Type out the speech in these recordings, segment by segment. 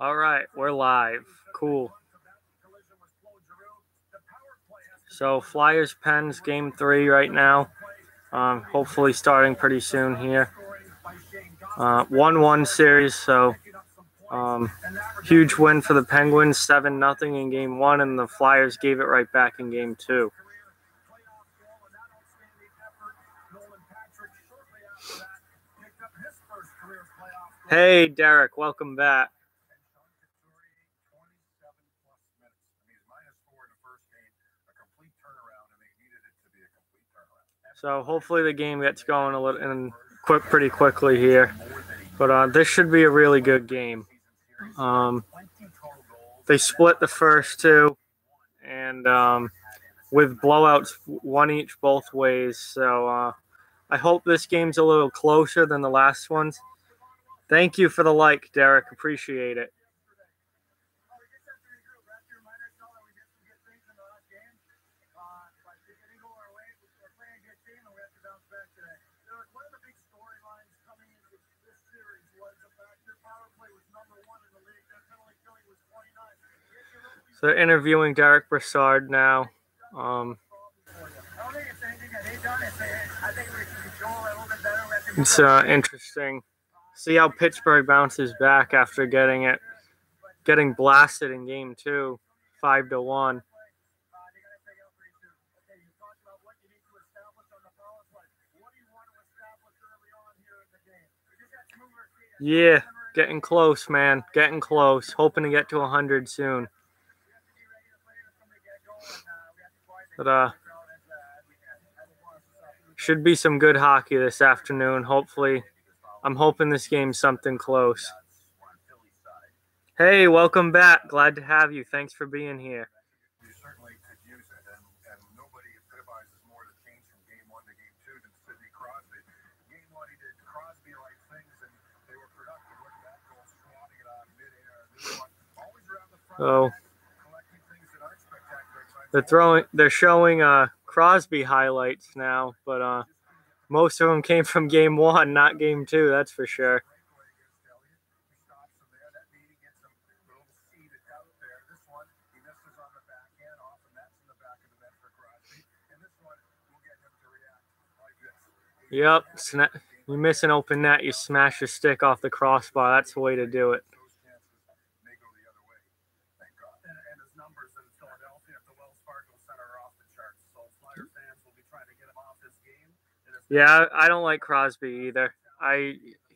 All right, we're live. Cool. So Flyers Pens game 3 right now. Hopefully starting pretty soon here. 1-1 series, so huge win for the Penguins, 7-0 in game 1, and the Flyers gave it right back in game 2. Hey, Derek, welcome back. So hopefully the game gets going a little and pretty quickly here. But this should be a really good game. They split the first two, and with blowouts, one each both ways. So I hope this game's a little closer than the last ones. Thank you for the like, Derek. Appreciate it. So they're interviewing Derek Brassard now. It's interesting. See how Pittsburgh bounces back after getting blasted in game 2, 5-1. Yeah, getting close, man. Getting close. Hoping to get to 100 soon. But should be some good hockey this afternoon. Hopefully, I'm hoping this game's something close. Hey, welcome back. Glad to have you. Thanks for being here. You certainly could use it, and nobody epitomizes more the change from game 1 to game 2 than Sidney Crosby. Game 1, he did Crosby-like things, and they were productive. Look at that goal, swatting it out midair. This one, always around the front, collecting things that aren't spectacular. They're showing Crosby highlights now, but most of them came from game 1, not game 2. That's for sure. Yep, you miss an open net, you smash your stick off the crossbar. That's the way to do it. Yeah, I don't like Crosby either.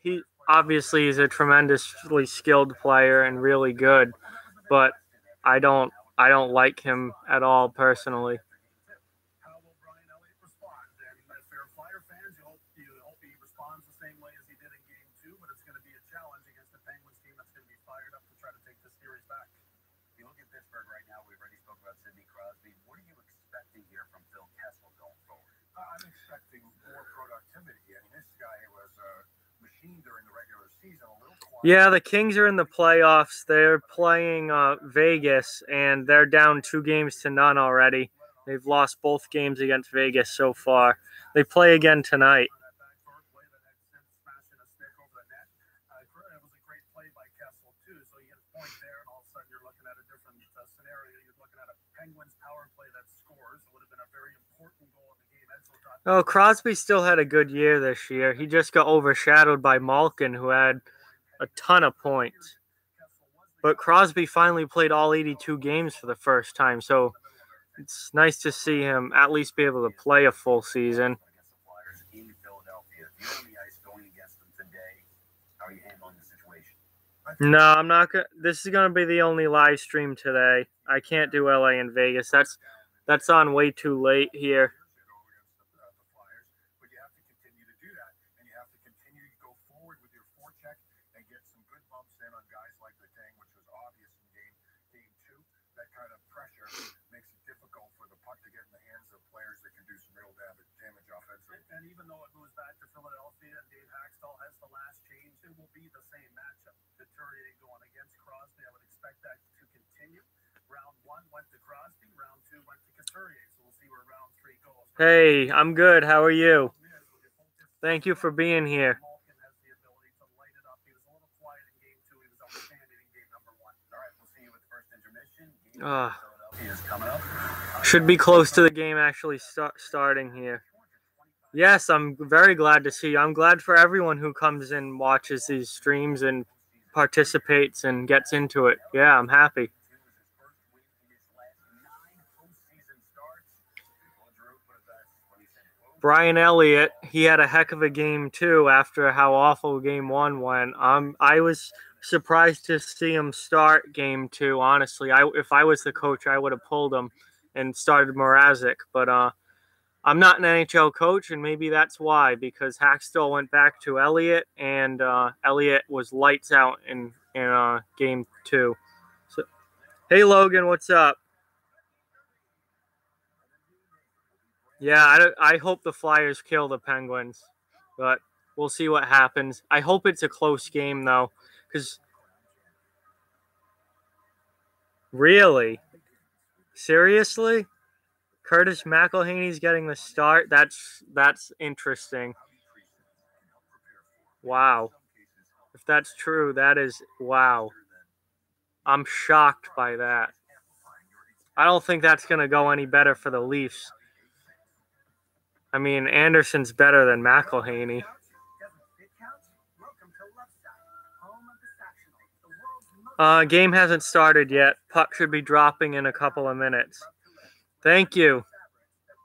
He obviously is a tremendously skilled player and really good, but I don't like him at all personally. Pittsburgh right now. We've already spoken about Sidney Crosby. What are you expecting here from Phil Kessel going forward? I'm expecting more productivity. I mean, this guy was a machine during the regular season. A little quiet. Yeah, the Kings are in the playoffs. They're playing Vegas, and they're down 2-0 already. They've lost both games against Vegas so far. They play again tonight. Oh, Crosby still had a good year this year. He just got overshadowed by Malkin, who had a ton of points. But Crosby finally played all 82 games for the first time, so it's nice to see him at least be able to play a full season. No, I'm not gonna. This is gonna be the only live stream today. I can't do LA and Vegas. That's on way too late here. And even though it moves back to Philadelphia and Dave Haxtell has the last change, it will be the same matchup. Couturier going against Crosby. I would expect that to continue. Round 1 went to Crosby. Round 2 went to Couturier. So we'll see where round 3 goes. Hey, I'm good. How are you? Thank you for being here. Malkin has the ability to light it up. He was a little quiet in game 2. He was outstanding in game number 1. Should be close to the game actually starting here. Yes, I'm very glad to see you. I'm glad for everyone who comes and watches these streams and participates and gets into it. Yeah, I'm happy. Brian Elliott, he had a heck of a game too after how awful game 1 went. I was surprised to see him start game 2. Honestly, if I was the coach, I would have pulled him and started Mrazek. But I'm not an NHL coach, and maybe that's why, because Hackstall went back to Elliott, and Elliott was lights out in game 2. So, hey Logan, what's up? Yeah, I hope the Flyers kill the Penguins, but we'll see what happens. I hope it's a close game, though, because really, seriously, Curtis McElhaney's getting the start. That's interesting. Wow, if that's true, that is wow. I'm shocked by that. I don't think that's gonna go any better for the Leafs. I mean, Anderson's better than McElhaney. Game hasn't started yet. Puck should be dropping in a couple of minutes. Thank you.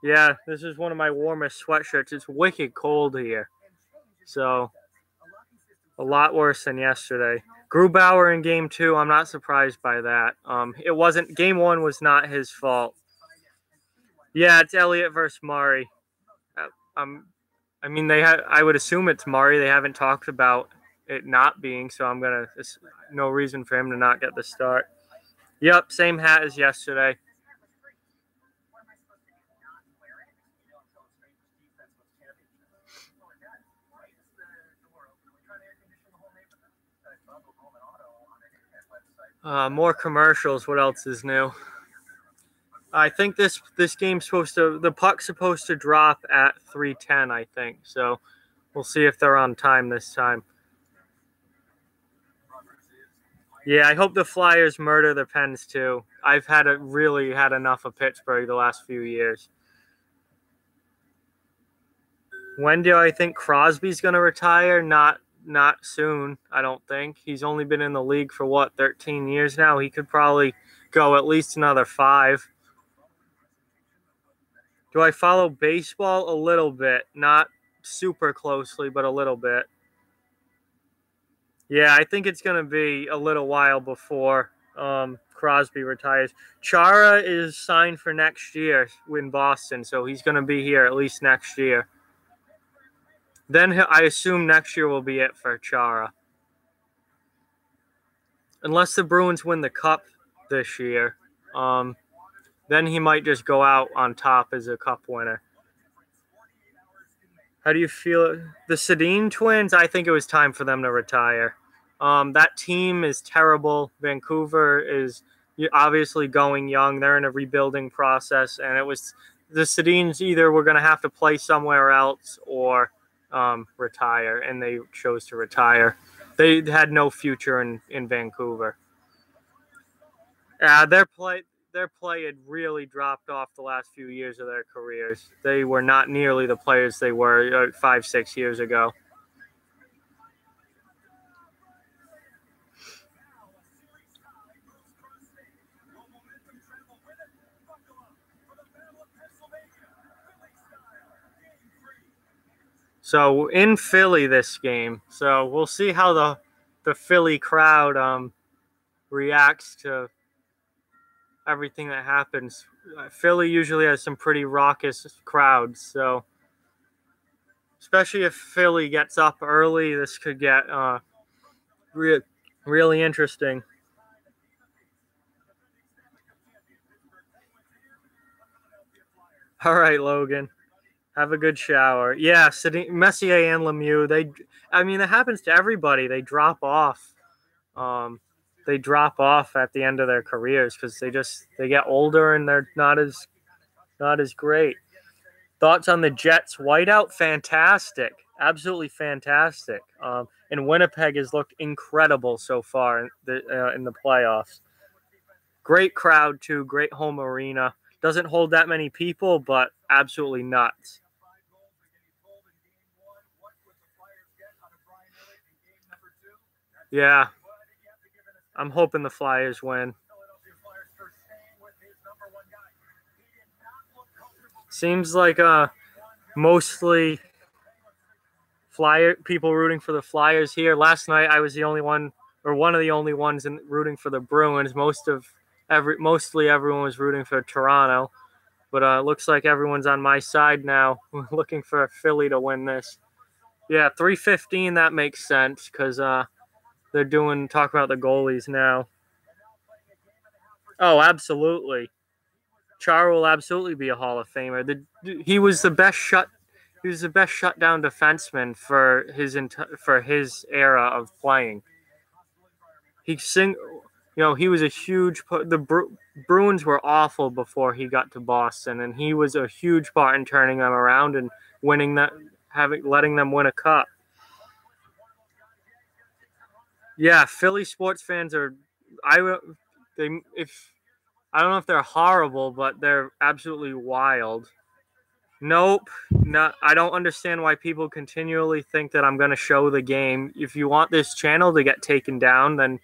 Yeah, this is one of my warmest sweatshirts. It's wicked cold here. So, a lot worse than yesterday. Grubauer in game 2, I'm not surprised by that. It wasn't, game 1 was not his fault. Yeah, it's Elliott versus Murray. I mean, I would assume it's Murray. They haven't talked about it not being, so no reason for him to not get the start. Yep, same hat as yesterday. More commercials. What else is new? I think this game's the puck's supposed to drop at 3:10, I think. So we'll see if they're on time this time. Yeah, I hope the Flyers murder the Pens too. I've really had enough of Pittsburgh the last few years. When do I think Crosby's going to retire? Not soon, I don't think. He's only been in the league for 13 years now. He could probably go at least another 5. Do I follow baseball? A little bit. Not super closely, but a little bit. Yeah, I think it's going to be a little while before Crosby retires. Chara is signed for next year in Boston, so he's going to be here at least next year. Then I assume next year will be it for Chara. Unless the Bruins win the Cup this year. Then he might just go out on top as a Cup winner. How do you feel? The Sedin twins, I think it was time for them to retire. That team is terrible. Vancouver is obviously going young. They're in a rebuilding process, and it was the Sedins either were going to have to play somewhere else or retire, and they chose to retire. They had no future in Vancouver. Their play had really dropped off the last few years of their careers. They were not nearly the players they were 5-6 years ago. So in Philly this game, so we'll see how the Philly crowd reacts to everything that happens. Philly usually has some pretty raucous crowds, so especially if Philly gets up early, this could get really interesting. All right, Logan. Have a good shower. Yeah, Messier and Lemieux. That happens to everybody. They drop off. They drop off at the end of their careers because they get older and they're not as great. Thoughts on the Jets whiteout? Fantastic, absolutely fantastic. And Winnipeg has looked incredible so far in the playoffs. Great crowd, too. Great home arena. Doesn't hold that many people, but absolutely nuts. Yeah. I'm hoping the Flyers win. Seems like mostly people rooting for the Flyers here. Last night I was the only one, or one of the only ones, rooting for the Bruins. Mostly everyone was rooting for Toronto, but looks like everyone's on my side now. Looking for Philly to win this. Yeah, 3:15. That makes sense because they're talk about the goalies now. Oh, absolutely. Char will absolutely be a Hall of Famer. He was the best shutdown defenseman for his era of playing. He was a huge. The Bruins were awful before he got to Boston, and he was a huge part in turning them around and letting them win a cup. Yeah, Philly sports fans are. I don't know if they're horrible, but they're absolutely wild. Nope. I don't understand why people continually think that I'm going to show the game. If you want this channel to get taken down, then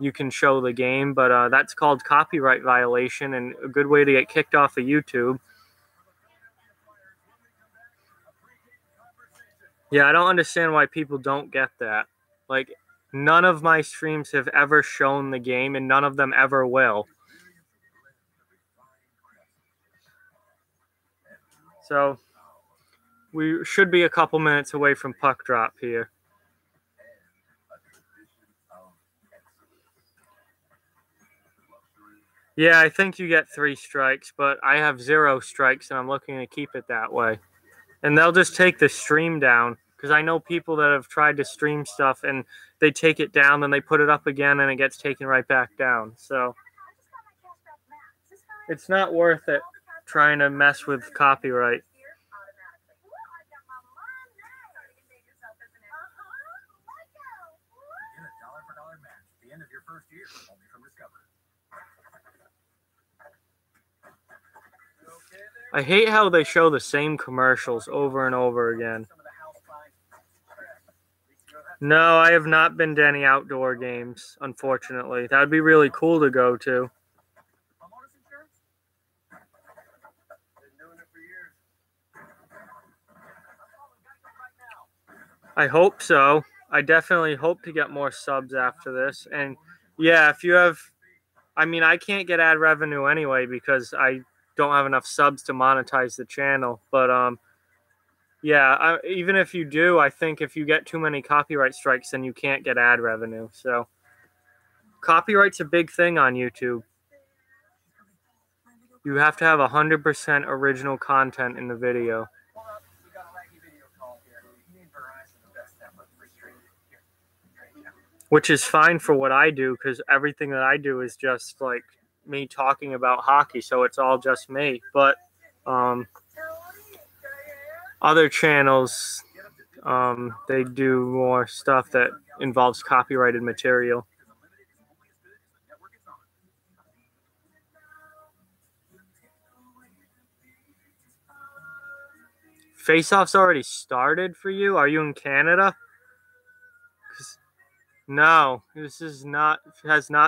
you can show the game. But that's called copyright violation and a good way to get kicked off of YouTube. Yeah, I don't understand why people don't get that. Like, none of my streams have ever shown the game, and none of them ever will. So, we should be a couple minutes away from puck drop here. Yeah, I think you get 3 strikes, but I have 0 strikes, and I'm looking to keep it that way. And they'll just take the stream down, because I know people that have tried to stream stuff, and they take it down, then they put it up again, and it gets taken right back down. So it's not worth it trying to mess with copyright. I hate how they show the same commercials over and over again. No, I have not been to any outdoor games, unfortunately. That would be really cool to go to. I hope so. I definitely hope to get more subs after this. And yeah, if you have, I mean, I can't get ad revenue anyway because I don't have enough subs to monetize the channel. But yeah, even if you do, I think if you get too many copyright strikes, then you can't get ad revenue. So copyright's a big thing on YouTube. You have to have 100% original content in the video. Which is fine for what I do, because everything that I do is just like me talking about hockey, so it's all just me. But other channels, they do more stuff that involves copyrighted material. Face-off's already started for you? Are you in Canada? No, this has not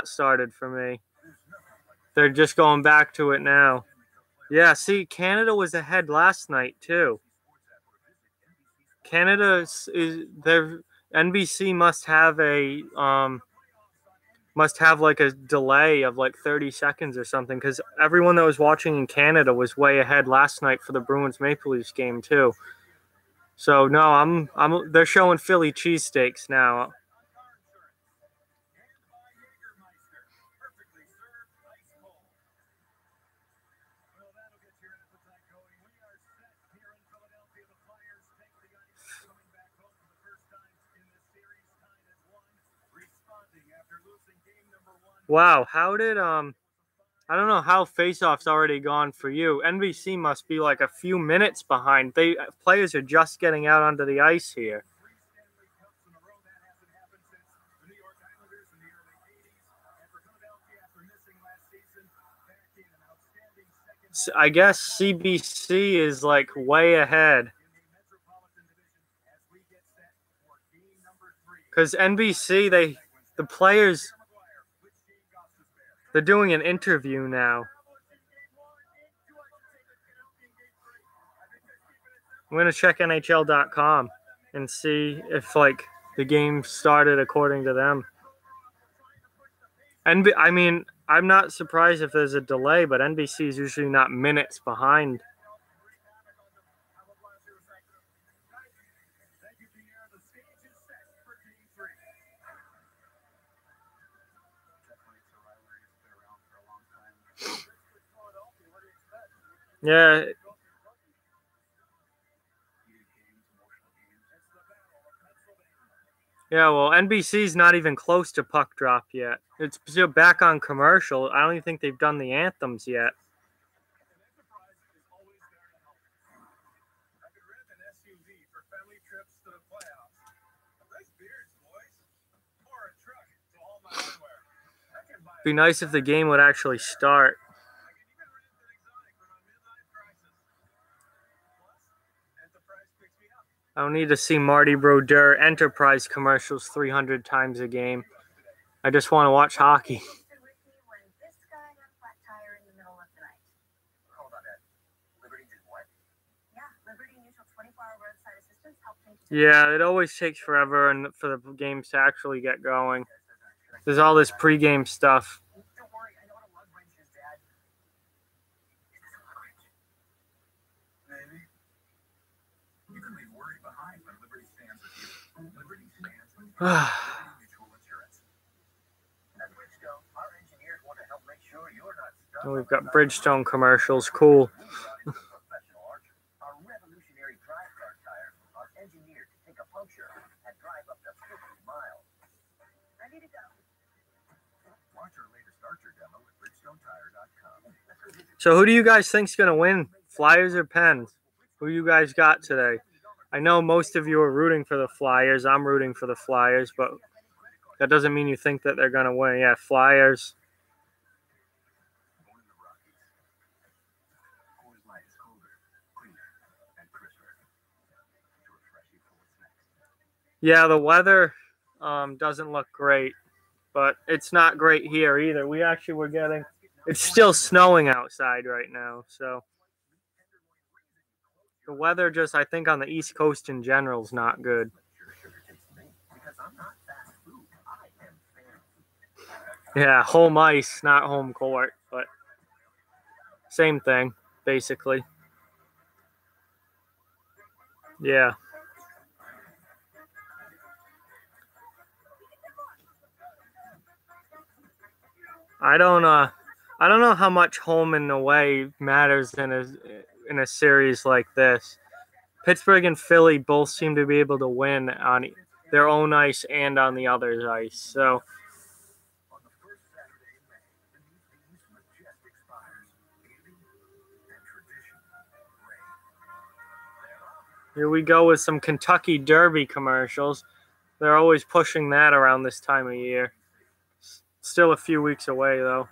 started for me. They're just going back to it now. Yeah, see, Canada was ahead last night too. Canada is their NBC must have like a delay of like 30 seconds or something, because everyone that was watching in Canada was way ahead last night for the Bruins Maple Leafs game too. So no, they're showing Philly cheesesteaks now. Wow, how did I don't know how face-off's already gone for you. NBC must be like a few minutes behind. Players are just getting out onto the ice here. I guess CBC is like way ahead. Because NBC, the players, they're doing an interview now. I'm going to check NHL.com and see if like the game started according to them. I mean, I'm not surprised if there's a delay, but NBC is usually not minutes behind. Yeah. Yeah, well, NBC's not even close to puck drop yet. It's still back on commercial. I don't even think they've done the anthems yet. Be nice if the game would actually start. I don't need to see Marty Brodeur Enterprise commercials 300 times a game. I just want to watch hockey. Yeah, it always takes forever and for the games to actually get going. There's all this pregame stuff. We've got Bridgestone commercials. Cool. So who do you guys think's going to win? Flyers or Pens? Who you guys got today? I know most of you are rooting for the Flyers. I'm rooting for the Flyers, but that doesn't mean you think that they're going to win. Yeah, Flyers. Yeah, the weather doesn't look great, but it's not great here either. We actually were getting, it's still snowing outside right now, so the weather just, I think on the East Coast in general is not good. Yeah, home ice, not home court, but same thing, basically. Yeah. I don't know how much home and away matters in a series like this. Pittsburgh and Philly both seem to be able to win on their own ice and on the other's ice. So here we go with some Kentucky Derby commercials. They're always pushing that around this time of year. Still a few weeks away, though.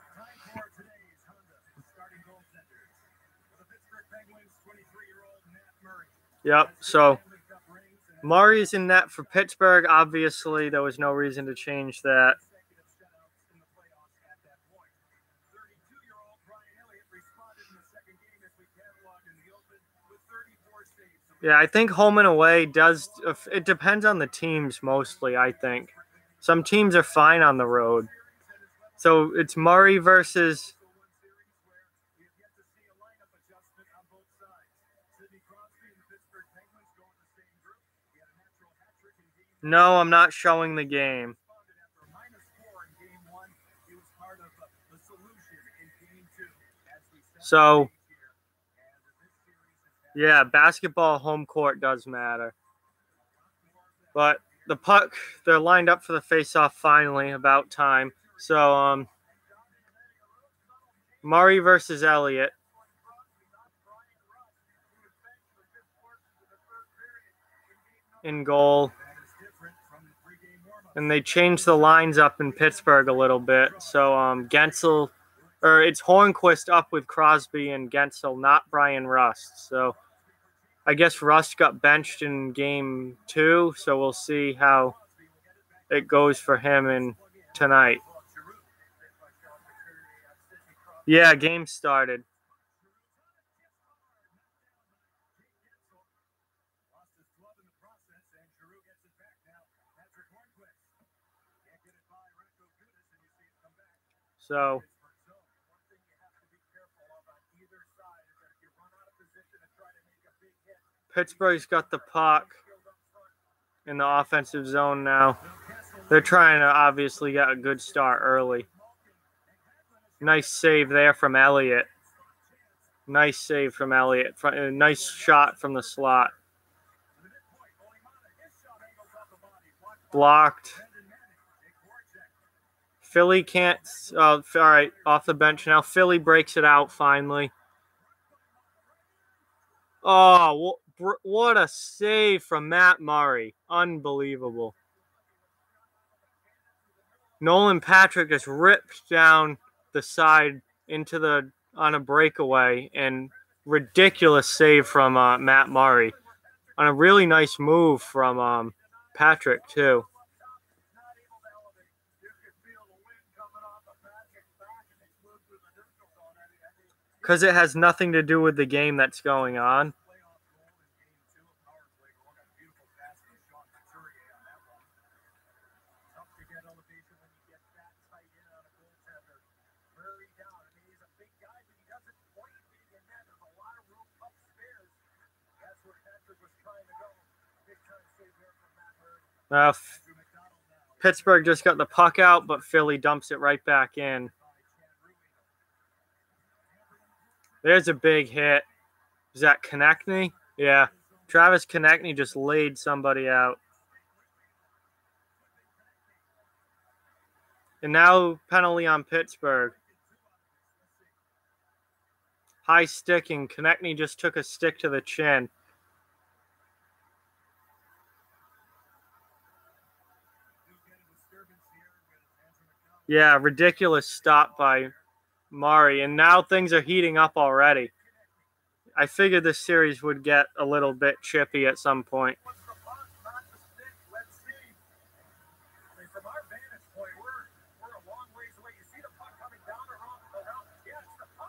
Yep, so Murray's in net for Pittsburgh. Obviously, there was no reason to change that. Yeah, I think home and away does, it depends on the teams mostly, I think. Some teams are fine on the road. So it's Murray versus... No, I'm not showing the game. So, yeah, basketball home court does matter. But the puck, they're lined up for the face-off finally, about time. So, Murray versus Elliott. In goal. And they changed the lines up in Pittsburgh a little bit. So, Gensel Or it's Hornquist up with Crosby and Gensel, not Brian Rust. So I guess Rust got benched in game 2, so we'll see how it goes for him in tonight. Yeah, game started. So Pittsburgh's got the puck in the offensive zone now. They're trying to obviously get a good start early. Nice save there from Elliott. Nice save from Elliott. Nice shot from the slot. Blocked. Philly can't. All right, off the bench now. Philly breaks it out finally. Oh, what a save from Matt Murray. Unbelievable. Nolan Patrick just ripped down the side on a breakaway, and ridiculous save from Matt Murray. On a really nice move from Patrick, too. Because it has nothing to do with the game that's going on. Pittsburgh just got the puck out, but Philly dumps it right back in. There's a big hit. Is that Konechny? Yeah. Travis Konechny just laid somebody out. And now penalty on Pittsburgh. High sticking. Konechny just took a stick to the chin. Yeah, ridiculous stop by Murray. And now things are heating up already. I figured this series would get a little bit chippy at some point.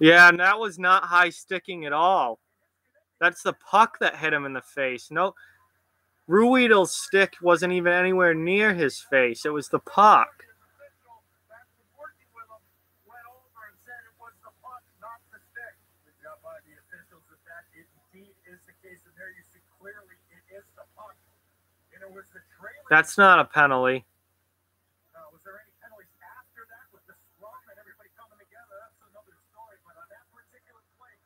Yeah, and that was not high sticking at all. That's the puck that hit him in the face. No, Ruhwedel's stick wasn't even anywhere near his face. It was the puck. That's not a penalty. Was there any penalties after that with the scrum and everybody coming together? That's another story. But on that particular play,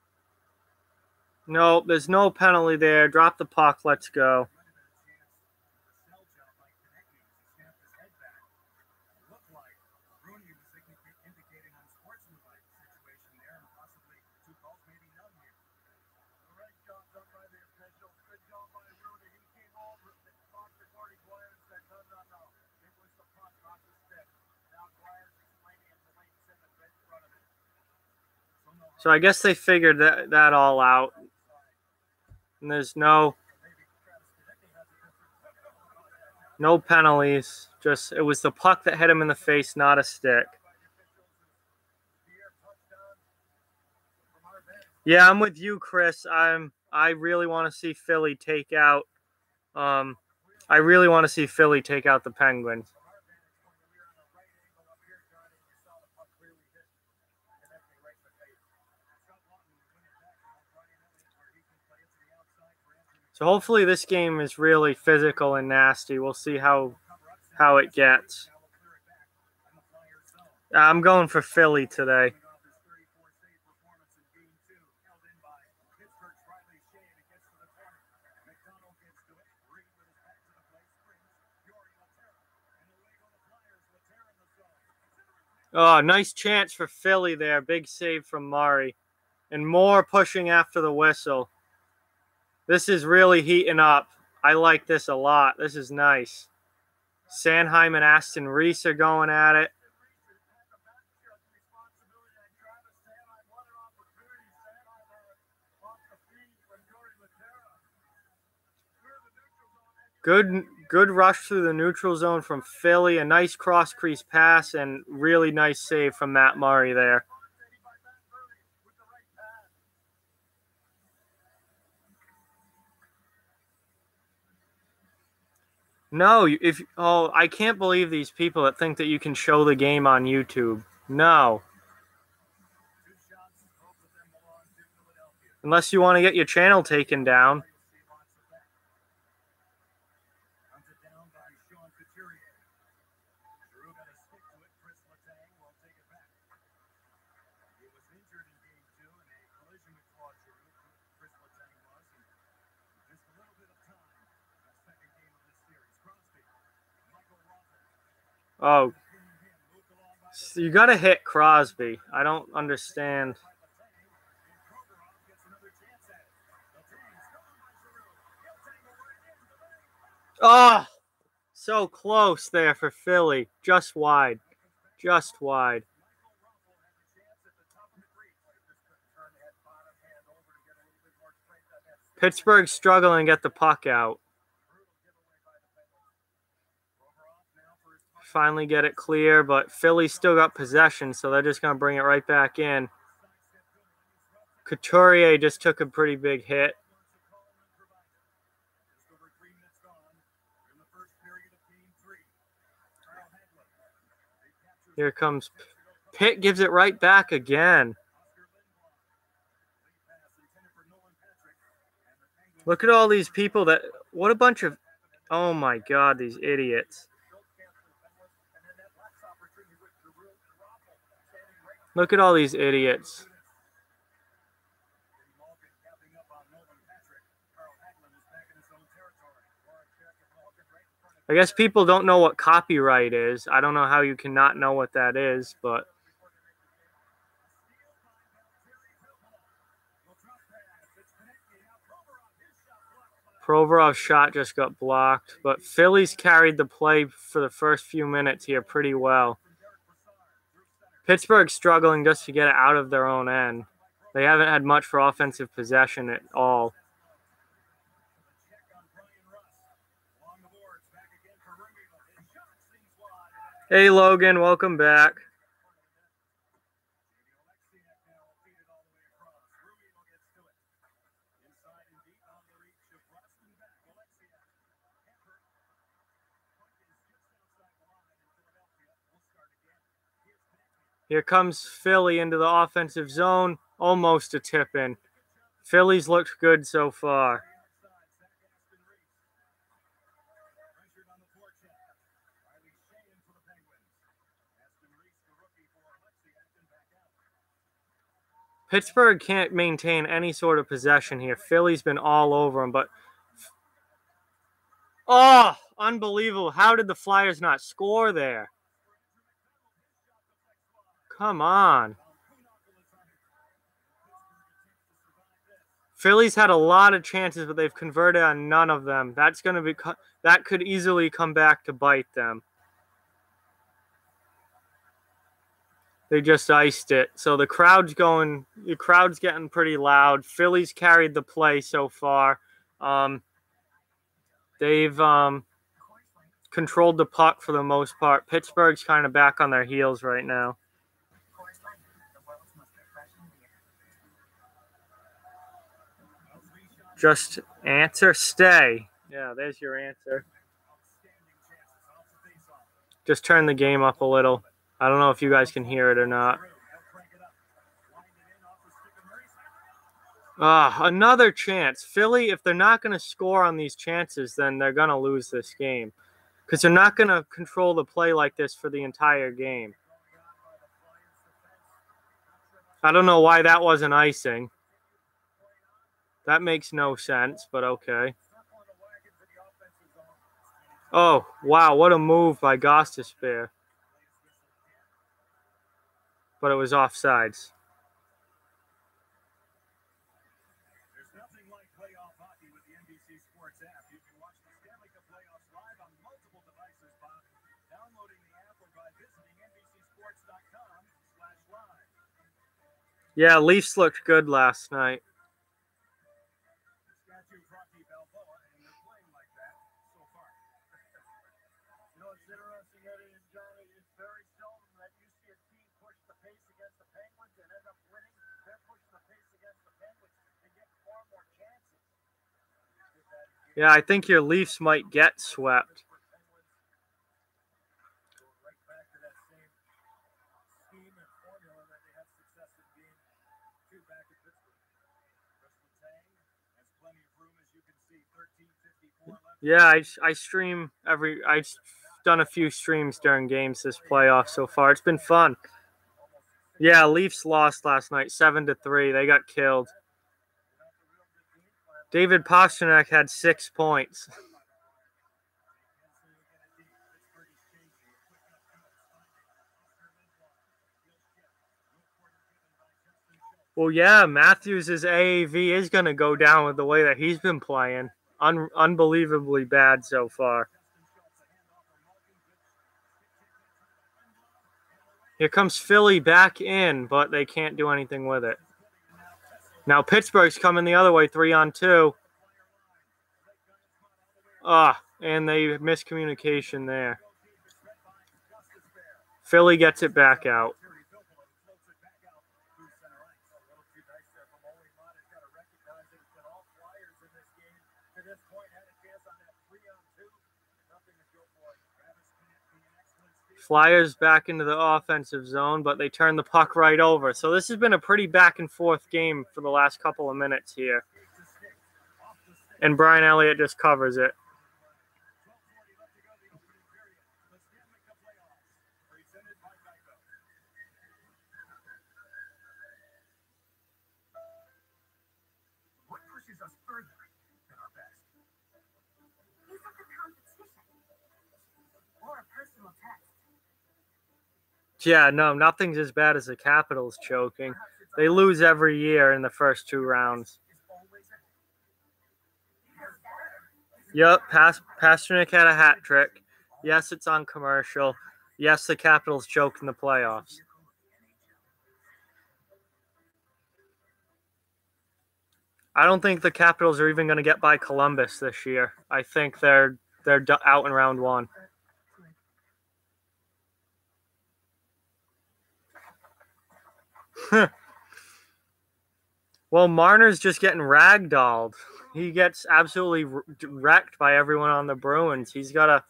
no, there's no penalty there. Drop the puck. Let's go. So I guess they figured that all out. And there's no penalties. Just it was the puck that hit him in the face, not a stick. Yeah, I'm with you, Chris. I really want to see Philly take out the Penguins. So hopefully this game is really physical and nasty. We'll see how it gets. I'm going for Philly today. Oh, nice chance for Philly there. Big save from Murray. And more pushing after the whistle. This is really heating up. I like this a lot. This is nice. Sanheim and Aston Reese are going at it. Good rush through the neutral zone from Philly. A nice cross crease pass and really nice save from Matt Murray there. No, I can't believe these people that think that you can show the game on YouTube. No. Unless you want to get your channel taken down. Oh, you got to hit Crosby. I don't understand. Oh, so close there for Philly. Just wide. Just wide. Pittsburgh struggling to get the puck out. Finally get it clear, but Philly still got possession, so they're just going to bring it right back in. Couturier just took a pretty big hit. Here comes Pitt, gives it right back again. Look at all these people that, what a bunch of, oh my God, these idiots. Look at all these idiots. I guess people don't know what copyright is. I don't know how you cannot know what that is, but Provorov's shot just got blocked, but Philly's carried the play for the first few minutes here pretty well. Pittsburgh struggling just to get it out of their own end. They haven't had much for offensive possession at all. Hey, Logan, welcome back. Here comes Philly into the offensive zone. Almost a tip-in. Philly's looked good so far. Pittsburgh can't maintain any sort of possession here. Philly's been all over them, but... Oh, unbelievable. How did the Flyers not score there? Come on. Philly's had a lot of chances, but they've converted on none of them. That could easily come back to bite them. They just iced it. So the crowd's getting pretty loud. Philly's carried the play so far. They've controlled the puck for the most part. Pittsburgh's kind of back on their heels right now. Just answer, stay. Yeah, there's your answer. Just turn the game up a little. I don't know if you guys can hear it or not. Another chance. Philly, if they're not going to score on these chances, then they're going to lose this game. Because they're not going to control the play like this for the entire game. I don't know why that wasn't icing. That makes no sense, but okay. Oh, wow, what a move by Gostisbehere. But it was offsides. There's nothing like playoff hockey with the NBC Sports app. You can watch the Stanley Cup playoffs live on multiple devices by downloading the app or by visiting NBCSports.com/live. Yeah, Leafs looked good last night. Statue of Rocky Balboa, and they're playing like that so far. Yeah, I think your Leafs might get swept. Right back to that same scheme and formula that they had success in game 2 back in Pittsburgh. Chris Letang has plenty of room, as you can see. 13:54 left. Yeah, I stream I've done a few streams during games this playoff so far. It's been fun. Yeah, Leafs lost last night 7-3. They got killed. David Pastrnak had 6 points. Well, yeah, Matthews' AAV is going to go down with the way that he's been playing. Unbelievably bad so far. Here comes Philly back in, but they can't do anything with it. Now Pittsburgh's coming the other way, 3-on-2. And they miscommunication there. Philly gets it back out. Flyers back into the offensive zone, but they turn the puck right over. So this has been a pretty back and forth game for the last couple of minutes here. And Brian Elliott just covers it. What pushes us further than our best? Is it the competition? Or a personal test? Yeah, no, nothing's as bad as the Capitals choking. They lose every year in the first 2 rounds. Yep, Pastrnak had a hat trick. Yes, it's on commercial. Yes, the Capitals choked in the playoffs. I don't think the Capitals are even going to get by Columbus this year. I think they're out in round 1. Well, Marner's just getting ragdolled. He gets absolutely wrecked by everyone on the Bruins. He's got to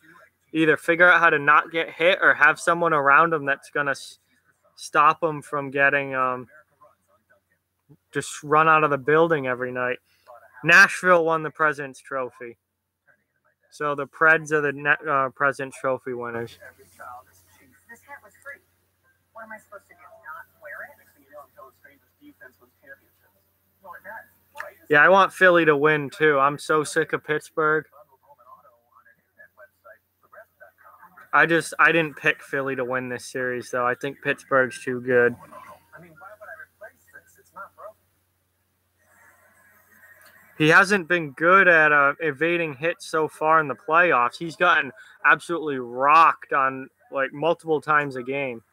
either figure out how to not get hit or have someone around him that's going to stop him from getting just run out of the building every night. Nashville won the President's Trophy. So the Preds are the President's Trophy winners. This hat was free. What am I supposed to do? Not wear it? Next thing you know, I'm telling strangers defense wins championships. Well, it does. Yeah, I want Philly to win too. I'm so sick of Pittsburgh. I didn't pick Philly to win this series though. I think Pittsburgh's too good. I mean, why would I replace this? It's not broken. He hasn't been good at evading hits so far in the playoffs. He's gotten absolutely rocked on like multiple times a game.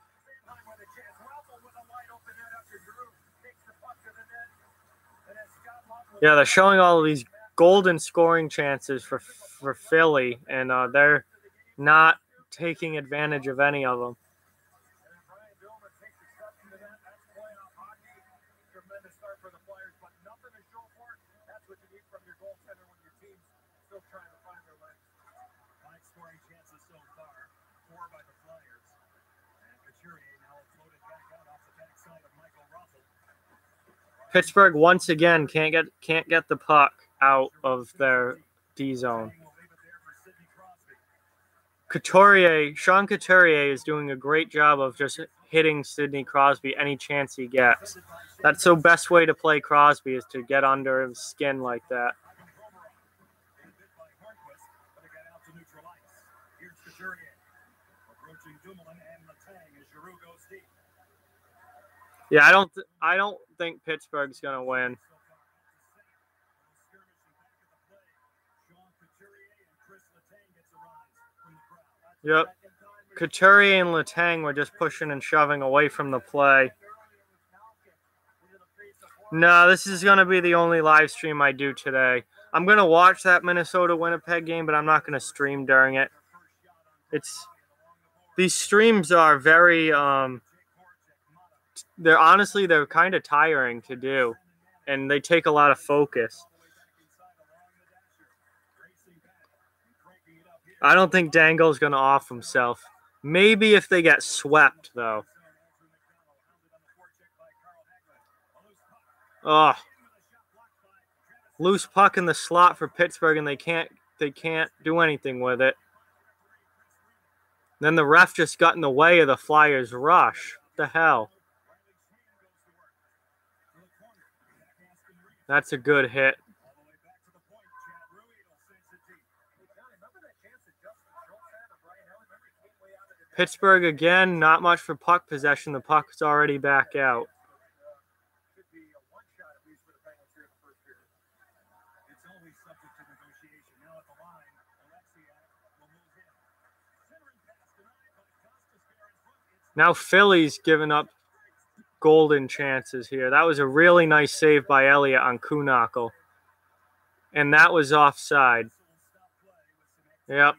Yeah, they're showing all of these golden scoring chances for Philly, and they're not taking advantage of any of them. Pittsburgh once again can't get the puck out of their D zone. Sean Couturier is doing a great job of just hitting Sidney Crosby any chance he gets. That's the best way to play Crosby, is to get under his skin like that. Yeah, I don't think Pittsburgh's gonna win. Yep. Couturier and Letang were just pushing and shoving away from the play. No, this is going to be the only live stream I do today. I'm going to watch that Minnesota-Winnipeg game, but I'm not going to stream during it. These streams are very, they're kind of tiring to do, and they take a lot of focus. I don't think Dango's going to off himself. Maybe if they get swept, though. Oh. Loose puck in the slot for Pittsburgh, and they can't do anything with it. Then the ref just got in the way of the Flyers' rush. What the hell? That's a good hit. Pittsburgh again, not much for puck possession. The puck's already back out. Now Philly's giving up golden chances here. That was a really nice save by Elliott on Kuhnhackl. And that was offside. Yep.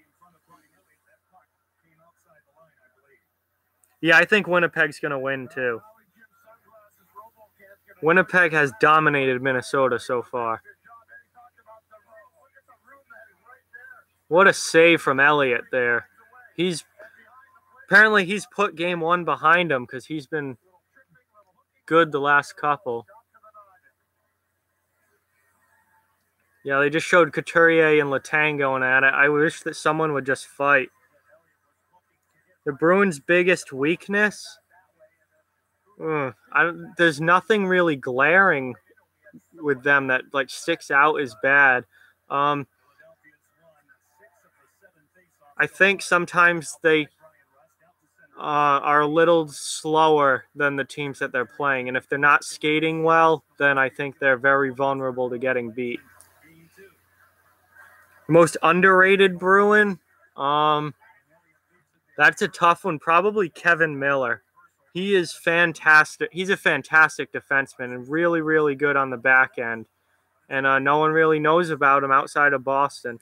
Yeah, I think Winnipeg's going to win too. Winnipeg has dominated Minnesota so far. What a save from Elliott there. Apparently he's put game one behind him because he's been good the last couple. Yeah, they just showed Couturier and Letang going at it. I wish that someone would just fight. The Bruins' biggest weakness? There's nothing really glaring with them that like sticks out as bad. I think sometimes they are a little slower than the teams that they're playing. And if they're not skating well, then I think they're very vulnerable to getting beat. Most underrated Bruin? That's a tough one. Probably Kevin Miller. He is fantastic. He's a fantastic defenseman and really, really good on the back end. And no one really knows about him outside of Boston.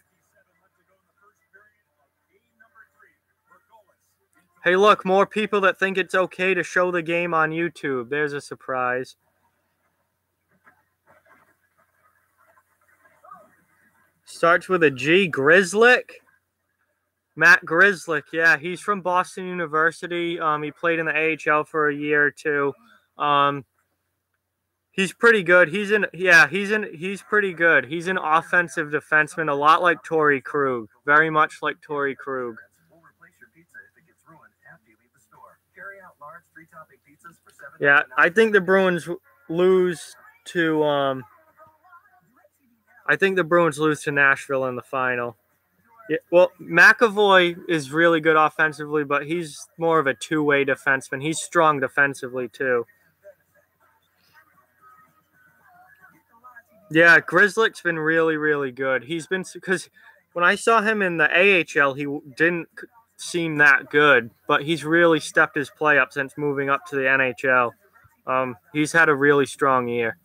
Hey, look, more people that think it's okay to show the game on YouTube. There's a surprise. Starts with a G. Grzelcyk. Matt Grzelcyk, yeah, he's from Boston University. He played in the AHL for a year or two. He's pretty good. He's pretty good. He's an offensive defenseman, a lot like Torrey Krug, very much like Torrey Krug. Yeah, I think the Bruins lose to Nashville in the final. Yeah, well, McAvoy is really good offensively, but he's more of a two-way defenseman. He's strong defensively too. Yeah, Grzelcyk's been really, really good. He's been, because when I saw him in the AHL, he didn't seem that good, but he's really stepped his play up since moving up to the NHL. He's had a really strong year.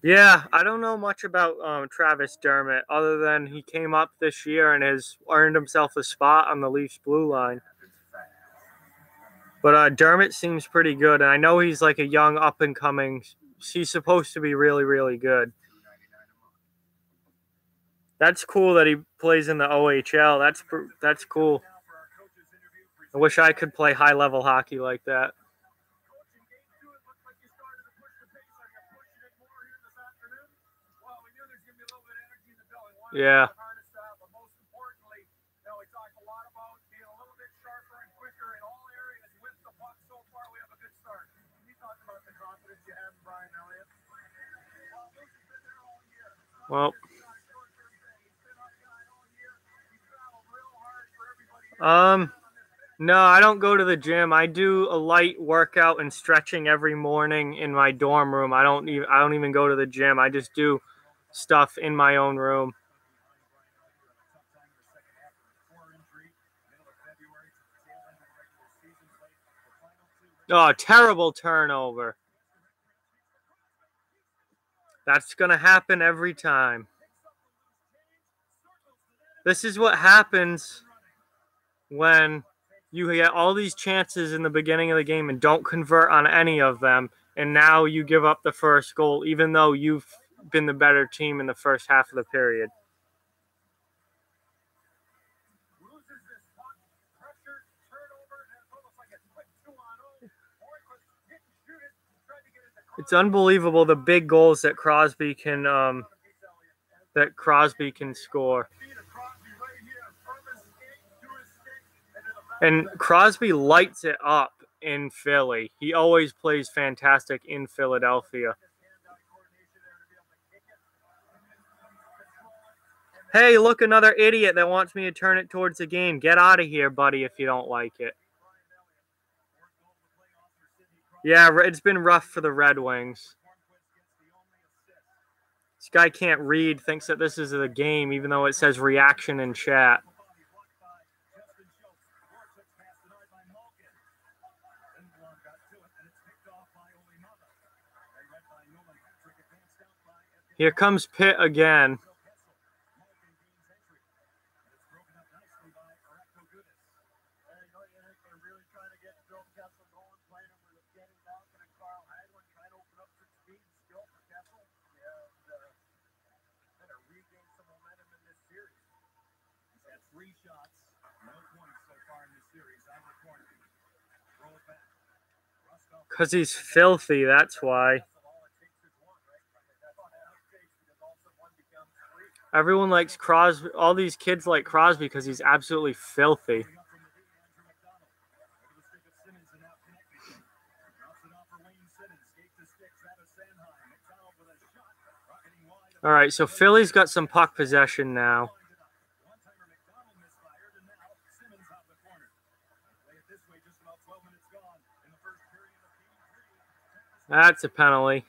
Yeah, I don't know much about Travis Dermott other than he came up this year and has earned himself a spot on the Leafs blue line. But Dermott seems pretty good, and I know he's like a young up-and-coming. He's supposed to be really, really good. That's cool that he plays in the OHL. That's cool. I wish I could play high-level hockey like that. Yeah. Well, no, I don't go to the gym. I do a light workout and stretching every morning in my dorm room. I don't even go to the gym. I just do stuff in my own room. Oh, terrible turnover. That's going to happen every time. This is what happens when You get all these chances in the beginning of the game and don't convert on any of them, and now you give up the first goal, even though you've been the better team in the first half of the period. It's unbelievable the big goals that Crosby can score. And Crosby lights it up in Philly. He always plays fantastic in Philadelphia. Hey, look, another idiot that wants me to turn it towards the game. Get out of here, buddy, if you don't like it. Yeah, it's been rough for the Red Wings. This guy can't read, thinks that this is a game, even though it says reaction in chat. Here comes Pitt again. Because he's filthy, that's why. Everyone likes Crosby. All these kids like Crosby because he's absolutely filthy. All right, so Philly's got some puck possession now. That's a penalty.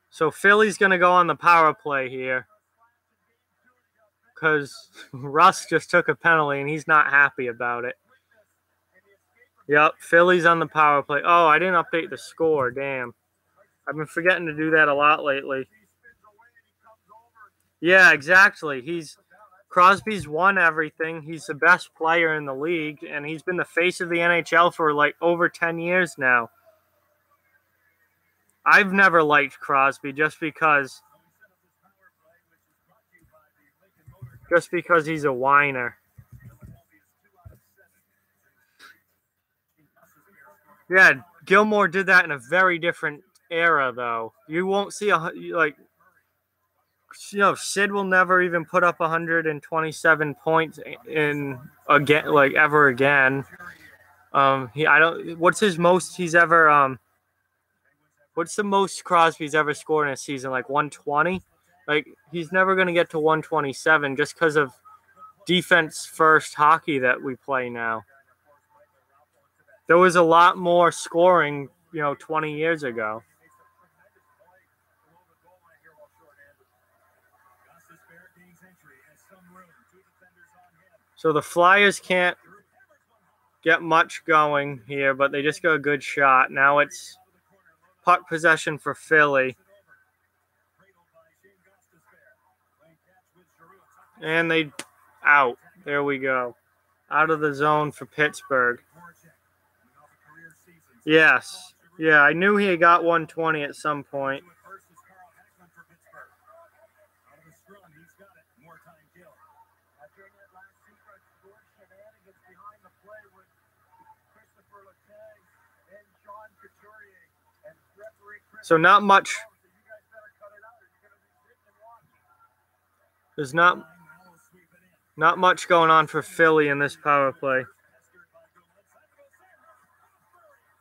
So Philly's going to go on the power play here because Russ just took a penalty and he's not happy about it. Yep, Philly's on the power play. Oh, I didn't update the score. Damn. I've been forgetting to do that a lot lately. Yeah, exactly. Crosby's won everything. He's the best player in the league, and he's been the face of the NHL for like over 10 years now. I've never liked Crosby just because he's a whiner. Yeah, Gilmore did that in a very different era, though. You won't see Sid will never even put up 127 points ever again. What's his most he's ever what's the most Crosby's ever scored in a season? Like 120? Like, he's never going to get to 127 just because of defense first hockey that we play now. There was a lot more scoring, 20 years ago. So the Flyers can't get much going here, but they just got a good shot. Now it's puck possession for Philly. And they out. There we go. Out of the zone for Pittsburgh. Yes. Yeah, I knew he had got 120 at some point. So not much. There's not much going on for Philly in this power play.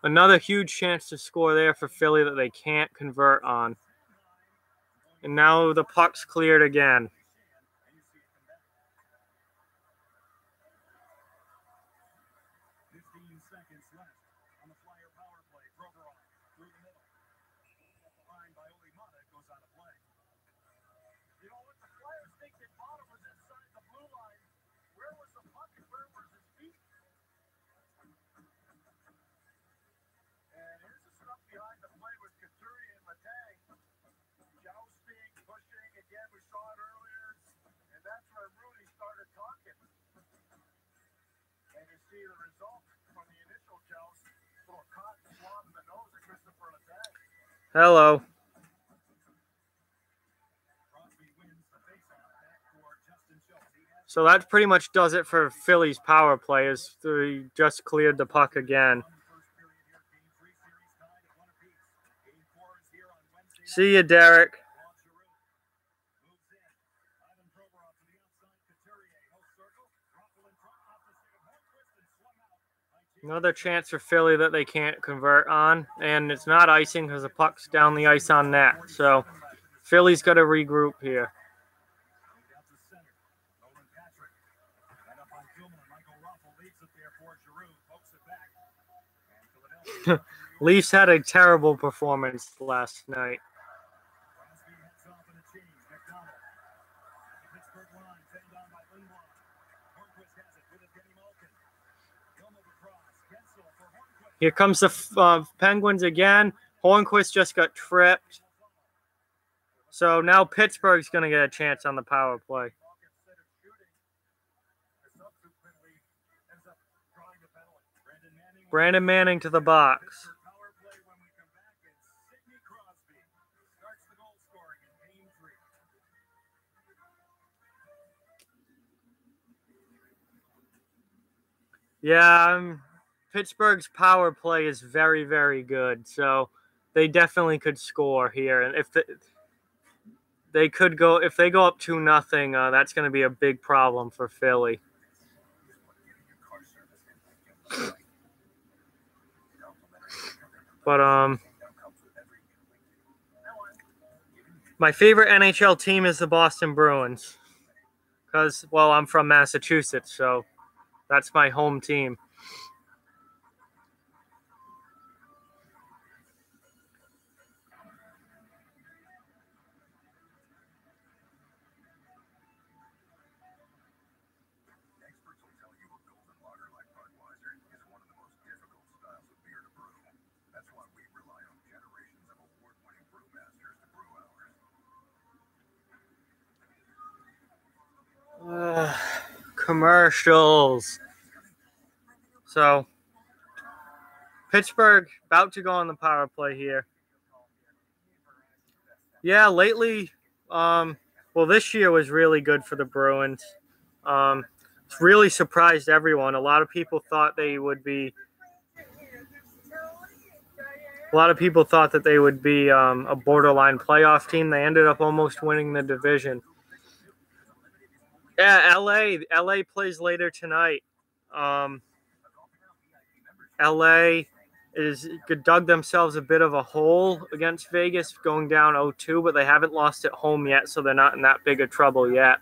Another huge chance to score there for Philly that they can't convert on. And now the puck's cleared again. see the result from the initial joust. Little cotton swab in the nose of Christopher Letang. Hello. So that pretty much does it for Philly's power play, as they just cleared the puck again. See you, Derek. Another chance for Philly that they can't convert on, and it's not icing because the puck's down the ice on net. So Philly's got to regroup here. Leafs had a terrible performance last night. Here comes the Penguins again. Hornquist just got tripped. So now Pittsburgh's going to get a chance on the power play. Brandon Manning to the box. Yeah, Pittsburgh's power play is very, very good. So they definitely could score here. And if they go up 2-0, that's going to be a big problem for Philly. But my favorite NHL team is the Boston Bruins, because, well, I'm from Massachusetts, so that's my home team. Commercials. So Pittsburgh about to go on the power play here. Yeah, lately, well, this year was really good for the Bruins. It's really surprised everyone. A lot of people thought that they would be a borderline playoff team. They ended up almost winning the division. Yeah, LA plays later tonight. LA dug themselves a bit of a hole against Vegas, going down 0-2, but they haven't lost at home yet, so they're not in that big of trouble yet.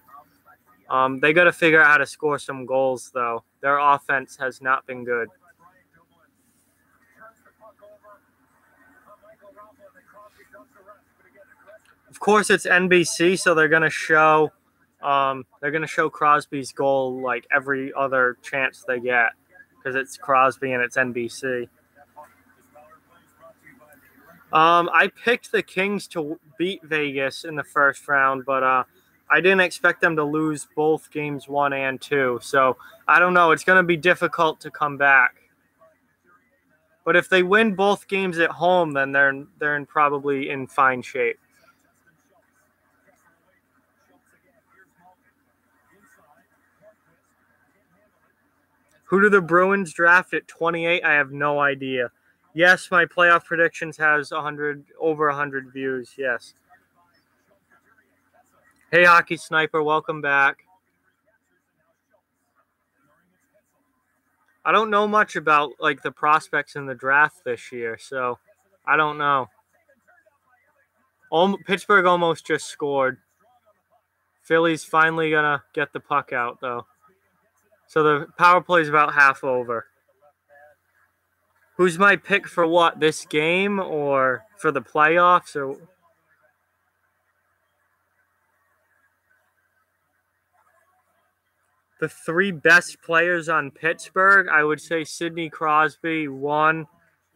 They got to figure out how to score some goals, though. Their offense has not been good. Of course, it's NBC, so they're going to show Crosby's goal like every other chance they get, because it's Crosby and it's NBC. I picked the Kings to beat Vegas in the first round, but I didn't expect them to lose both games 1 and 2. So I don't know. It's going to be difficult to come back. But if they win both games at home, then they're probably in fine shape. Who do the Bruins draft at 28? I have no idea. Yes, my playoff predictions has over 100 views. Yes. Hey, Hockey Sniper, welcome back. I don't know much about like the prospects in the draft this year, so I don't know. Pittsburgh almost just scored. Philly's finally gonna get the puck out though. So the power play is about half over. Who's my pick for what? This game or for the playoffs? Or the 3 best players on Pittsburgh, I would say Sidney Crosby 1,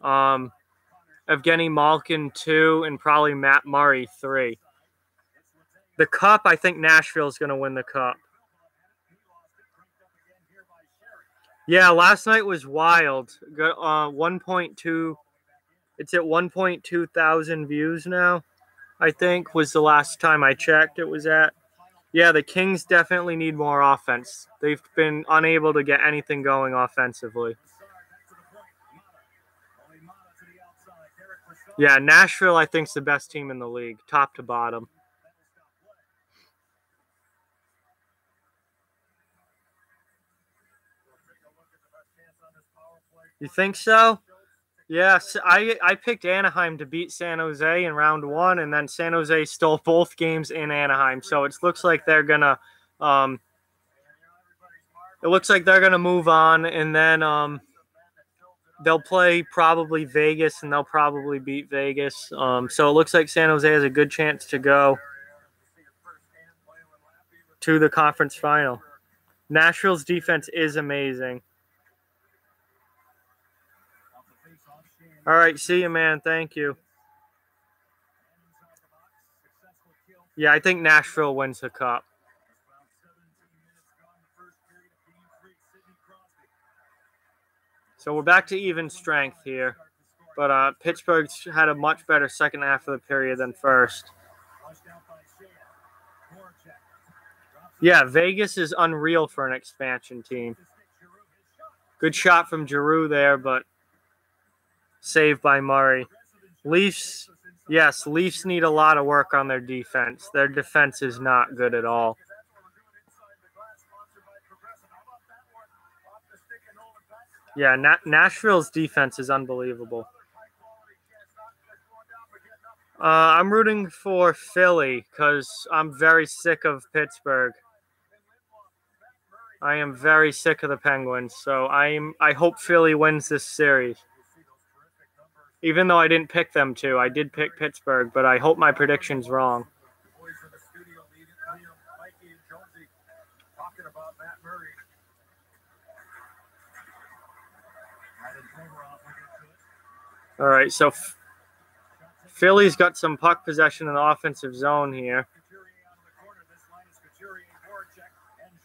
Evgeny Malkin 2, and probably Matt Murray 3. The Cup, I think Nashville's going to win the Cup. Yeah, last night was wild. Got 1.2. It's at 1.2 thousand views now. I think was the last time I checked. It was at. Yeah, the Kings definitely need more offense. They've been unable to get anything going offensively. Yeah, Nashville, I think, is the best team in the league, top to bottom. You think so? Yes, I picked Anaheim to beat San Jose in round 1, and then San Jose stole both games in Anaheim. So it looks like they're gonna, move on, and then they'll play probably Vegas, and they'll probably beat Vegas. So it looks like San Jose has a good chance to go to the conference final. Nashville's defense is amazing. All right, see you, man. Thank you. Yeah, I think Nashville wins the cup. So we're back to even strength here. But Pittsburgh's had a much better second half of the period than first. Yeah, Vegas is unreal for an expansion team. Good shot from Giroux there, but saved by Murray. Leafs need a lot of work on their defense. Their defense is not good at all. Yeah, Nashville's defense is unbelievable. I'm rooting for Philly because I'm very sick of Pittsburgh. I am very sick of the Penguins, so I hope Philly wins this series. Even though I didn't pick them to, I did pick Pittsburgh, but I hope my prediction's wrong. All right, so Philly's got some puck possession in the offensive zone here.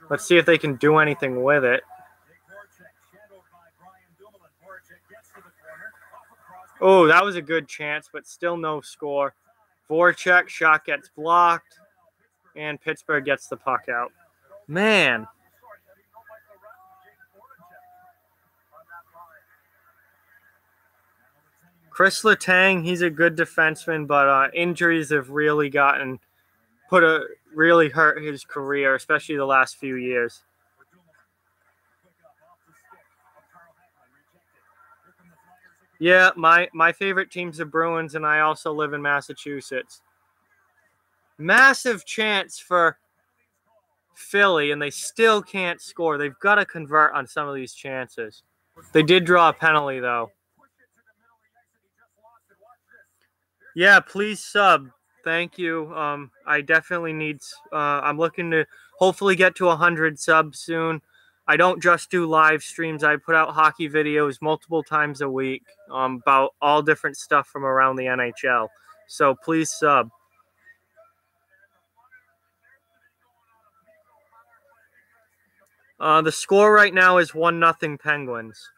Let's see if they can do anything with it. Oh, that was a good chance, but still no score. Voracek, shot gets blocked, and Pittsburgh gets the puck out. Man. Chris Letang, he's a good defenseman, but injuries have really really hurt his career, especially the last few years. Yeah, my favorite team's the Bruins, and I also live in Massachusetts. Massive chance for Philly, and they still can't score. They've got to convert on some of these chances. They did draw a penalty, though. Yeah, please sub. Thank you. I definitely need. I'm looking to hopefully get to 100 subs soon. I don't just do live streams. I put out hockey videos multiple times a week about all different stuff from around the NHL. So please sub. The score right now is 1-0 Penguins.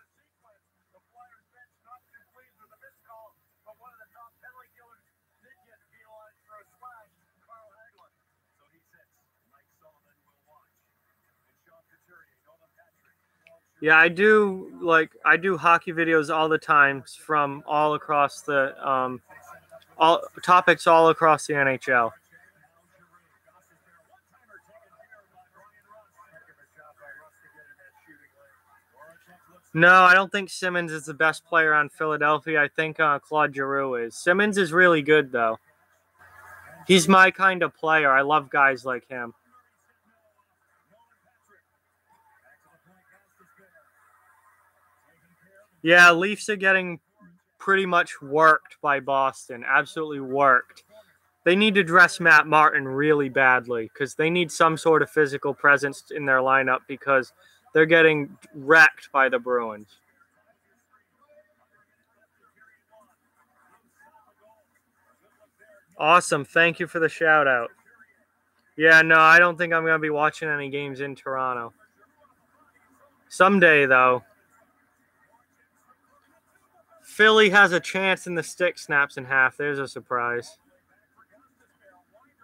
Yeah, I do hockey videos all the time from all across the all topics all across the NHL. No, I don't think Simmons is the best player on Philadelphia. I think Claude Giroux is. Simmons is really good, though. He's my kind of player. I love guys like him. Yeah, Leafs are getting pretty much worked by Boston. Absolutely worked. They need to dress Matt Martin really badly because they need some sort of physical presence in their lineup because they're getting wrecked by the Bruins. Awesome. Thank you for the shout out. Yeah, no, I don't think I'm going to be watching any games in Toronto. Someday, though. Philly has a chance and the stick snaps in half. There's a surprise.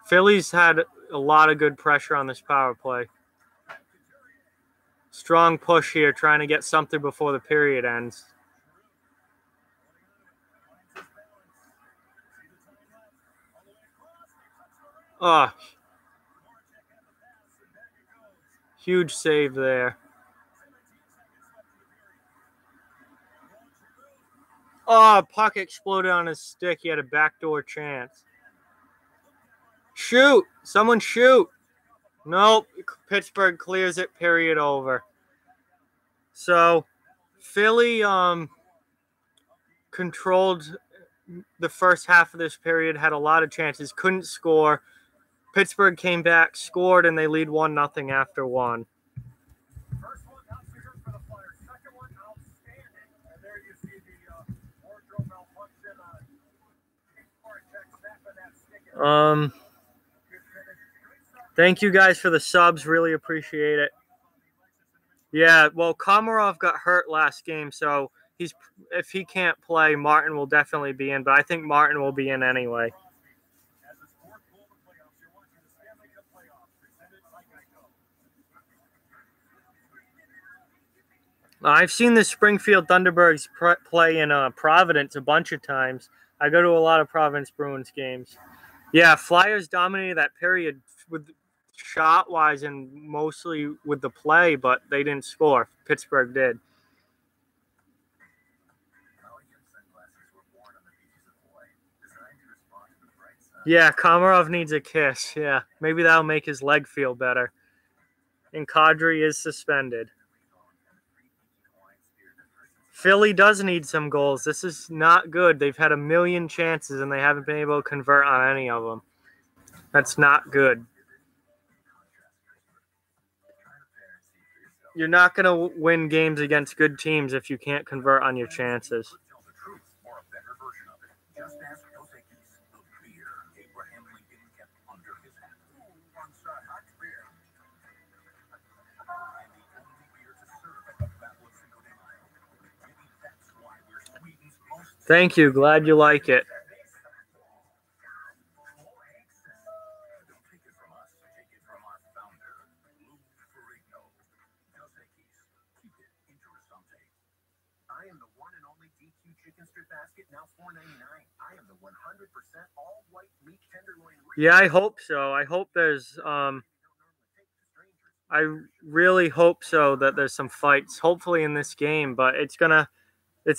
Philly's had a lot of good pressure on this power play. Strong push here, trying to get something before the period ends. Oh, huge save there. Oh, puck exploded on his stick. He had a backdoor chance. Shoot! Someone shoot! Nope. Pittsburgh clears it. Period over. So, Philly controlled the first half of this period, had a lot of chances, couldn't score. Pittsburgh came back, scored, and they lead 1-0 after one. First one, outfielder for the Flyers. Second one, outstanding. And there you see the wardrobe malfunction on snapping that stick. Thank you guys for the subs. Really appreciate it. Yeah, well, Komarov got hurt last game, so if he can't play, Martin will definitely be in, but I think Martin will be in anyway. I've seen the Springfield Thunderbirds play in Providence a bunch of times. I go to a lot of Providence Bruins games. Yeah, Flyers dominated that period with shot-wise and mostly with the play, but they didn't score. Pittsburgh did. Yeah, Komarov needs a kiss. Yeah, maybe that'll make his leg feel better. And Kadri is suspended. Philly does need some goals. This is not good. They've had a million chances, and they haven't been able to convert on any of them. That's not good. You're not going to win games against good teams if you can't convert on your chances. Thank you. Glad you like it. I am the one and only DQ chicken strip basket, now $4.99. I am the 100% all white meat tenderloin. Yeah, I hope so. I hope there's I really hope so that there's some fights, hopefully in this game, but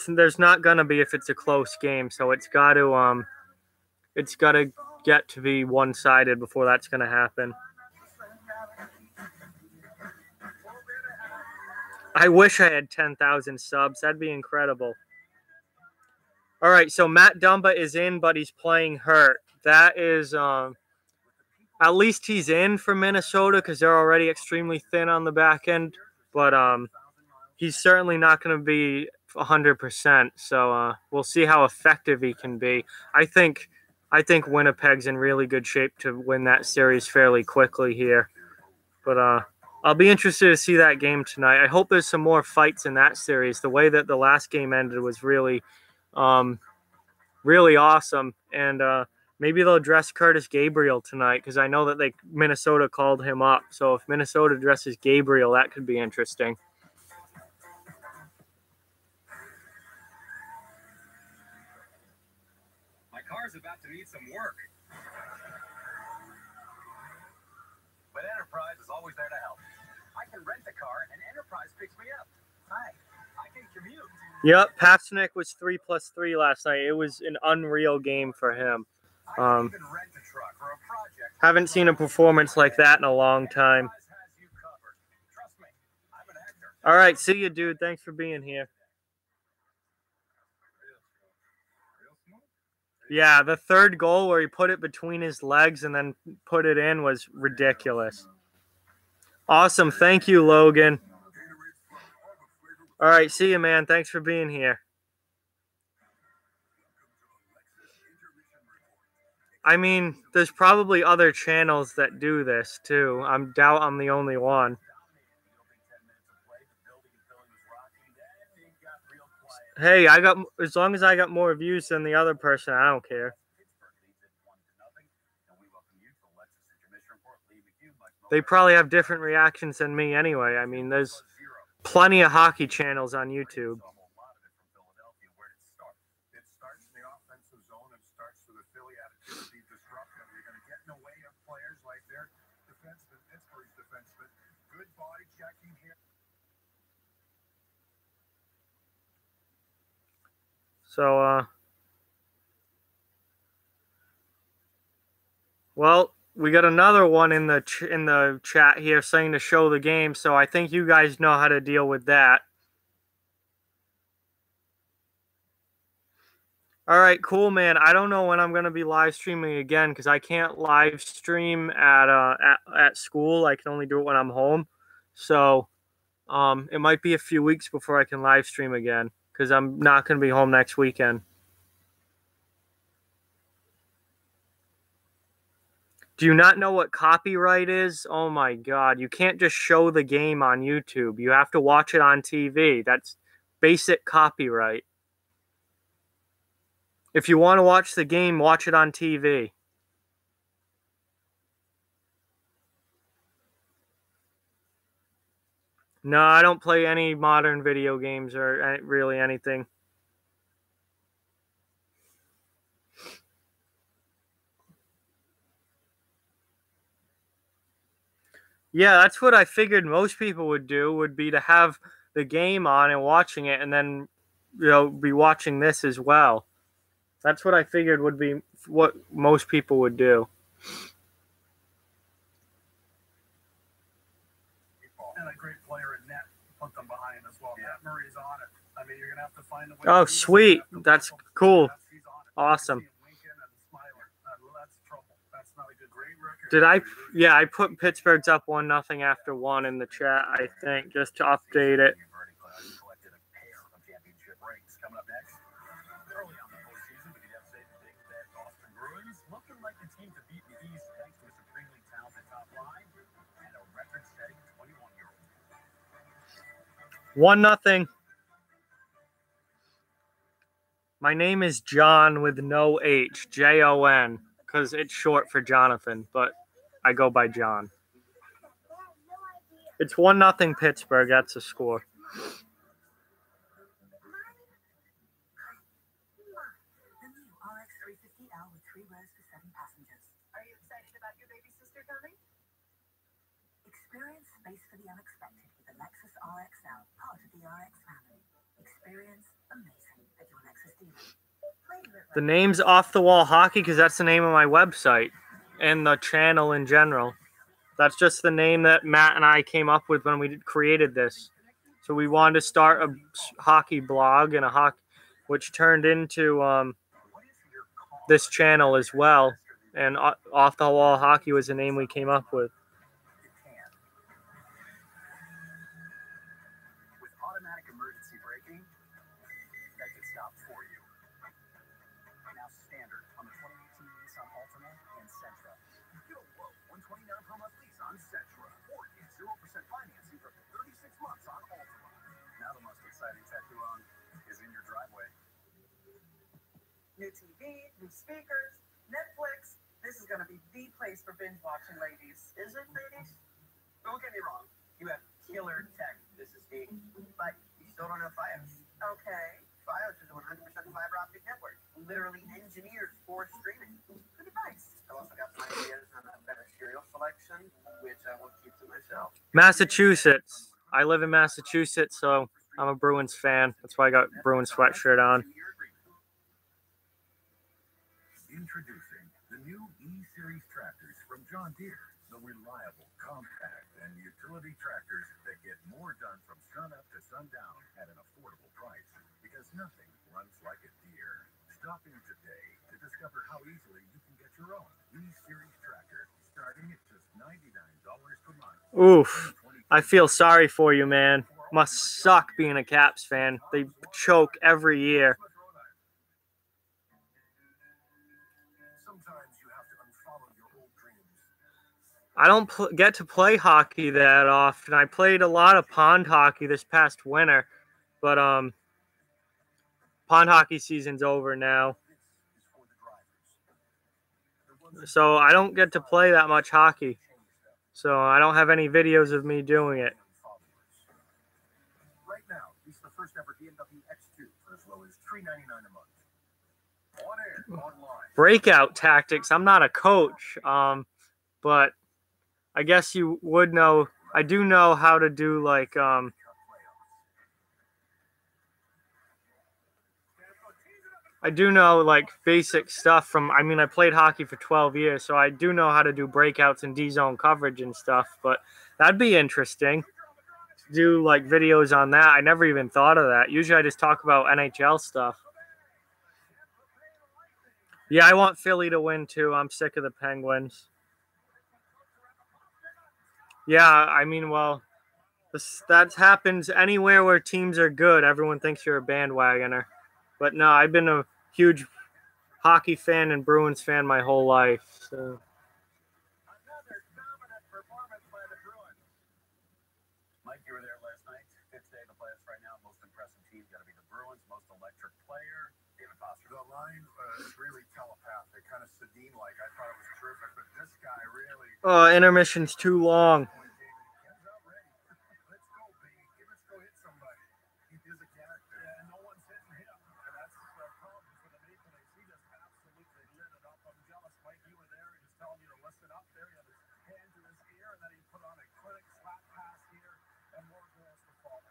there's not gonna be if it's a close game, so it's got to get to be one-sided before that's gonna happen. I wish I had 10,000 subs. That'd be incredible. All right, so Matt Dumba is in, but he's playing hurt. That is, at least he's in for Minnesota because they're already extremely thin on the back end. But he's certainly not going to be 100%. So we'll see how effective he can be. I think Winnipeg's in really good shape to win that series fairly quickly here. But I'll be interested to see that game tonight. I hope there's some more fights in that series. The way that the last game ended was really, really awesome. And maybe they'll dress Curtis Gabriel tonight because I know that Minnesota called him up. So if Minnesota dresses Gabriel, that could be interesting. My car's about to need some work. But Enterprise is always there to help. I can rent a car and Enterprise picks me up. Hi, I can commute. Yep, Pasternak was 3+3 last night. It was an unreal game for him. Haven't seen a performance like that in a long time. All right, see you, dude. Thanks for being here. Yeah, the third goal where he put it between his legs and then put it in was ridiculous. Awesome. Thank you, Logan. All right, see you, man. Thanks for being here. I mean, there's probably other channels that do this, too. I doubt I'm the only one. Hey, as long as I got more views than the other person, I don't care. They probably have different reactions than me anyway. I mean, there's plenty of hockey channels on YouTube. It starts in the offensive zone and starts with a Philly attitude to be disruptive. You're going to get in the way of players like their defenseman, Pittsburgh's defenseman. Good body checking here. So, well, we got another one in the chat here saying to show the game. So I think you guys know how to deal with that. All right, cool, man. I don't know when I'm gonna be live streaming again because I can't live stream at school. I can only do it when I'm home. So, it might be a few weeks before I can live stream again because I'm not gonna be home next weekend. Do you not know what copyright is? Oh my God, you can't just show the game on YouTube. You have to watch it on TV. That's basic copyright. If you want to watch the game, watch it on TV. No, I don't play any modern video games or really anything. Yeah, that's what I figured most people would do, would be to have the game on and watching it and then, be watching this as well. That's what I figured would be what most people would do. And a great player in net put them behind as well. Yeah, Murray's on it. I mean, you're going to have to find a way. Oh, sweet. That's cool. Awesome. Yeah, I put Pittsburgh's up 1-0 after 1 in the chat, I think, just to update it. Looking like the team to beat the East thanks to a supremely talented top line and a record-setting 21-year-old. 1-0. My name is John with no H, Jon, because it's short for Jonathan, but I go by John. It's 1-0 Pittsburgh. That's the score. Are you excited about your baby sister coming? Experience space for the unexpected with the Lexus RXL, part of the RX family. Experience amazing at your Lexus dealer. The name's Off the Wall Hockey because that's the name of my website and the channel in general. That's just the name that Matt and I came up with when we created this. So we wanted to start a hockey blog and which turned into this channel as well. And Off the Wall Hockey was the name we came up with. With automatic emergency braking, that could stop for you. Now standard on the 2018 Nissan Altima and Sentra. Get a low $129 per month lease on Sentra, or get 0% financing for 36 months on Altima. Now the most exciting tech you own is in your driveway. New TV, new speakers, Netflix. This is going to be the place for binge watching, ladies. Is it, ladies? Don't get me wrong. You have killer tech. This is big. But you still don't have Fios. Okay. Fios is a 100% fiber optic network. Literally engineered for streaming. Good advice. I've also got some ideas on a better cereal selection, which I will keep to myself. Massachusetts. I live in Massachusetts, so I'm a Bruins fan. That's why I got Bruins sweatshirt on. Introducing the new E-Series tractors from John Deere. The reliable, compact, and utility tractors that get more done from sun up to sundown at an affordable price. Because nothing runs like a Deere. Stop in today to discover how easily you can get your own E-Series tractor, starting at just $99 per month. Oof. I feel sorry for you, man. Must suck being a Caps fan. They choke every year. I don't get to play hockey that often. I played a lot of pond hockey this past winter, but pond hockey season's over now. So I don't get to play that much hockey. So I don't have any videos of me doing it. Right now, he's the first ever BMW X2 for as low as $3.99 a month. On air, online. Breakout tactics. I'm not a coach, but I guess you would know. I do know how to do like I do know like basic stuff from, I mean, I played hockey for 12 years, so I do know how to do breakouts and D-zone coverage and stuff, but that'd be interesting to do like videos on that. I never even thought of that. Usually I just talk about NHL stuff. Yeah, I want Philly to win too. I'm sick of the Penguins. Yeah, I mean, well, that happens anywhere where teams are good. Everyone thinks you're a bandwagoner. But no, I've been a huge hockey fan and Bruins fan my whole life. So. Another dominant performance by the Bruins. Mike, you were there last night. Fifth day of the playoffs right now. Most impressive team got to be the Bruins. Most electric player, David Foster. The line is really telepathic, kind of Sedin-like. I thought it was terrific, but this guy really. Oh, intermission's too long.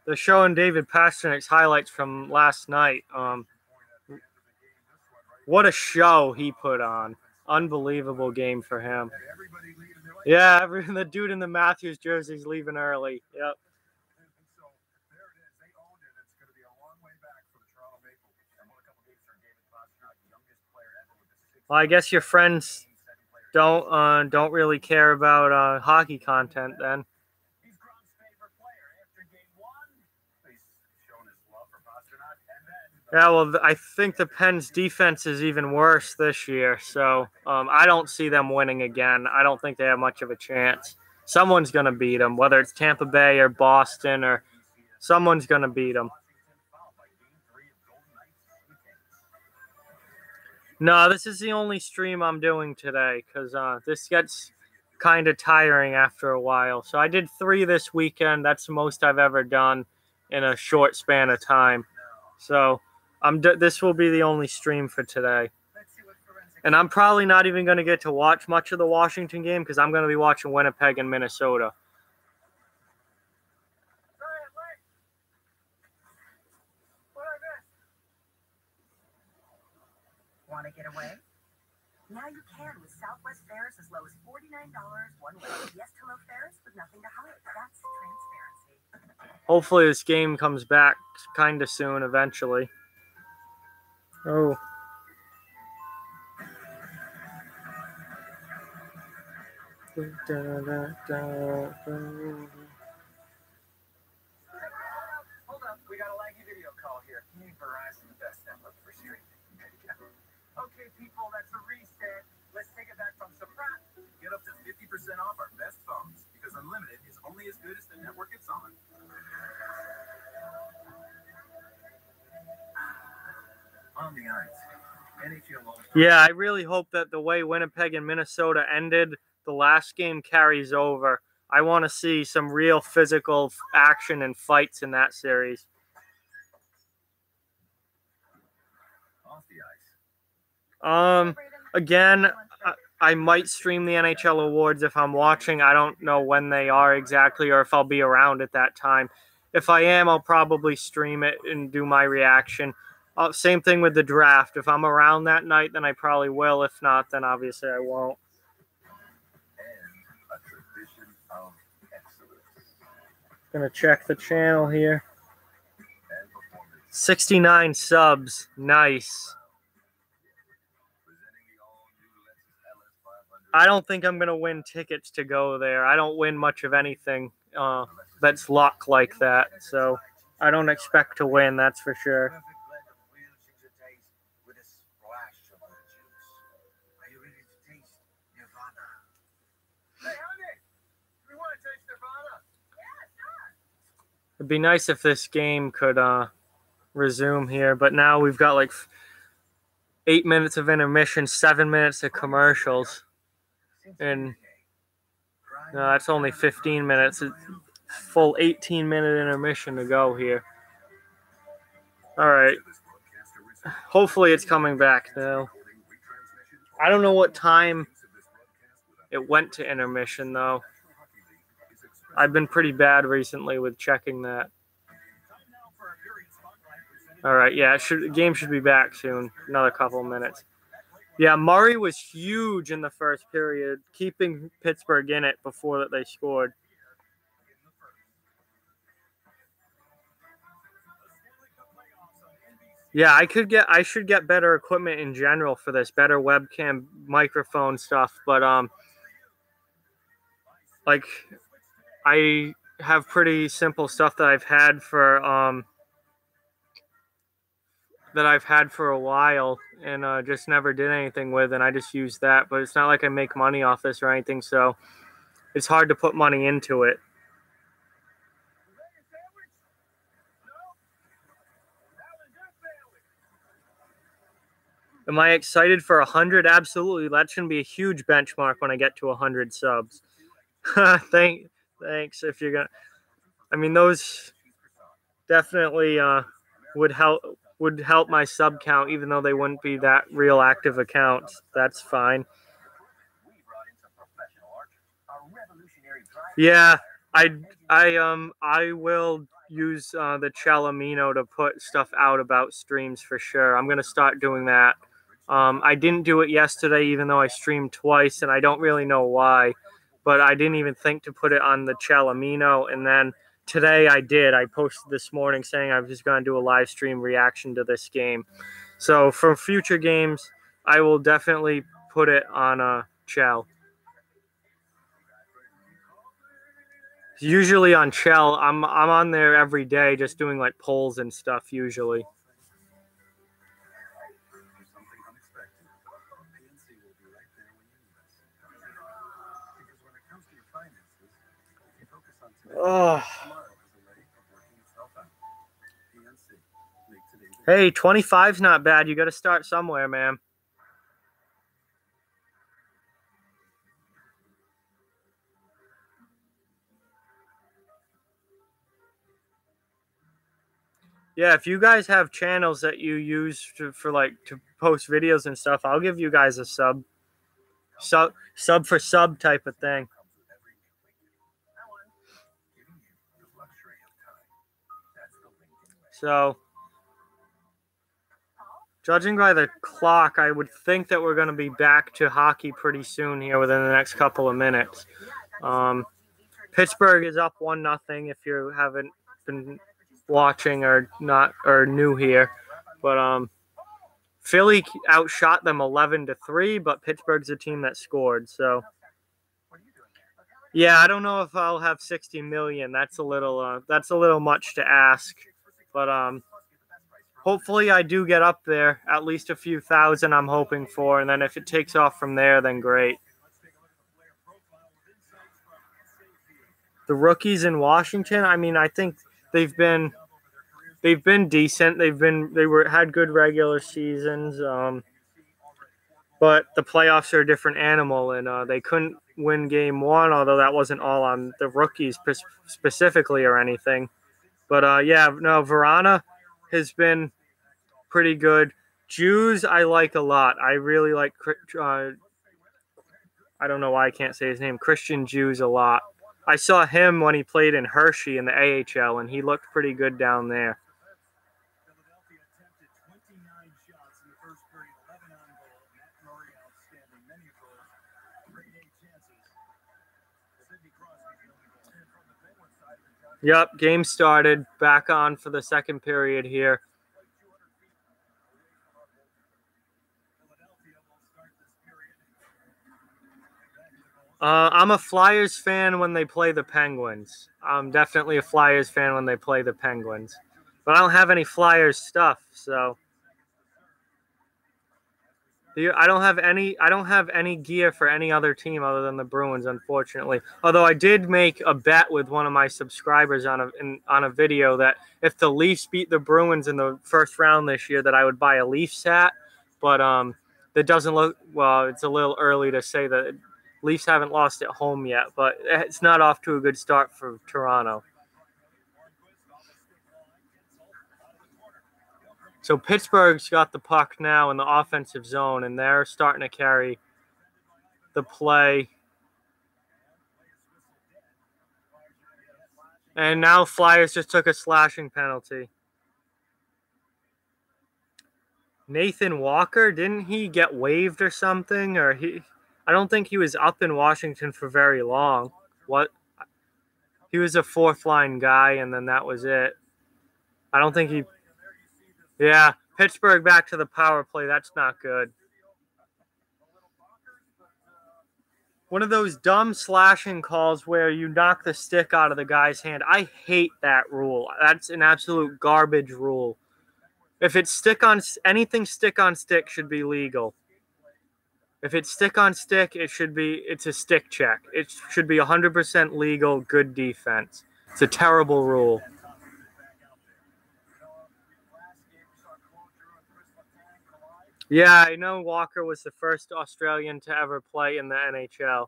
They're showing David Pasternak's highlights from last night. What a show he put on. Unbelievable game for him. Yeah, the dude in the Matthews jersey's leaving early. Yep. Well, I guess your friends don't really care about hockey content then. Yeah, well, I think the Pens' defense is even worse this year, so I don't see them winning again. I don't think they have much of a chance. Someone's going to beat them, whether it's Tampa Bay or Boston, or someone's going to beat them. No, this is the only stream I'm doing today because this gets kind of tiring after a while. So I did 3 this weekend. That's the most I've ever done in a short span of time. So this will be the only stream for today. And I'm probably not even going to get to watch much of the Washington game because I'm going to be watching Winnipeg and Minnesota. Want to get away? Now you can with Southwest fares as low as $49 one way. Yes to low fares with nothing to hide. That's transparency. Hopefully this game comes back kind of soon eventually. Oh. Hold up, we got a laggy video call here. You need Verizon, the best network for streaming. Okay, people, that's a reset. Let's take it back from Surprise. Get up to 50% off our best phones because unlimited is only as good as the network it's on. On the ice. Yeah, I really hope that the way Winnipeg and Minnesota ended the last game carries over. I want to see some real physical action and fights in that series. Off the ice. Again, I might stream the NHL awards if I'm watching. I don't know when they are exactly or if I'll be around at that time. If I am, I'll probably stream it and do my reaction. Same thing with the draft. If I'm around that night, then I probably will. If not, then obviously I won't. And a tradition of excellence. Gonna check the channel here. 69 subs. Nice. I don't think I'm gonna win tickets to go there. I don't win much of anything that's luck like that. So I don't expect to win, that's for sure. It'd be nice if this game could resume here. But now we've got like 8 minutes of intermission, 7 minutes of commercials. And no, that's only 15 minutes. It's full 18-minute intermission to go here. All right. Hopefully it's coming back now. I don't know what time it went to intermission, though. I've been pretty bad recently with checking that. All right, yeah, the game should be back soon. Another couple of minutes. Yeah, Murray was huge in the first period, keeping Pittsburgh in it before that they scored. Yeah, I should get better equipment in general for this, better webcam, microphone stuff, but like I have pretty simple stuff that I've had for a while and just never did anything with, and I just use that, but it's not like I make money off this or anything, so it's hard to put money into it. Am I excited for 100? Absolutely. That's going to be a huge benchmark when I get to 100 subs. Thanks if you're going to. I mean, those definitely would help my sub count, even though they wouldn't be that real active accounts. That's fine. Yeah, I will use the Chalamino to put stuff out about streams for sure. I'm going to start doing that. I didn't do it yesterday, even though I streamed twice, and I don't really know why, but I didn't even think to put it on the Chalamino, and then today I did. I posted this morning saying I was just going to do a live stream reaction to this game. So for future games, I will definitely put it on Chell. Usually on Chell, I'm on there every day just doing like polls and stuff usually. Oh. Hey, 25's not bad. You got to start somewhere, man. Yeah, if you guys have channels that you use to post videos and stuff, I'll give you guys a sub for sub type of thing. So, judging by the clock, I would think that we're going to be back to hockey pretty soon here within the next couple of minutes. Pittsburgh is up 1-0 if you haven't been watching or new here. But Philly outshot them 11-3, but Pittsburgh's a team that scored. So, yeah, I don't know if I'll have 60 million. That's a little much to ask. But hopefully I do get up there, at least a few thousand I'm hoping for, and then if it takes off from there, then great. The rookies in Washington, I mean, I think they've been decent. Had good regular seasons, but the playoffs are a different animal, and they couldn't win game one, although that wasn't all on the rookies specifically or anything. But, yeah, no, Verana has been pretty good. Jews I like a lot. I really like, I don't know why I can't say his name, Christian Jews a lot. I saw him when he played in Hershey in the AHL, and he looked pretty good down there. Yep, game started. Back on for the second period here. I'm a Flyers fan when they play the Penguins. I'm definitely a Flyers fan when they play the Penguins. But I don't have any Flyers stuff, so. I don't have any gear for any other team other than the Bruins, unfortunately. Although I did make a bet with one of my subscribers on a video that if the Leafs beat the Bruins in the first round this year, that I would buy a Leafs hat. But that doesn't look well. It's a little early to say that. Leafs haven't lost at home yet, but it's not off to a good start for Toronto. So Pittsburgh's got the puck now in the offensive zone, and they're starting to carry the play. And now Flyers just took a slashing penalty. Nathan Walker, didn't he get waived or something? I don't think he was up in Washington for very long. What? He was a fourth line guy, and then that was it. I don't think he... Yeah, Pittsburgh back to the power play. That's not good. One of those dumb slashing calls where you knock the stick out of the guy's hand. I hate that rule. That's an absolute garbage rule. If it's anything stick on stick should be legal. If it's stick on stick, it's a stick check. It should be 100% legal, good defense. It's a terrible rule. Yeah, I know Walker was the first Australian to ever play in the NHL.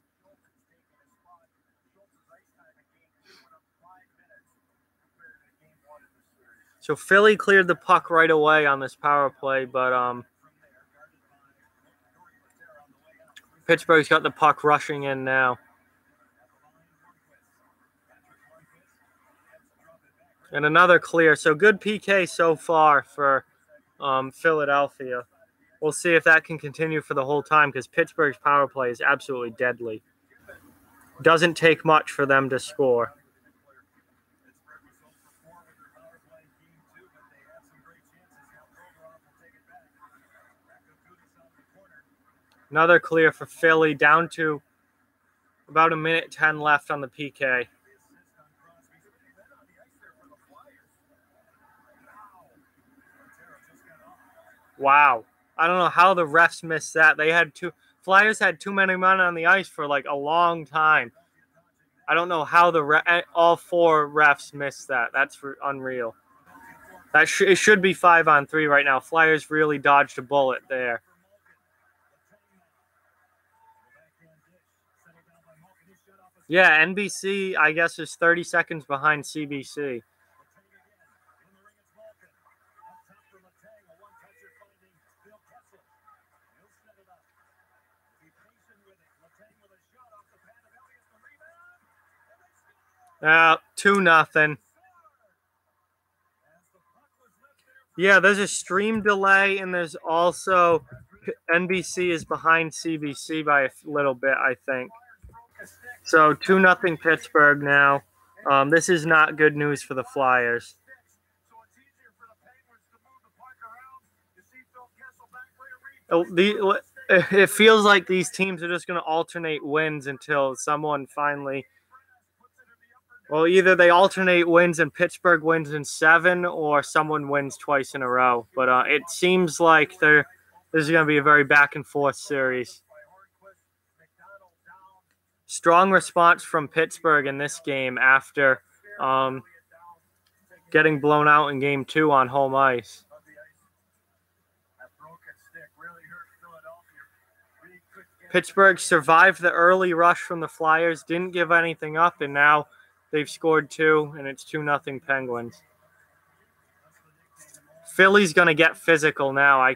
So Philly cleared the puck right away on this power play, but Pittsburgh's got the puck rushing in now. And another clear. So good PK so far for Philadelphia. We'll see if that can continue for the whole time because Pittsburgh's power play is absolutely deadly. Doesn't take much for them to score. Another clear for Philly, down to about 1:10 left on the PK. Wow. I don't know how the refs missed that. Flyers had too many men on the ice for like a long time. I don't know how all four refs missed that. That's unreal. It should be 5-on-3 right now. Flyers really dodged a bullet there. Yeah, NBC, I guess, is 30 seconds behind CBC. Uh, 2-0. Yeah, there's a stream delay, and there's also NBC is behind CBC by a little bit, I think. So 2-0 Pittsburgh now. This is not good news for the Flyers. It feels like these teams are just going to alternate wins until someone finally... Well, either they alternate wins and Pittsburgh wins in 7 or someone wins twice in a row. But it seems like this is going to be a very back-and-forth series. Strong response from Pittsburgh in this game after getting blown out in Game 2 on home ice. Pittsburgh survived the early rush from the Flyers, didn't give anything up, and now they've scored 2, and it's 2-0 Penguins. Philly's going to get physical now. I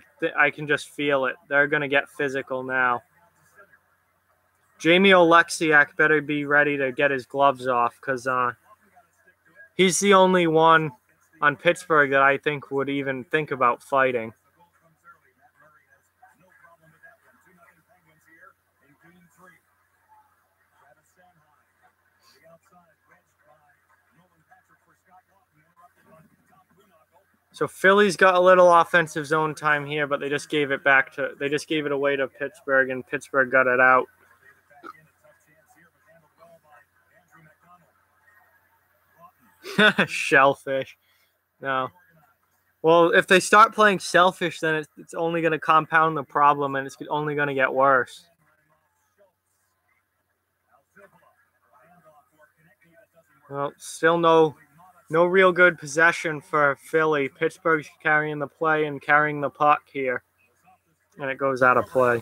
can just feel it. They're going to get physical now. Jamie Oleksiak better be ready to get his gloves off because he's the only one on Pittsburgh that I think would even think about fighting. So Philly's got a little offensive zone time here, but they just gave it away to Pittsburgh, and Pittsburgh got it out. Shellfish. No. Well, if they start playing selfish, then it's only going to compound the problem, and it's only going to get worse. Well, still no real good possession for Philly. Pittsburgh's carrying the play and carrying the puck here, and it goes out of play.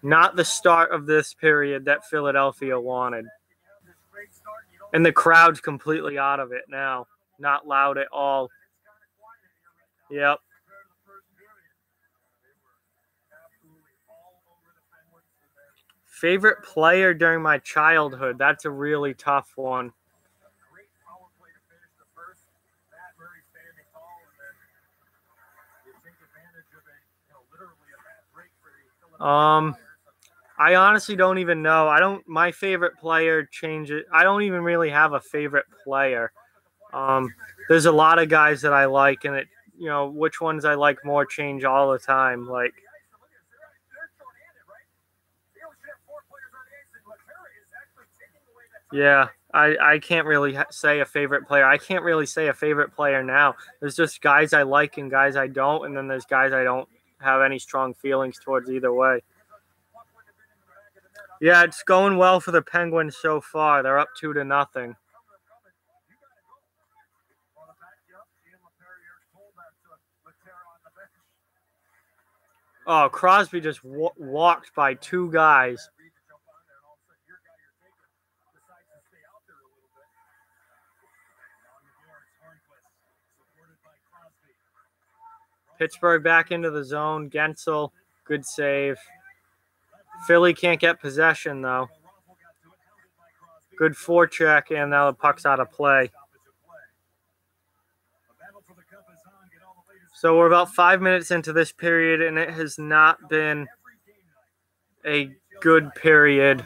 Not the start of this period that Philadelphia wanted. And the crowd's completely out of it now. Not loud at all. Yep. Favorite player during my childhood? That's a really tough one. I honestly don't even know. My favorite player changes. I don't even really have a favorite player. There's a lot of guys that I like, and which ones I like more change all the time. Like, yeah, I can't really say a favorite player. I can't really say a favorite player now. There's just guys I like and guys I don't, and then there's guys I don't have any strong feelings towards either way. Yeah, it's going well for the Penguins so far. They're up 2-0. Oh, Crosby just walked by two guys. Pittsburgh back into the zone. Gensel, good save. Philly can't get possession, though. Good forecheck, and now the puck's out of play. So we're about 5 minutes into this period, and it has not been a good period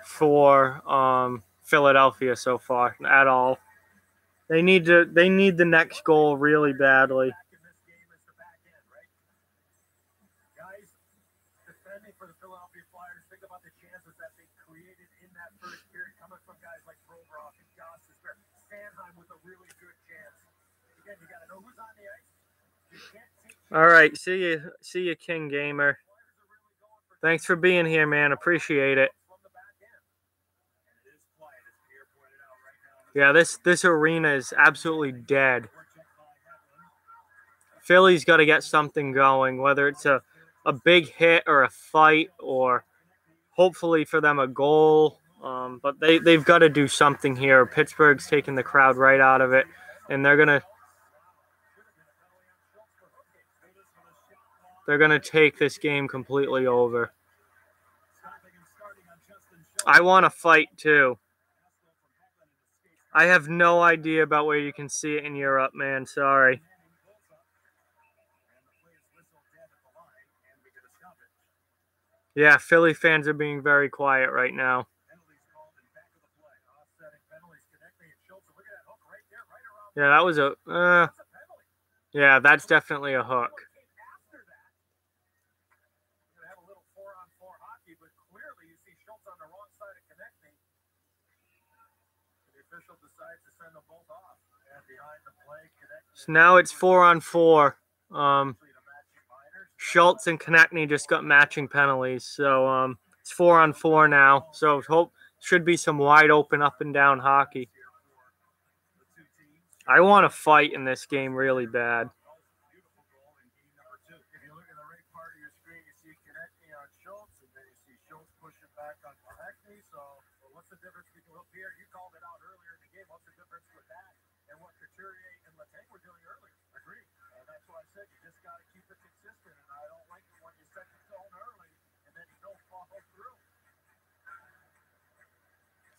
for Philadelphia so far at all. They need the next goal really badly. All right, see you, King Gamer. Thanks for being here, man. Appreciate it. Yeah, this arena is absolutely dead. Philly's got to get something going, whether it's a big hit or a fight, or hopefully for them a goal. But they've got to do something here. Pittsburgh's taking the crowd right out of it, and they're gonna take this game completely over. I want to fight too. I have no idea about where you can see it in Europe, man. Sorry. Yeah, Philly fans are being very quiet right now. Yeah, that was yeah, that's definitely a hook. So now it's 4-on-4. Schultz and Konechny just got matching penalties, so it's 4-on-4 now. So should be some wide open up and down hockey. I want to fight in this game really bad.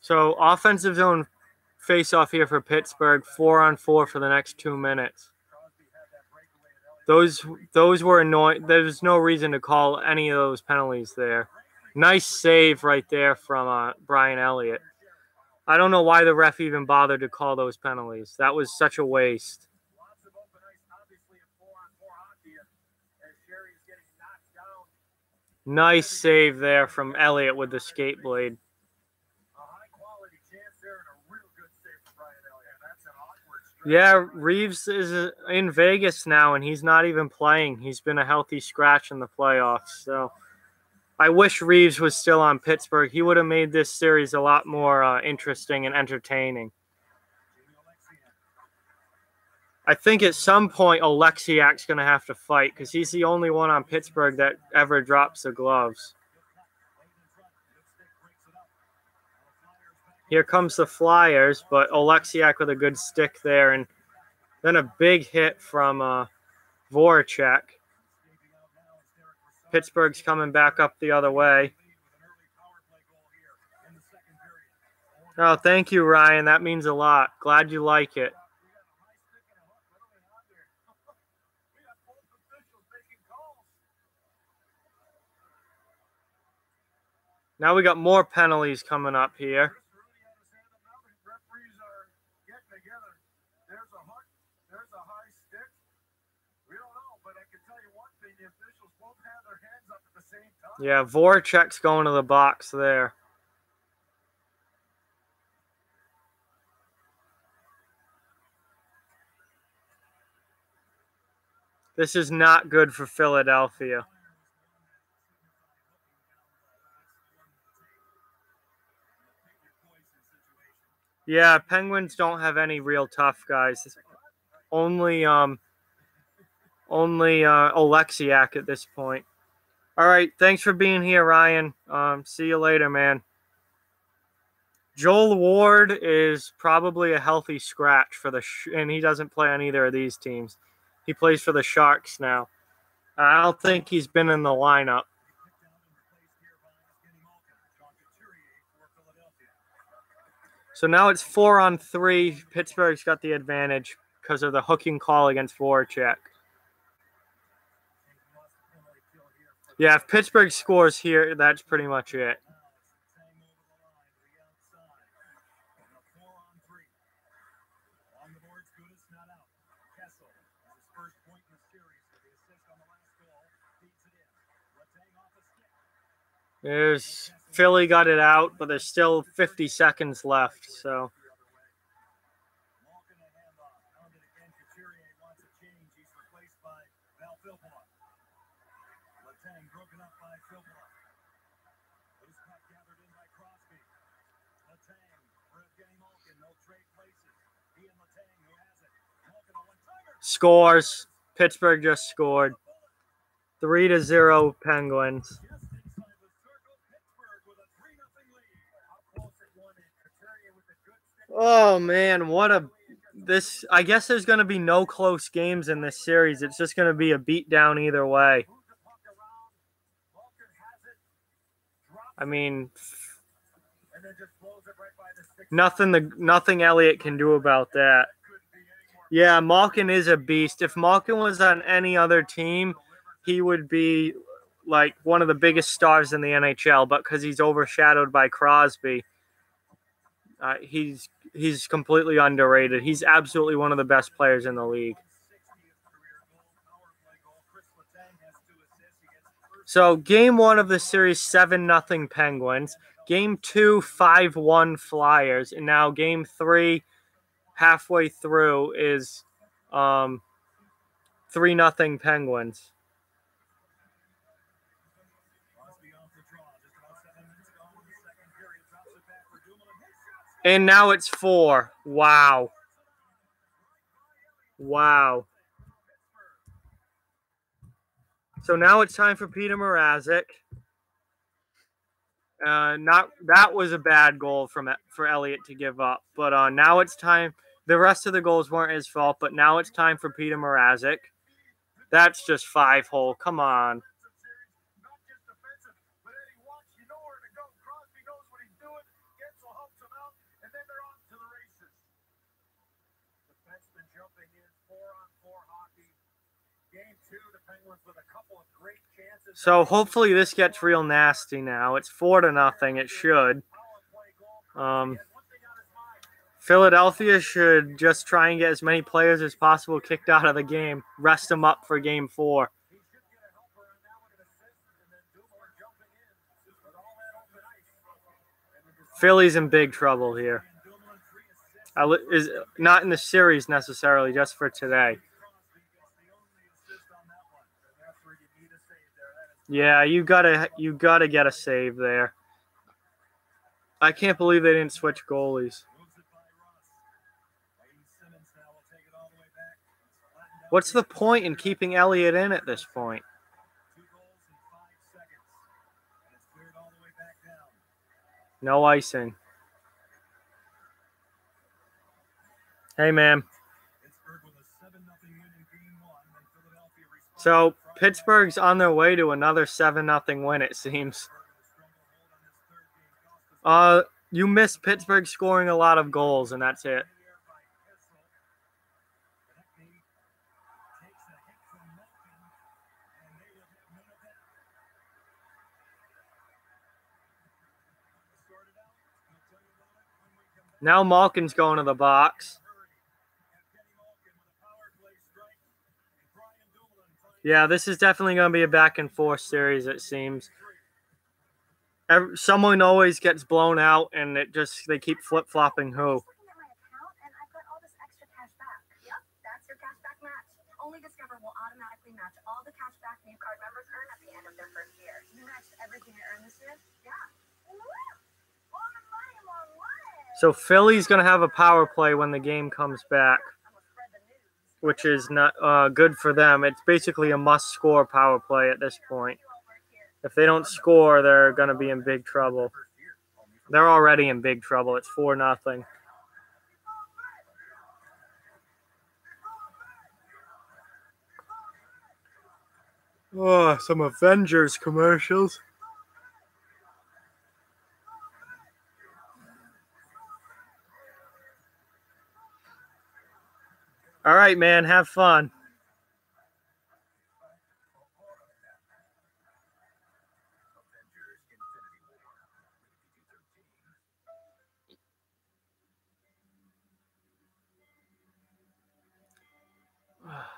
So offensive zone face-off here for Pittsburgh, 4-on-4 for the next 2 minutes. Those were annoying. There's no reason to call any of those penalties there. Nice save right there from Brian Elliott. I don't know why the ref even bothered to call those penalties. That was such a waste. Nice save there from Elliott with the skate blade. Yeah, Reeves is in Vegas now, and he's not even playing. He's been a healthy scratch in the playoffs. So I wish Reeves was still on Pittsburgh. He would have made this series a lot more interesting and entertaining. I think at some point Oleksiak's going to have to fight because he's the only one on Pittsburgh that ever drops the gloves. Here comes the Flyers, but Oleksiak with a good stick there, and then a big hit from Voracek. Pittsburgh's coming back up the other way. Oh, thank you, Ryan. That means a lot. Glad you like it. Now we got more penalties coming up here. Yeah, Voracek's going to the box there. This is not good for Philadelphia. Yeah, Penguins don't have any real tough guys. Only Oleksiak at this point. All right, thanks for being here, Ryan. See you later, man. Joel Ward is probably a healthy scratch for and he doesn't play on either of these teams. He plays for the Sharks now. I don't think he's been in the lineup. So now it's 4-on-3. Pittsburgh's got the advantage because of the hooking call against Voracek. Yeah, if Pittsburgh scores here, that's pretty much it. There's Philly got it out, but there's still 50 seconds left, so. Scores. Pittsburgh just scored. 3-0 Penguins. Oh man, I guess there's going to be no close games in this series. It's just going to be a beatdown either way. I mean, nothing Elliott can do about that. Yeah, Malkin is a beast. If Malkin was on any other team, he would be like one of the biggest stars in the NHL, but because he's overshadowed by Crosby, he's completely underrated. He's absolutely one of the best players in the league. So game 1 of the series, 7-0 Penguins. Game 2, 5-1 Flyers. And now game 3, halfway through, is 3-0 Penguins. And now it's 4. Wow. Wow. So now it's time for Peter Mrazek. That was a bad goal for Elliott to give up. But now it's time. The rest of the goals weren't his fault, but now it's time for Peter Mrazek. That's just 5-hole. Come on. So hopefully this gets real nasty now. It's 4-0. It should. Philadelphia should just try and get as many players as possible kicked out of the game. Rest them up for game 4. Philly's in big trouble here. Is not in the series necessarily, just for today. Yeah, you gotta get a save there. I can't believe they didn't switch goalies. What's the point in keeping Elliott in at this point? No icing. Hey, man. So Pittsburgh's on their way to another 7-0 win, it seems. You missed Pittsburgh scoring a lot of goals, and that's it. Now Malkin's going to the box. Yeah, this is definitely going to be a back-and-forth series, it seems. Someone always gets blown out, and they keep flip-flopping who. Only Discover will automatically match all the cash back new card members earn at the end of their first year. You matched everything you earned this year? Yeah. So Philly's going to have a power play when the game comes back, which is not good for them. It's basically a must-score power play at this point. If they don't score, they're going to be in big trouble. They're already in big trouble. It's 4-0. Oh, some Avengers commercials. All right, man. Have fun.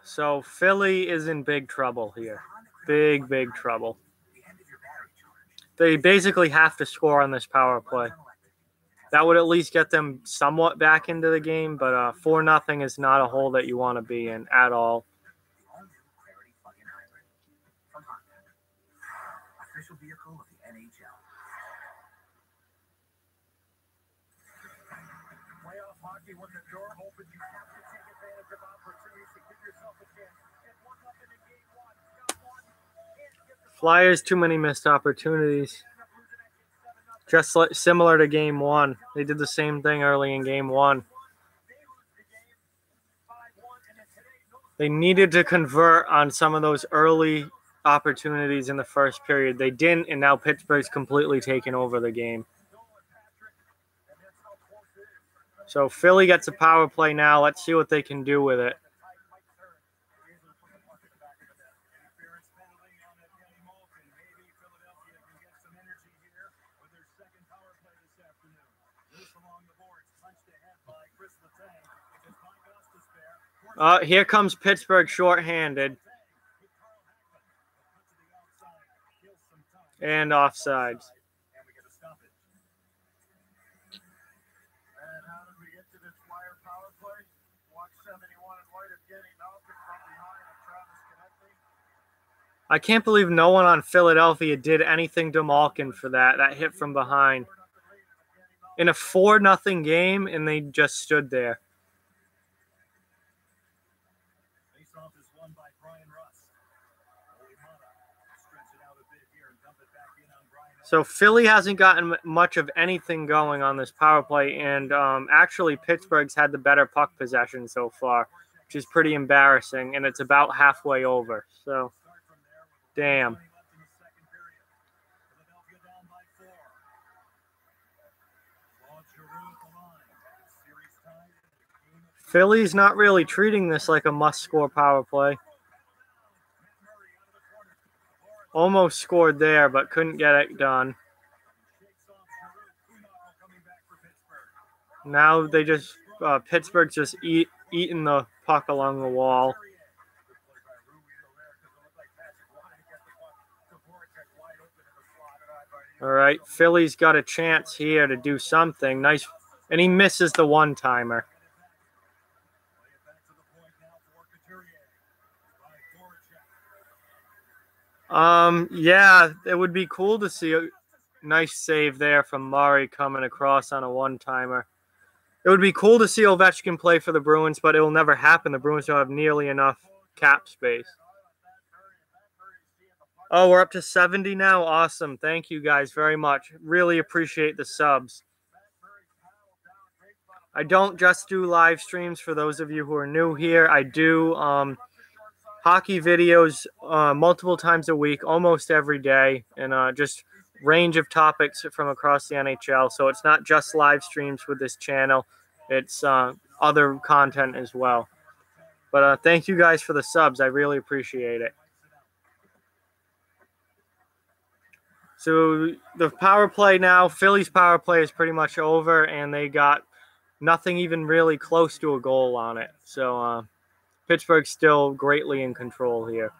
So Philly is in big trouble here. Big, big trouble. They basically have to score on this power play. That would at least get them somewhat back into the game, but 4-0 is not a hole that you want to be in at all. Official vehicle of the NHL. Playoff hockey when the door opens, you have to take advantage of opportunities to give yourself a chance. Get 1-0 in game one. Got one. Flyers, too many missed opportunities. Just similar to game one. They did the same thing early in game one. They needed to convert on some of those early opportunities in the first period. They didn't, and now Pittsburgh's completely taken over the game. So Philly gets a power play now. Let's see what they can do with it. Here comes Pittsburgh shorthanded. And offsides. I can't believe no one on Philadelphia did anything to Malkin for that hit from behind. In a 4-0 game, and they just stood there. So Philly hasn't gotten much of anything going on this power play, and actually Pittsburgh's had the better puck possession so far, which is pretty embarrassing, and it's about halfway over. So, damn. Philly's not really treating this like a must-score power play. Almost scored there, but couldn't get it done. Now they just Pittsburgh's just eating the puck along the wall. All right, Philly's got a chance here to do something. Nice And he misses the one-timer. Yeah, it would be cool to see a nice save there from Murray coming across on a one-timer. It would be cool to see Ovechkin play for the Bruins, but it will never happen. The Bruins don't have nearly enough cap space. Oh, we're up to 70 now? Awesome. Thank you guys very much. Really appreciate the subs. I don't just do live streams for those of you who are new here. I do hockey videos multiple times a week, almost every day, and just range of topics from across the NHL. So it's not just live streams with this channel. It's other content as well. But thank you guys for the subs. I really appreciate it. So the power play now, Philly's power play is pretty much over, and they got nothing even really close to a goal on it. So Pittsburgh's still greatly in control here.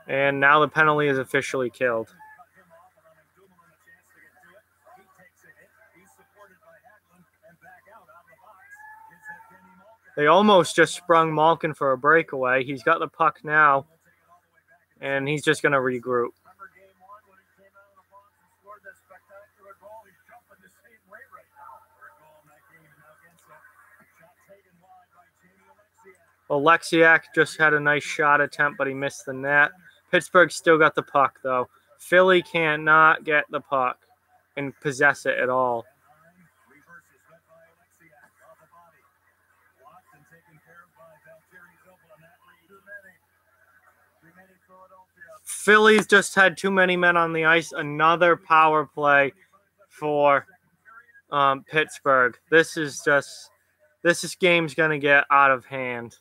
And now the penalty is officially killed. They almost just sprung Malkin for a breakaway. He's got the puck now, and he's just going to regroup. Alexiak just had a nice shot attempt, but he missed the net. Pittsburgh still got the puck, though. Philly cannot get the puck and possess it at all. Philly's just had too many men on the ice. Another power play for Pittsburgh. This game's going to get out of hand.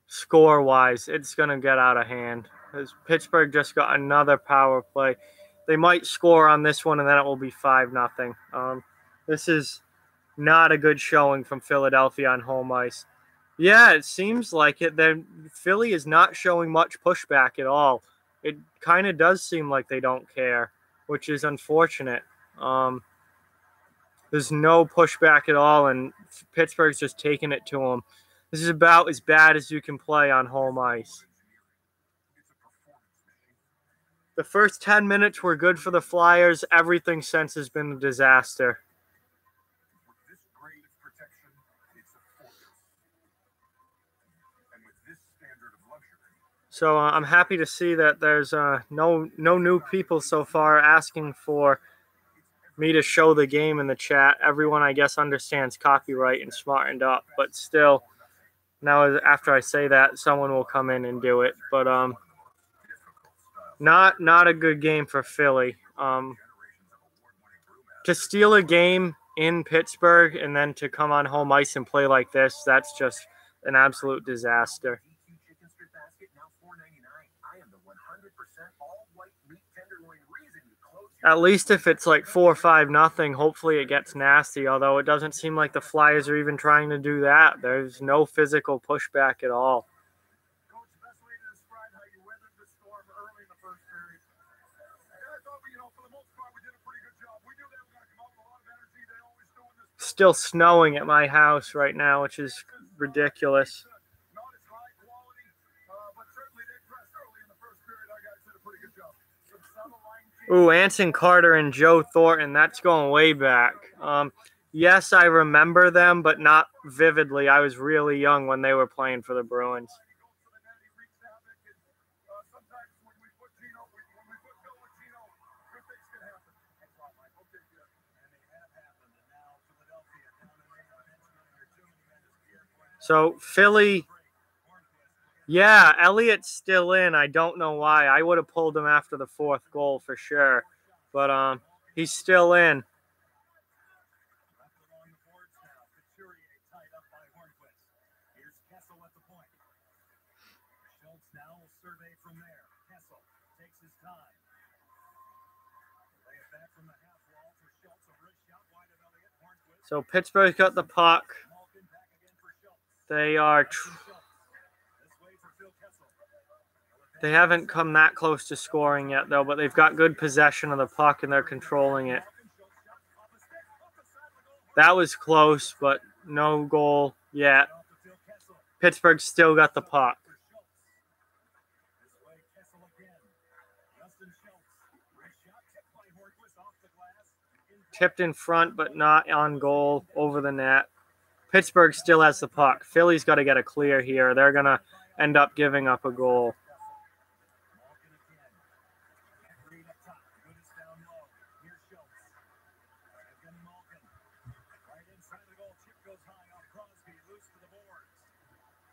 Score-wise, it's going to get out of hand. Pittsburgh just got another power play. They might score on this one, and then it will be 5-0. This is not a good showing from Philadelphia on home ice. Yeah, it seems like it. Philly is not showing much pushback at all. It kind of does seem like they don't care, which is unfortunate. There's no pushback at all, and Pittsburgh's just taking it to them. This is about as bad as you can play on home ice. The first 10 minutes were good for the Flyers. Everything since has been a disaster. So I'm happy to see that there's no new people so far asking for me to show the game in the chat. Everyone, I guess, understands copyright and smartened up, but still, now after I say that, someone will come in and do it. But not a good game for Philly. To steal a game in Pittsburgh and then to come on home ice and play like this, that's just an absolute disaster. At least if it's like 4-5-0, hopefully it gets nasty, although it doesn't seem like the Flyers are even trying to do that. There's no physical pushback at all. Still snowing at my house right now, which is ridiculous. Ooh, Anson Carter and Joe Thornton. That's going way back. Yes, I remember them, but not vividly. I was really young when they were playing for the Bruins. So, Philly... Yeah, Elliott's still in. I don't know why. I would have pulled him after the fourth goal for sure. But he's still in. So Pittsburgh's got the puck. They haven't come that close to scoring yet, though, but they've got good possession of the puck and they're controlling it. That was close, but no goal yet. Pittsburgh still got the puck. Tipped in front, but not on goal over the net. Pittsburgh still has the puck. Philly's got to get a clear here. They're going to end up giving up a goal.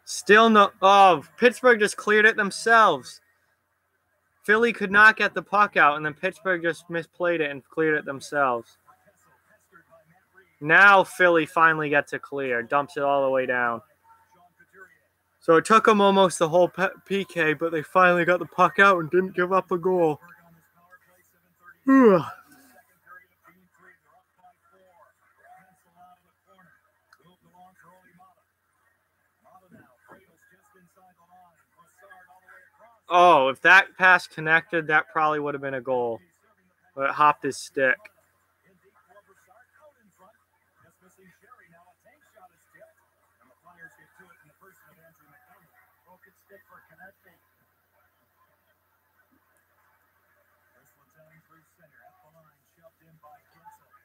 Still no. Oh, Pittsburgh just cleared it themselves. Philly could not get the puck out, and then Pittsburgh just misplayed it and cleared it themselves. Now Philly finally gets it clear, dumps it all the way down. So it took them almost the whole PK, but they finally got the puck out and didn't give up a goal. Oh, if that pass connected, that probably would have been a goal. But it hopped his stick.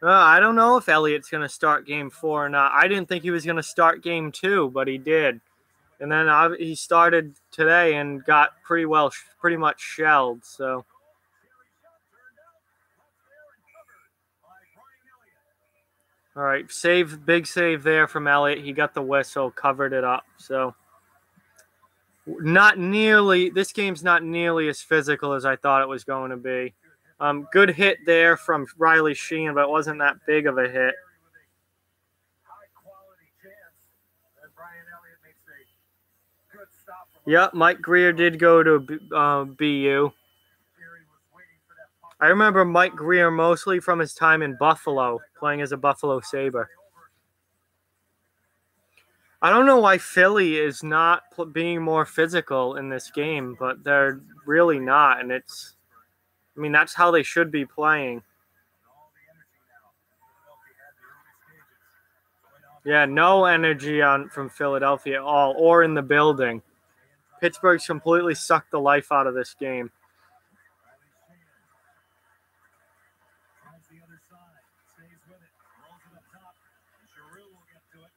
I don't know if Elliott's going to start game 4 or not. I didn't think he was going to start game 2, but he did. And then he started today and got pretty much shelled. So, all right, big save there from Elliott. He got the whistle, covered it up. So, this game's not nearly as physical as I thought it was going to be. Good hit there from Riley Sheehan, but it wasn't that big of a hit. Yep, Mike Greer did go to BU. I remember Mike Greer mostly from his time in Buffalo, playing as a Buffalo Sabre. I don't know why Philly is not being more physical in this game, but they're really not, and that's how they should be playing. Yeah, no energy from Philadelphia at all, or in the building. Pittsburgh's completely sucked the life out of this game.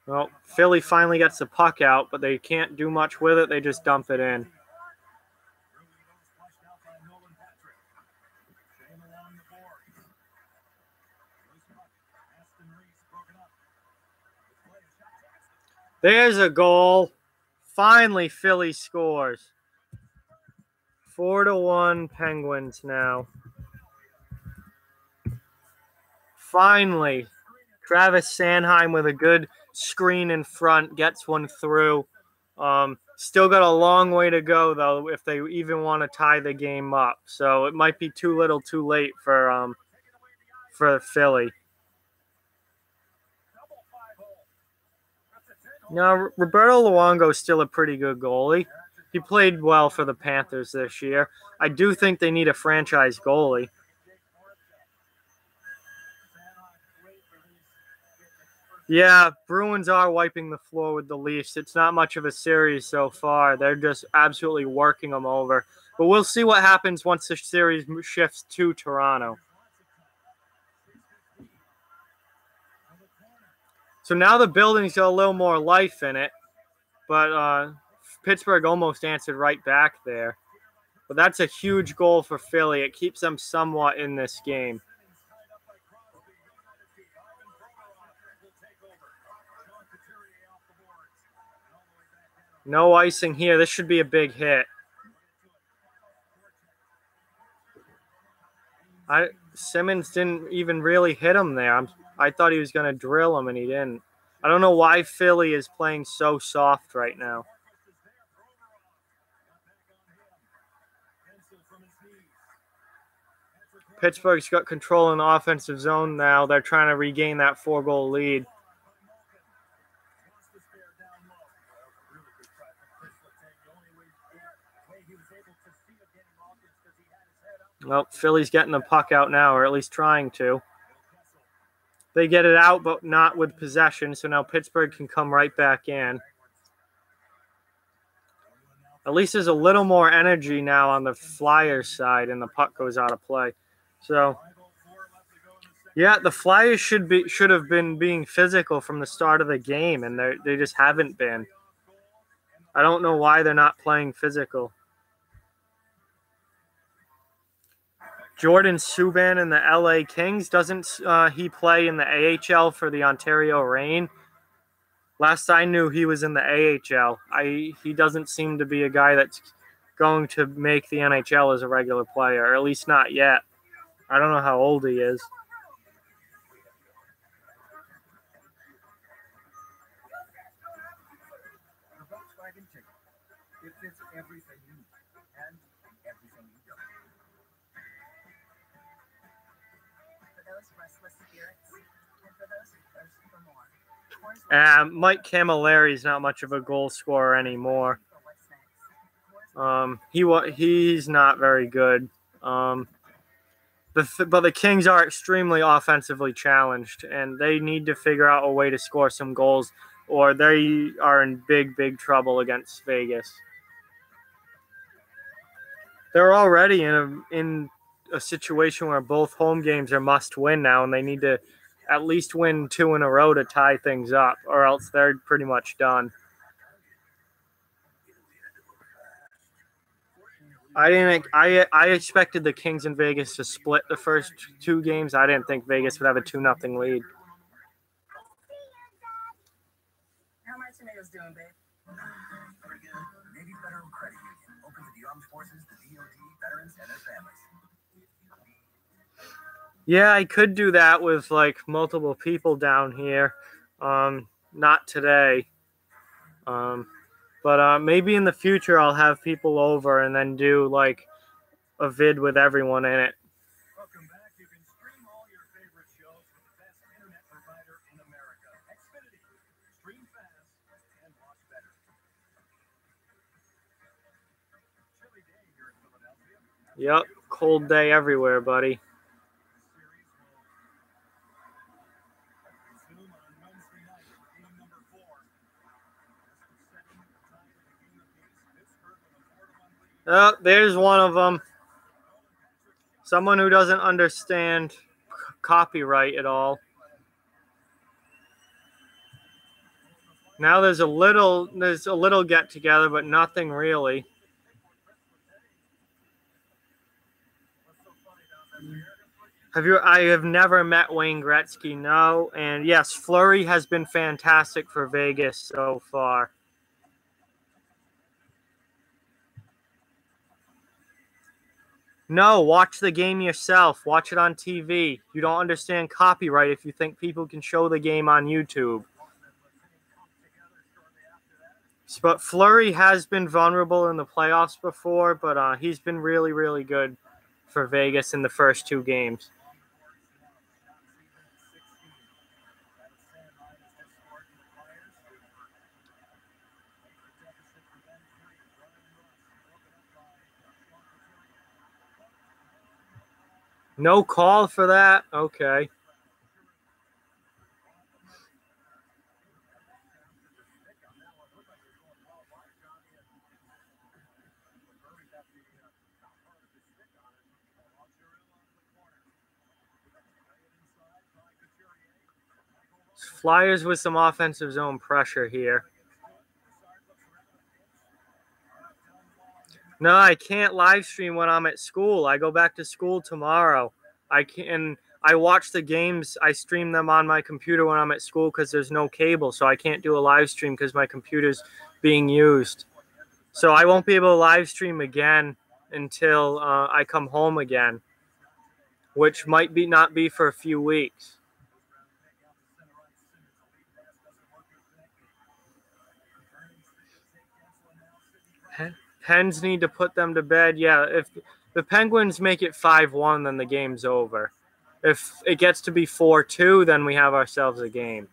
Well, Philly finally gets the puck out, but they can't do much with it. They just dump it in. There's a goal. Finally, Philly scores. 4-1 Penguins now. Finally, Travis Sanheim with a good screen in front gets one through. Still got a long way to go, though, if they even want to tie the game up. So it might be too little too late for Philly. Now, Roberto Luongo is still a pretty good goalie. He played well for the Panthers this year. I do think they need a franchise goalie. Yeah, Bruins are wiping the floor with the Leafs. It's not much of a series so far. They're just absolutely working them over. But we'll see what happens once the series shifts to Toronto. So now the building's got a little more life in it, but Pittsburgh almost answered right back there. But that's a huge goal for Philly. It keeps them somewhat in this game. No icing here. This should be a big hit. Simmons didn't even really hit him there. I thought he was going to drill him, and he didn't. I don't know why Philly is playing so soft right now. Pittsburgh's got control in the offensive zone now. They're trying to regain that 4-goal lead. Well, Philly's getting the puck out now, or at least trying to. They get it out, but not with possession, so now Pittsburgh can come right back in. At least there's a little more energy now on the Flyers side, and the puck goes out of play. So, yeah, the Flyers should have been being physical from the start of the game, and they just haven't been. I don't know why they're not playing physical. Jordan Subban in the LA Kings, doesn't he play in the AHL for the Ontario Reign? Last I knew, he was in the AHL. He doesn't seem to be a guy that's going to make the NHL as a regular player, or at least not yet. I don't know how old he is. It fits everything you need and everything you don't. For those restless spirits, and for those who thirst for more. Mike Camilleri's not much of a goal scorer anymore. He's not very good. But the Kings are extremely offensively challenged, and they need to figure out a way to score some goals, or they are in big trouble against Vegas. They're already in a situation where both home games are must win now, and they need to at least win 2 in a row to tie things up, or else they're pretty much done. I expected the Kings and Vegas to split the first 2 games. I didn't think Vegas would have a 2-0 lead. How are my tomatoes doing, babe? Pretty good. Navy Federal Credit Union, open to the armed forces, the DOD, veterans, and their families. Yeah, I could do that with like multiple people down here. Not today. But maybe in the future I'll have people over and then do like a vid with everyone in it. Welcome back. You can stream all your favorite shows with the best internet provider in America. Xfinity. Stream fast and watch better. Chilly day here in Philadelphia. Yep, cold day everywhere, buddy. Oh, there's one of them. Someone who doesn't understand copyright at all. Now there's a little get together, but nothing really. I have never met Wayne Gretzky, no. And yes, Fleury has been fantastic for Vegas so far. No, watch the game yourself. Watch it on TV. You don't understand copyright if you think people can show the game on YouTube. But Fleury has been vulnerable in the playoffs before, but he's been really good for Vegas in the first 2 games. No call for that? Okay. Flyers with some offensive zone pressure here. No, I can't live stream when I'm at school. I go back to school tomorrow. I watch the games. I stream them on my computer when I'm at school because there's no cable, so I can't do a live stream because my computer's being used. So I won't be able to live stream again until I come home again, which might not be for a few weeks. Pens need to put them to bed. Yeah, if the Penguins make it 5-1, then the game's over. If it gets to be 4-2, then we have ourselves a game.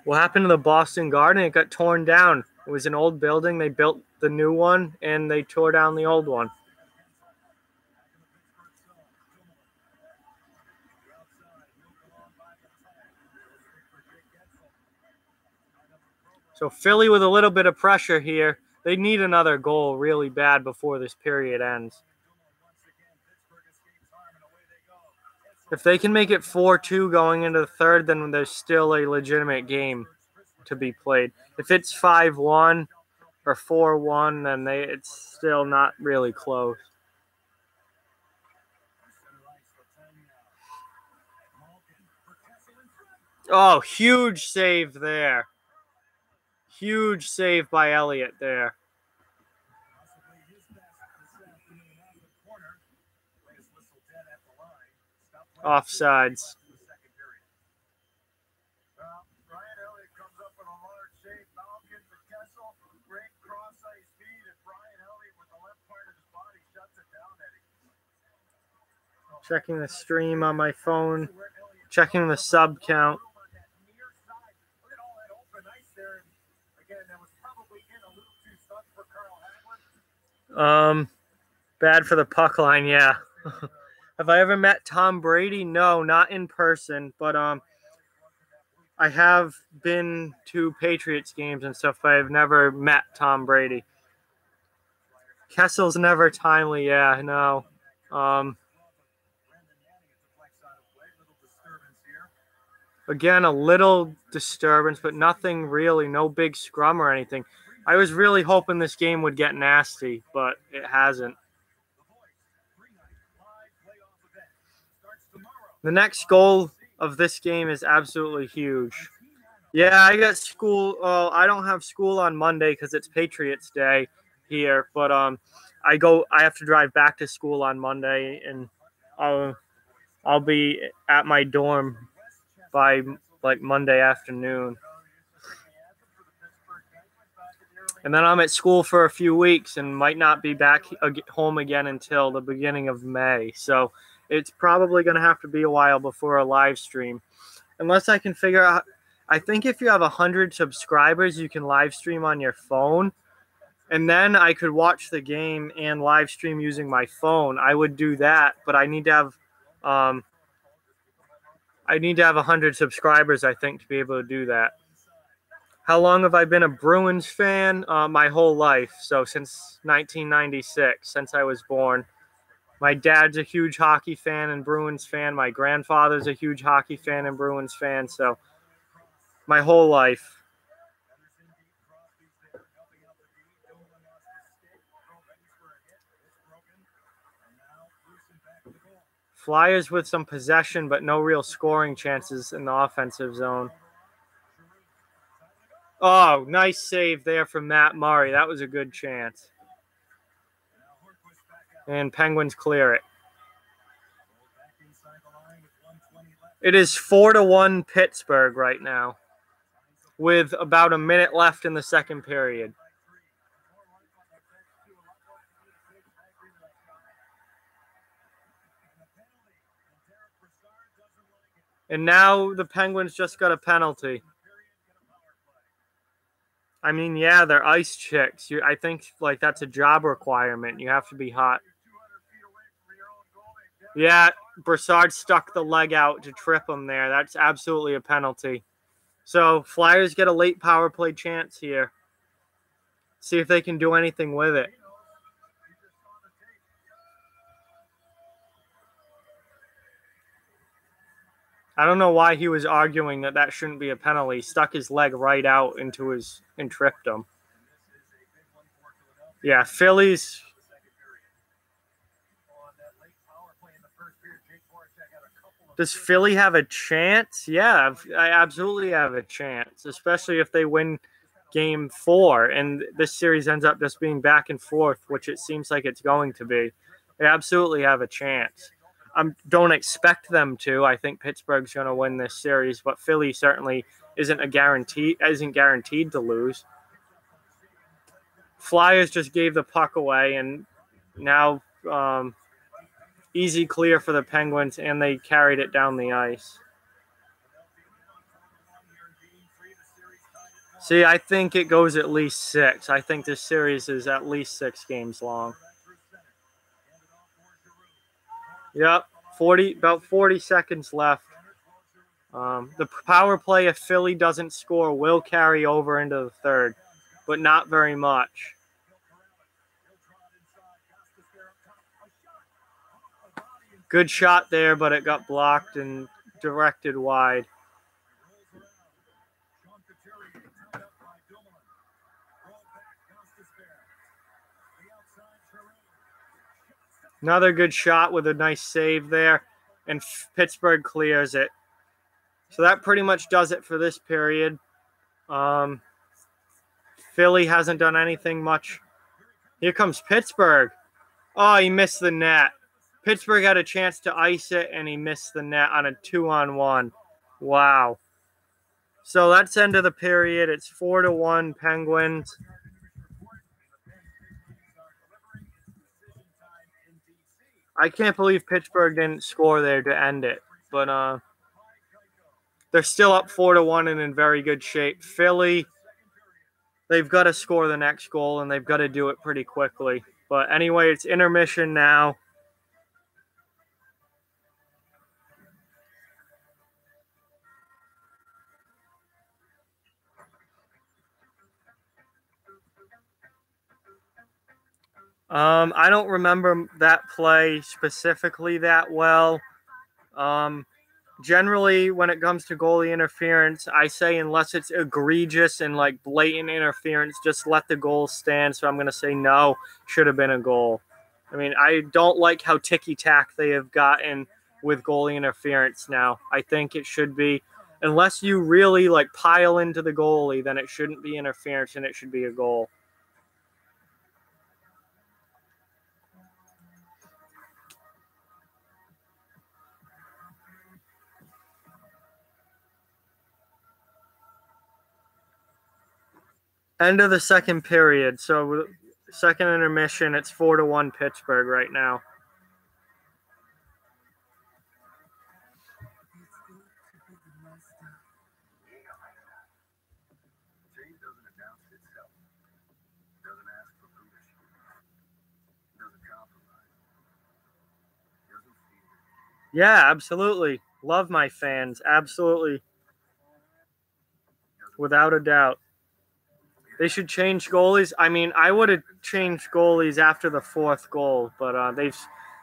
What happened to the Boston Garden? It got torn down. It was an old building. They built the new one, and they tore down the old one. So Philly with a little bit of pressure here. They need another goal really bad before this period ends. If they can make it 4-2 going into the third, then there's still a legitimate game to be played. If it's 5-1 or 4-1, then it's still not really close. Oh, huge save there. Huge save by Elliott there. Offsides. Brian Elliott comes up with a large save. Malkin to Kessel. Great cross-ice feed, and Brian Elliott with the left part of his body shuts it down, Eddie. Checking the stream on my phone. Checking the sub count. Look at all that open ice there. Again, that was probably in a little too stuck for Carl Hagelin. Bad for the puck line, yeah. Have I ever met Tom Brady? No, not in person, but I have been to Patriots games and stuff, but I've never met Tom Brady. Kessel's never timely, yeah, no. Again, a little disturbance, but nothing really, no big scrum or anything. I was really hoping this game would get nasty, but it hasn't. The next goal of this game is absolutely huge. Yeah, I got school. I don't have school on Monday because it's Patriots Day here, but I have to drive back to school on Monday, and I'll be at my dorm by like Monday afternoon. And then I'm at school for a few weeks and might not be back home again until the beginning of May. So it's probably going to have to be a while before a live stream. Unless I can figure out, I think if you have 100 subscribers, you can live stream on your phone. And then I could watch the game and live stream using my phone. I would do that, but I need to have 100 subscribers, I think, to be able to do that. How long have I been a Bruins fan? My whole life. So since 1996, since I was born. My dad's a huge hockey fan and Bruins fan. My grandfather's a huge hockey fan and Bruins fan. So my whole life. Flyers with some possession, but no real scoring chances in the offensive zone. Oh, nice save there from Matt Murray. That was a good chance. And Penguins clear it. It is 4-1 Pittsburgh right now, with about a minute left in the second period. And now the Penguins just got a penalty. I mean, yeah, they're ice chicks. I think like that's a job requirement. You have to be hot. Yeah, Brassard stuck the leg out to trip him there. That's absolutely a penalty. So Flyers get a late power play chance here. See if they can do anything with it. I don't know why he was arguing that shouldn't be a penalty. He stuck his leg right out into his and tripped him. Yeah, Phillies. Does Philly have a chance? Yeah, I absolutely have a chance, especially if they win Game 4 and this series ends up just being back and forth, which it seems like it's going to be. They absolutely have a chance. I don't expect them to. I think Pittsburgh's going to win this series, but Philly certainly isn't guaranteed to lose. Flyers just gave the puck away, and now easy clear for the Penguins, and they carried it down the ice. See, I think it goes at least 6. I think this series is at least 6 games long. Yep, about 40 seconds left. The power play, if Philly doesn't score, will carry over into the third, but not very much. Good shot there, but it got blocked and directed wide. Another good shot with a nice save there, and Pittsburgh clears it. So that pretty much does it for this period. Philly hasn't done anything much. Here comes Pittsburgh. Oh, he missed the net. Pittsburgh had a chance to ice it, and he missed the net on a 2-on-1. Wow. So that's end of the period. It's 4-1 Penguins. I can't believe Pittsburgh didn't score there to end it. But they're still up 4-1 and in very good shape. Philly, they've got to score the next goal, and they've got to do it pretty quickly. But anyway, it's intermission now. I don't remember that play specifically that well. Generally, when it comes to goalie interference, I say unless it's egregious and like blatant interference, just let the goal stand. So I'm going to say no, should have been a goal. I mean, I don't like how ticky-tack they have gotten with goalie interference now. I think it should be, unless you really like pile into the goalie, then it shouldn't be interference and it should be a goal. End of the second period. So second intermission, it's 4-1 Pittsburgh right now. Yeah, absolutely. Love my fans. Absolutely. Without a doubt. They should change goalies. I mean, I would have changed goalies after the fourth goal, but they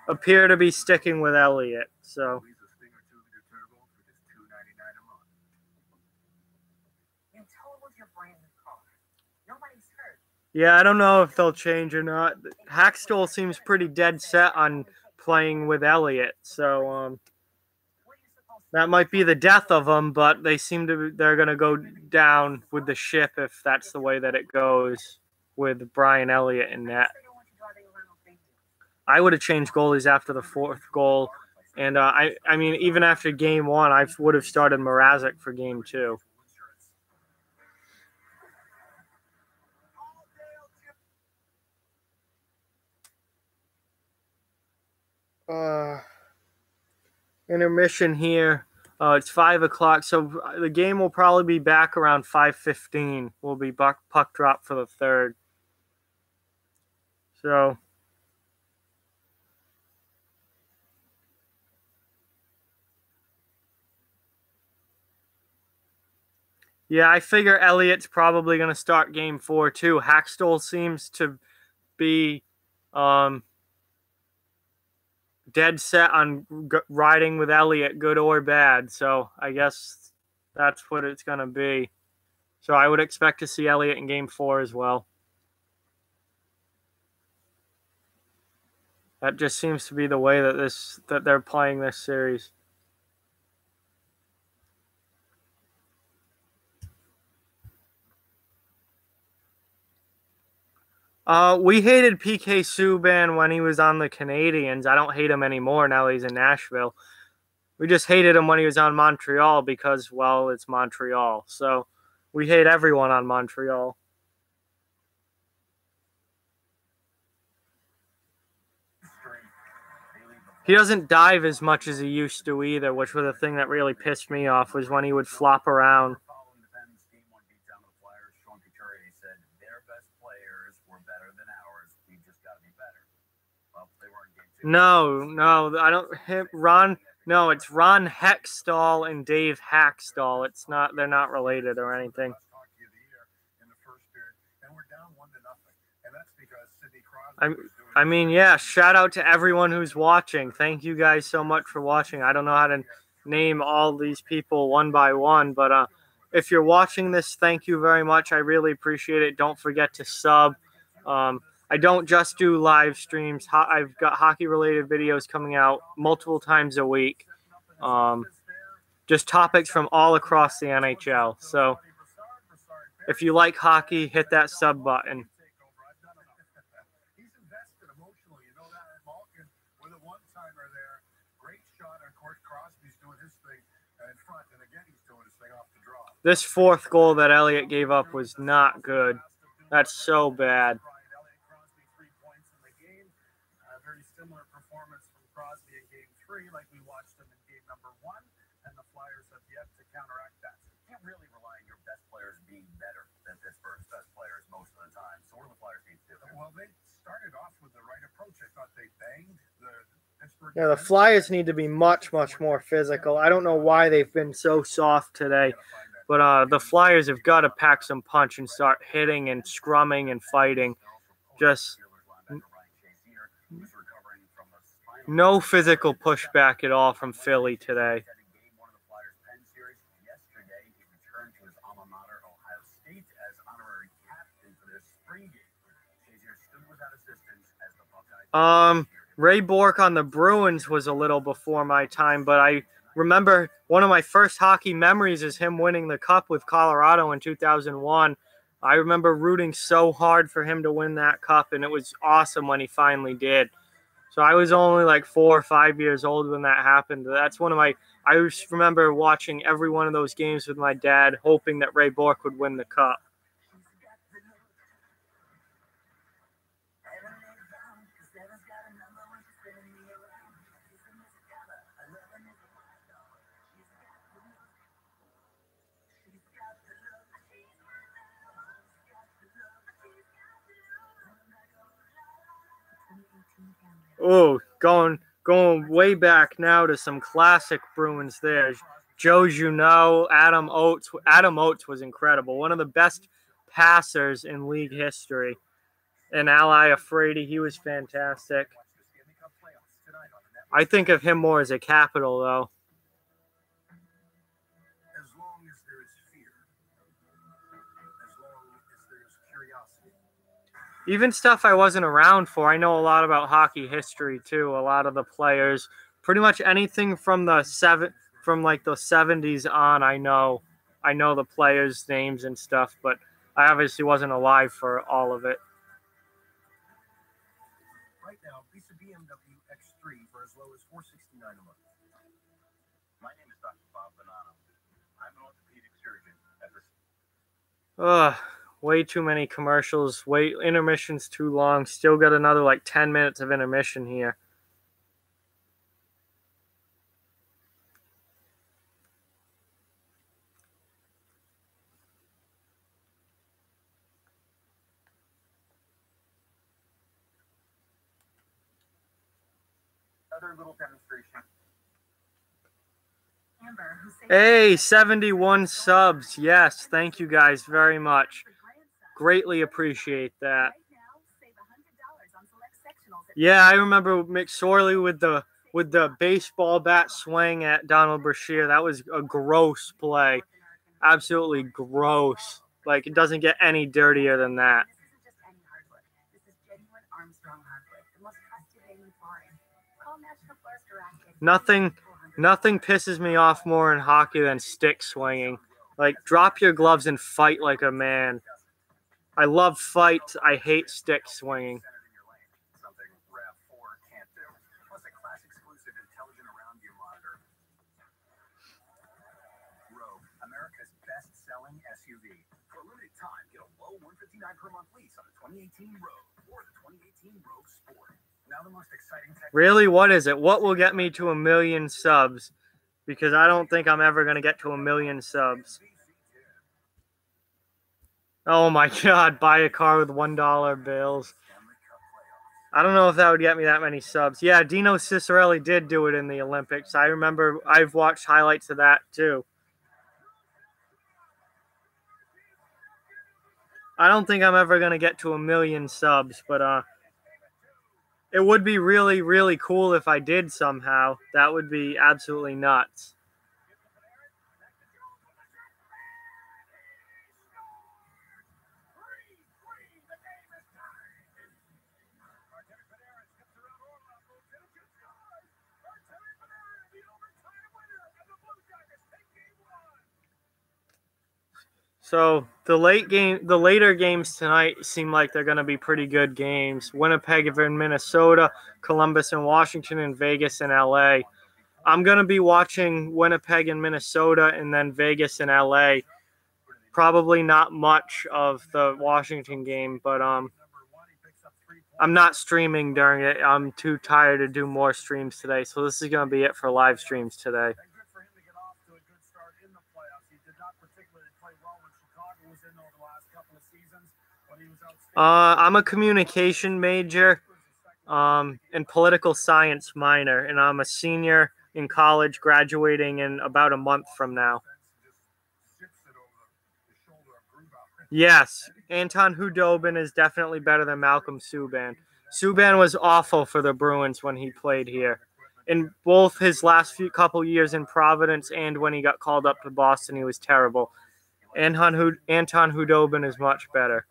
appear to be sticking with Elliott. So. Yeah, I don't know if they'll change or not. Hackstall seems pretty dead set on playing with Elliott, so that might be the death of them, but they're going to go down with the ship if that's the way that it goes with Brian Elliott in net. I would have changed goalies after the fourth goal, and I mean, even after game one, I would have started Mrazek for game two. Intermission here. It's 5 o'clock, so the game will probably be back around 5:15. Will be puck drop for the third. So, yeah, I figure Elliott's probably going to start game 4 too. Hackstall seems to be dead set on riding with Elliott, good or bad. So I guess that's what it's going to be. So I would expect to see Elliott in game 4 as well. That just seems to be the way that they're playing this series. We hated PK Subban when he was on the Canadiens. I don't hate him anymore now he's in Nashville. We just hated him when he was on Montreal because, well, it's Montreal. So we hate everyone on Montreal. He doesn't dive as much as he used to either, which was the thing that really pissed me off, was when he would flop around. No, I don't. Ron No, it's Ron Hextall and Dave Hackstall. It's not. They're not related or anything. I mean, yeah, shout out to everyone who's watching. Thank you guys so much for watching. I don't know how to name all these people one by one, but if you're watching this, thank you very much. I really appreciate it. Don't forget to sub. I don't just do live streams. I've got hockey-related videos coming out multiple times a week. Just topics from all across the NHL. So if you like hockey, hit that sub button. This fourth goal that Elliott gave up was not good. That's so bad. Very similar performance from Crosby in Game 3, like we watched him in Game number 1, and the Flyers have yet to counteract that. You can't really rely on your best players being better than Pittsburgh's best players most of the time. So what do the Flyers need to do? Well, they started off with the right approach. I thought they banged the Pittsburgh. Yeah, the Flyers need to be much, much more physical. I don't know why they've been so soft today, but the Flyers have got to pack some punch and start hitting and scrumming and fighting. Just no physical pushback at all from Philly today. Ray Bourque on the Bruins was a little before my time, but I remember one of my first hockey memories is him winning the Cup with Colorado in 2001. I remember rooting so hard for him to win that Cup, and it was awesome when he finally did. So I was only like 4 or 5 years old when that happened. That's one of my – I just remember watching every one of those games with my dad, hoping that Ray Bourque would win the Cup. Oh, going way back now to some classic Bruins there. Joe Juneau, Adam Oates. Adam Oates was incredible. One of the best passers in league history. And Ally Afraidy, he was fantastic. I think of him more as a Capital, though. As long as there is fear, as long as there is curiosity. Even stuff I wasn't around for. I know a lot about hockey history too. A lot of the players, pretty much anything from the 70s on. I know the players' names and stuff, but I obviously wasn't alive for all of it. Right now, lease a BMW X3 for as low as $469 a month. My name is Dr. Bob Bonanno. I'm an orthopedic surgeon at the... Way too many commercials. Intermission's too long. Still got another like 10 minutes of intermission here. Another little demonstration. Hey, 71 subs. Yes, thank you guys very much. Greatly appreciate that. Yeah, I remember McSorley with the baseball bat swing at Donald Brashear. That was a gross play. Absolutely gross. Like, it doesn't get any dirtier than that. Nothing pisses me off more in hockey than stick swinging. Like, drop your gloves and fight like a man. I love fights. I hate stick swinging. Something RAV4 can't do. Plus a class exclusive intelligent around view monitor. Rogue, America's best-selling SUV. For a limited time, get a low $159 per month lease on the 2018 Rogue or the 2018 Rogue Sport. Now the most exciting tech. Really, what is it? What will get me to 1 million subs? Because I don't think I'm ever going to get to 1 million subs. Oh my God, buy a car with $1 bills. I don't know if that would get me that many subs. Yeah, Dino Cicerelli did do it in the Olympics. I remember I've watched highlights of that too. I don't think I'm ever going to get to 1 million subs, but it would be really, really cool if I did somehow. That would be absolutely nuts. So the later games tonight seem like they're going to be pretty good games. Winnipeg and Minnesota, Columbus and Washington, and Vegas and LA. I'm going to be watching Winnipeg and Minnesota and then Vegas and LA. Probably not much of the Washington game, but I'm not streaming during it. I'm too tired to do more streams today, so this is going to be it for live streams today. I'm a communication major and political science minor, and I'm a senior in college, graduating in about a month from now. Yes, Anton Hudobin is definitely better than Malcolm Subban. Subban was awful for the Bruins when he played here. In both his last couple years in Providence and when he got called up to Boston, he was terrible. Anton Hudobin is much better.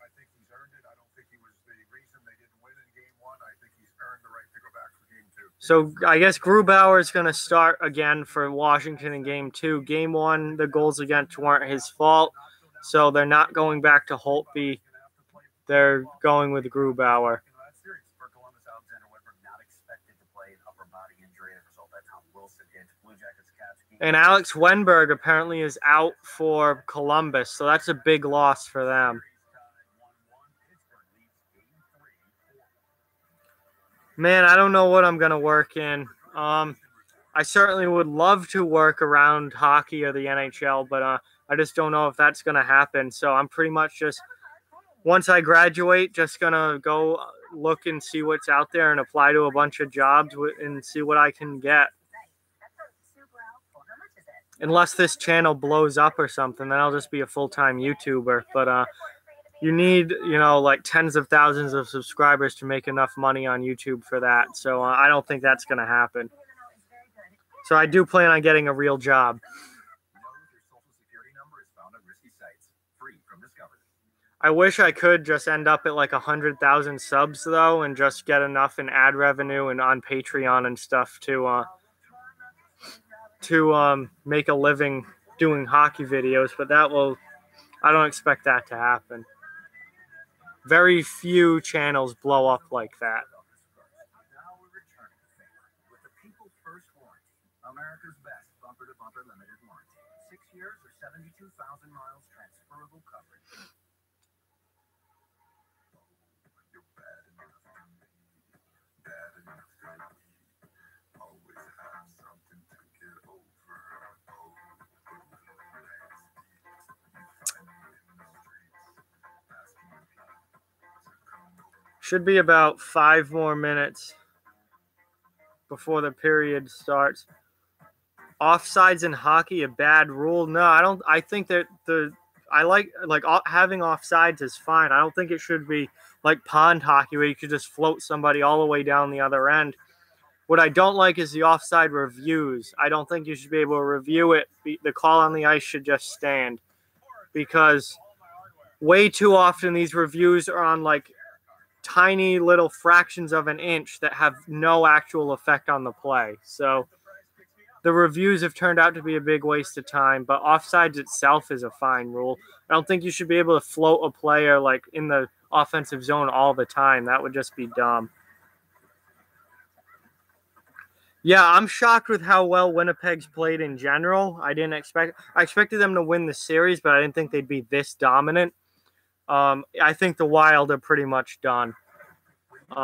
So I guess Grubauer is going to start again for Washington in Game 2. Game 1, the goals against weren't his fault, so they're not going back to Holtby. They're going with Grubauer. And Alex Wenberg apparently is out for Columbus, so that's a big loss for them. Man, I don't know what I'm going to work in. I certainly would love to work around hockey or the NHL, but I just don't know if that's going to happen. So I'm pretty much just, once I graduate, just going to go look and see what's out there and apply to a bunch of jobs and see what I can get. Unless this channel blows up or something, then I'll just be a full-time YouTuber. But you need, like tens of thousands of subscribers to make enough money on YouTube for that. So I don't think that's going to happen. So I do plan on getting a real job. I wish I could just end up at like 100,000 subs though, and just get enough in ad revenue and on Patreon and stuff to make a living doing hockey videos. But I don't expect that to happen. Very few channels blow up like that. America's best bumper-to-bumper limited warranty. 6 years or 72,000 miles transferable coverage. You're bad enough to me. Bad enough to me. Always have something to get over. Should be about 5 more minutes before the period starts. Offsides in hockey, a bad rule? No, I don't. I think that I like having offsides is fine. I don't think it should be like pond hockey where you could just float somebody all the way down the other end. What I don't like is the offside reviews. I don't think you should be able to review it. The call on the ice should just stand, because way too often these reviews are on like tiny little fractions of an inch that have no actual effect on the play. So the reviews have turned out to be a big waste of time, but offsides itself is a fine rule. I don't think you should be able to float a player like in the offensive zone all the time. That would just be dumb. Yeah, I'm shocked with how well Winnipeg's played in general. I expected them to win the series, but I didn't think they'd be this dominant. I think the Wild are pretty much done. They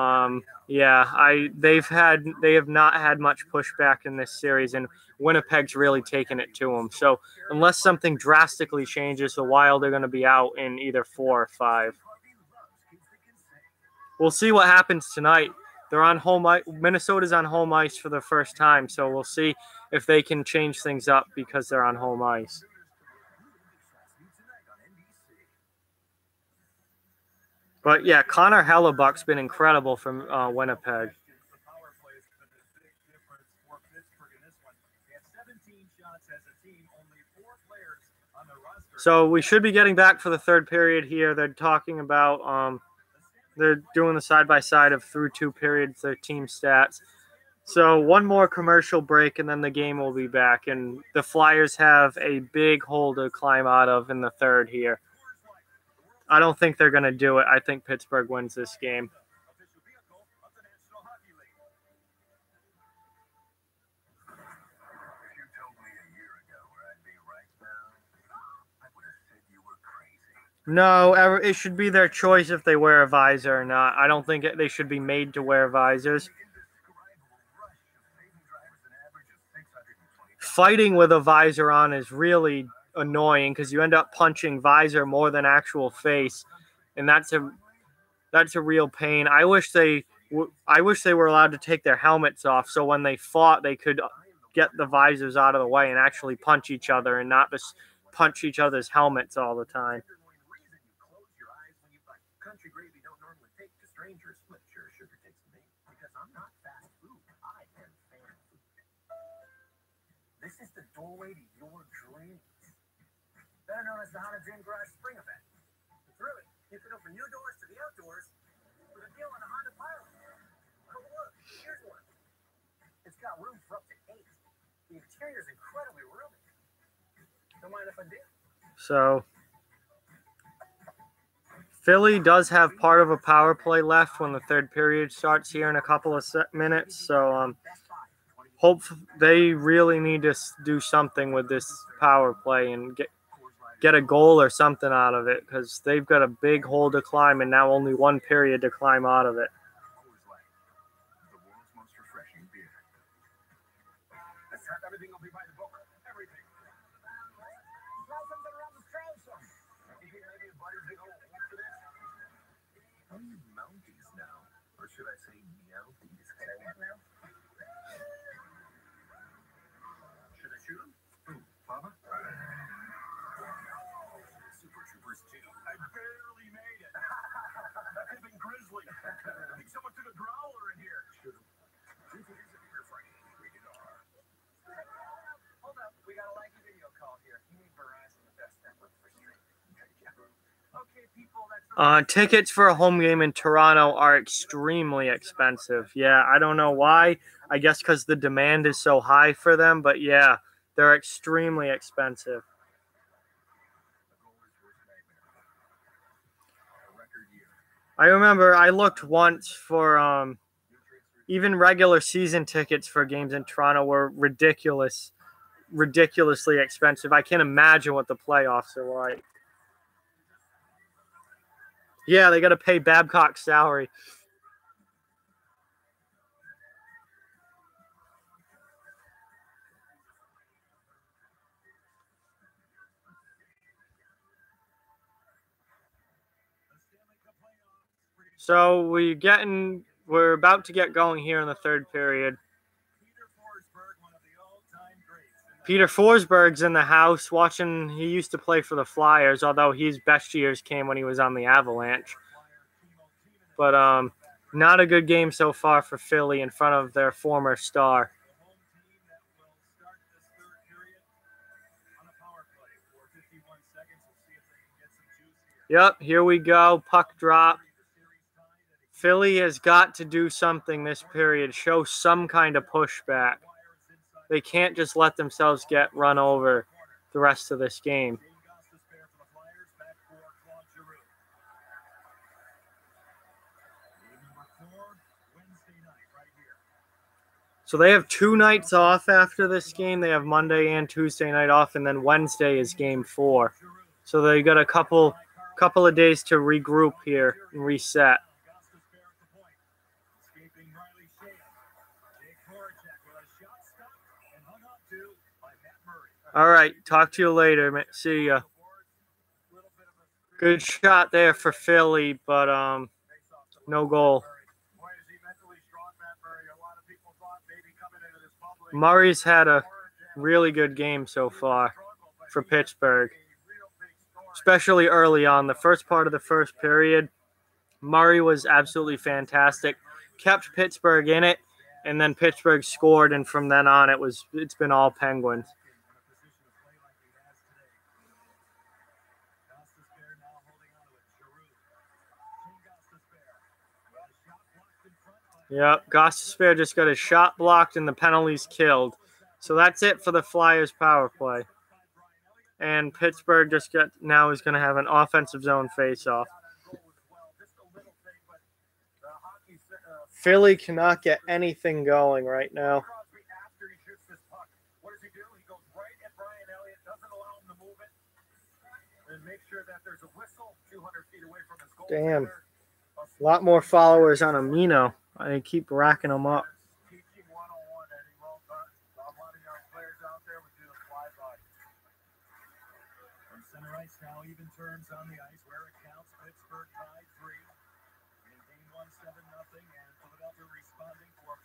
have not had much pushback in this series, and Winnipeg's really taken it to them. So unless something drastically changes, the Wild are going to be out in either 4 or 5. We'll see what happens tonight. They're on home ice. Minnesota's on home ice for the first time, so we'll see if they can change things up because they're on home ice. But yeah, Connor Hellebuck's been incredible from Winnipeg. So we should be getting back for the third period here. They're talking about they're doing the side-by-side of through 2 periods, their team stats. So one more commercial break, and then the game will be back. And the Flyers have a big hole to climb out of in the third here. I don't think they're going to do it. I think Pittsburgh wins this game. No, it should be their choice if they wear a visor or not. I don't think they should be made to wear visors. Fighting with a visor on is really annoying because you end up punching visor more than actual face, and that's a real pain. I wish they were allowed to take their helmets off, so when they fought, they could get the visors out of the way and actually punch each other and not just punch each other's helmets all the time. Country gravy don't normally take to strangers, but sure sugar takes to me because I'm not fast food. I am fan food. This is the doorway to your dreams. Better known as the Honda Dream Garage Spring Event. Through it, you can open new doors to the outdoors with a deal on a Honda Pilot. Oh, look, here's one. It's got room for up to 8. The interior is incredibly roomy. Don't mind if I do. So Philly does have part of a power play left when the third period starts here in a couple of minutes. So hope they really need to do something with this power play and get a goal or something out of it because they've got a big hole to climb and now only 1 period to climb out of it. Everything will be by the book. Everything. How many Mounties now? Or should I say Meowties? Should I shoot him? Who? Papa? Super Troopers 2. I barely made it. That could have been grisly. I think someone took a growler in here. Shoot him. 2 figures of your Friday. Rated R. Hold up. We got a laggy video call here. You need Verizon, the best network for streaming. Okay, people, that's tickets for a home game in Toronto are extremely expensive. Yeah, I don't know why. I guess because the demand is so high for them. But yeah, they're extremely expensive. I remember I looked once for even regular season tickets for games in Toronto were ridiculously expensive. I can't imagine what the playoffs are like. Yeah, they got to pay Babcock's salary. So we're about to get going here in the third period. Peter Forsberg's in the house watching. He used to play for the Flyers, although his best years came when he was on the Avalanche. But not a good game so far for Philly in front of their former star. Yep, here we go. Puck drop. Philly has got to do something this period, show some kind of pushback. They can't just let themselves get run over the rest of this game. So they have 2 nights off after this game. They have Monday and Tuesday night off, and then Wednesday is game 4. So they got a couple of days to regroup here and reset. All right, talk to you later. See ya. Good shot there for Philly, but no goal. Murray's had a really good game so far for Pittsburgh, especially early on. The first part of the first period, Murray was absolutely fantastic, kept Pittsburgh in it, and then Pittsburgh scored, and from then on it's been all Penguins. Yep, Gostisbehere just got his shot blocked and the penalties killed. So that's it for the Flyers power play. And Pittsburgh now is going to have an offensive zone faceoff. Philly cannot get anything going right now. Damn. A lot more followers on Amino. I keep racking them up. Center ice now, even terms on the ice where it counts. Pittsburgh tied 3. In game 1, 7-0, and Philadelphia responding for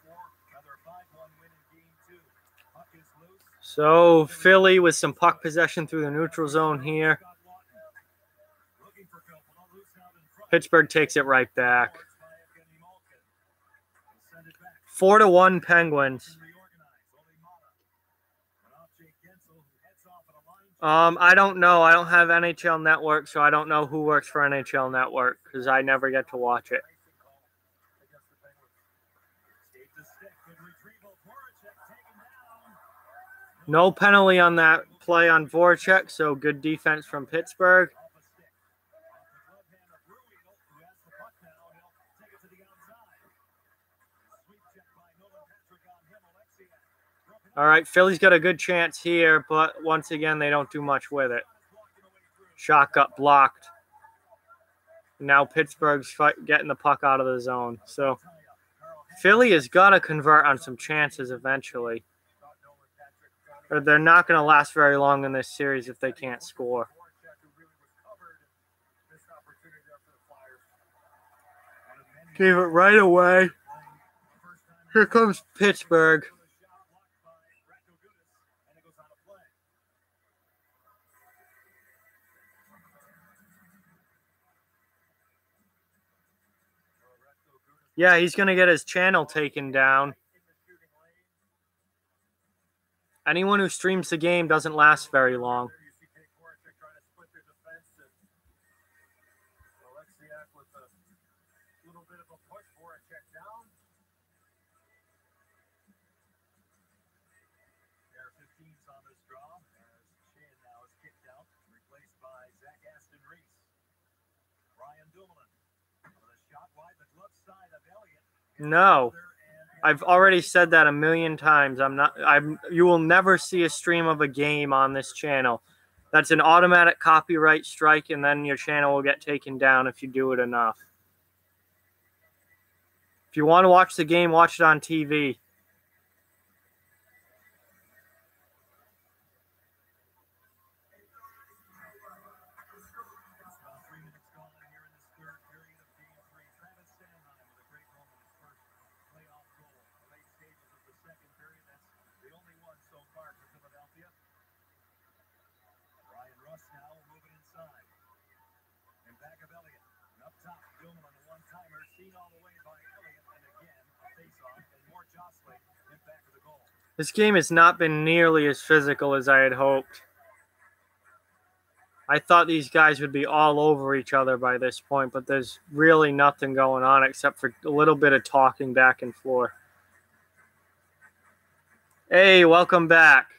another 5-1 win in game 2. Puck is loose. So Philly with some puck possession through the neutral zone here. Pittsburgh takes it right back. 4-1 Penguins. I don't know. I don't have NHL Network, so I don't know who works for NHL Network because I never get to watch it. No penalty on that play on Voracek, so good defense from Pittsburgh. All right, Philly's got a good chance here, but once again, they don't do much with it. Shot got blocked. Now Pittsburgh's getting the puck out of the zone. So Philly has got to convert on some chances eventually. Or they're not going to last very long in this series if they can't score. Gave it right away. Here comes Pittsburgh. Yeah, he's going to get his channel taken down. Anyone who streams the game doesn't last very long. No, I've already said that a million times. You will never see a stream of a game on this channel. That's an automatic copyright strike, and then your channel will get taken down if you do it enough. If you want to watch the game, watch it on TV. This game has not been nearly as physical as I had hoped. I thought these guys would be all over each other by this point, but there's really nothing going on except for a little bit of talking back and forth. Hey, welcome back.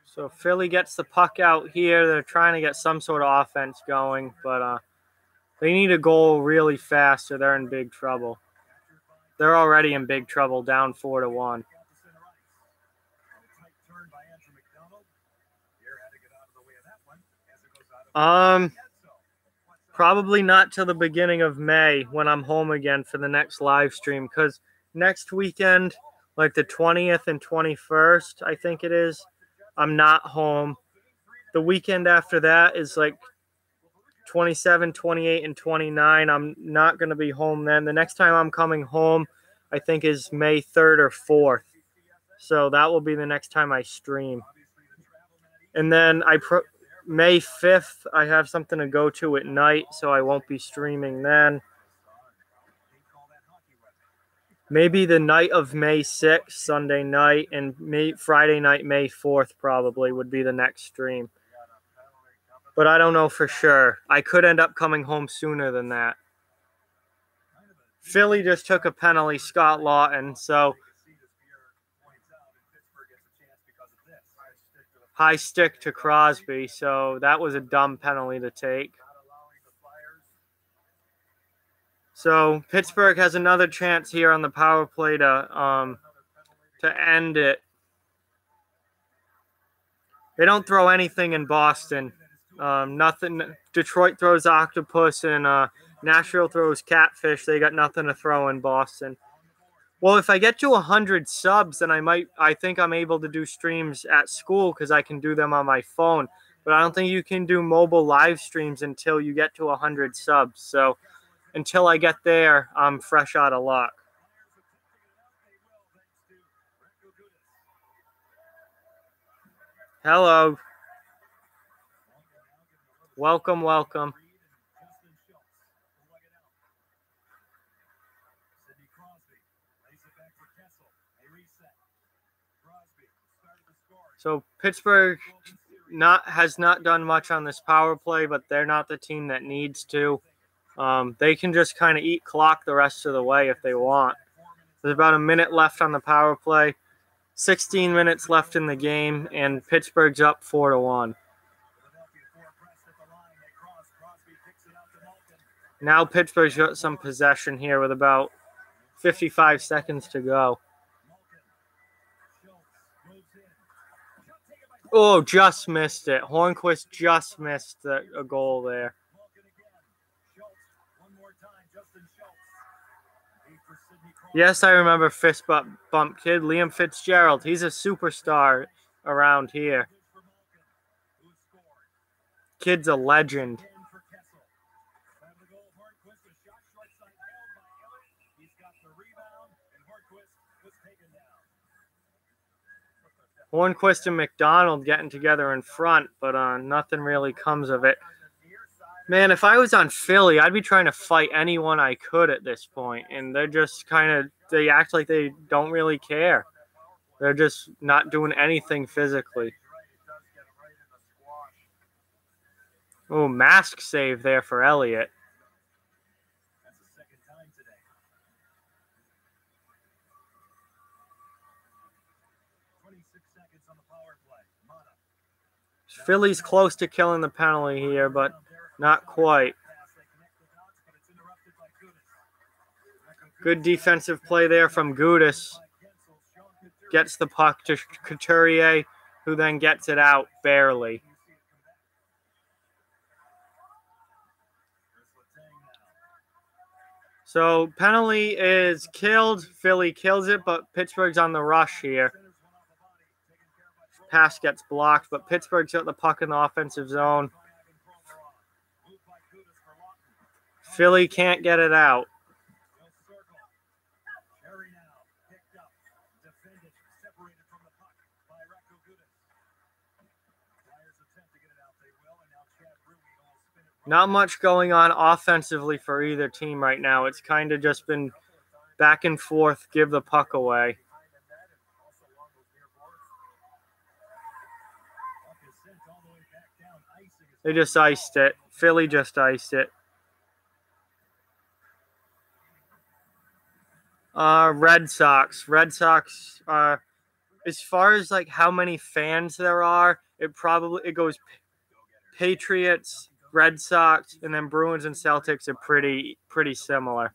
So Philly gets the puck out here. They're trying to get some sort of offense going, but they need a goal really fast or they're in big trouble. They're already in big trouble, down 4-1. Probably not till the beginning of May when I'm home again for the next live stream, because next weekend, like the 20th and 21st, I think it is, I'm not home. The weekend after that is like 27, 28, and 29. I'm not going to be home then. The next time I'm coming home, I think, is May 3rd or 4th. So that will be the next time I stream. And then May 5th, I have something to go to at night, so I won't be streaming then. Maybe the night of May 6th, Sunday night, and Friday night, May 4th, probably would be the next stream. But I don't know for sure. I could end up coming home sooner than that. Philly just took a penalty, Scott Lawton, so high stick to Crosby, so that was a dumb penalty to take. So Pittsburgh has another chance here on the power play to end it. They don't throw anything in Boston. Nothing. Detroit throws octopus and Nashville throws catfish. They got nothing to throw in Boston. Well, if I get to 100 subs, then I think I'm able to do streams at school because I can do them on my phone. But I don't think you can do mobile live streams until you get to 100 subs. So until I get there, I'm fresh out of luck. Hello. Welcome, welcome. So Pittsburgh has not done much on this power play, but they're not the team that needs to. They can just kind of eat clock the rest of the way if they want. There's about a minute left on the power play, 16 minutes left in the game, and Pittsburgh's up 4-1. Now Pittsburgh's got some possession here with about 55 seconds to go. Oh, just missed it. Hornquist just missed a goal there. Yes, I remember fist bump kid. Liam Fitzgerald. He's a superstar around here. Kid's a legend. Hornquist and McDonald getting together in front, but nothing really comes of it. Man, if I was on Philly, I'd be trying to fight anyone I could at this point, and they're just they act like they don't really care. They're just not doing anything physically. Oh, mask save there for Elliott. Philly's close to killing the penalty here, but not quite. Good defensive play there from Gudis. Gets the puck to Couturier, who then gets it out barely. So penalty is killed. Philly kills it, but Pittsburgh's on the rush here. Pass gets blocked, but Pittsburgh's got the puck in the offensive zone. Philly can't get it out. Not much going on offensively for either team right now. It's kind of just been back and forth, give the puck away. They just iced it. Philly just iced it. Red Sox. Red Sox, as far as like how many fans there are, it goes Patriots, Red Sox, and then Bruins and Celtics are pretty similar.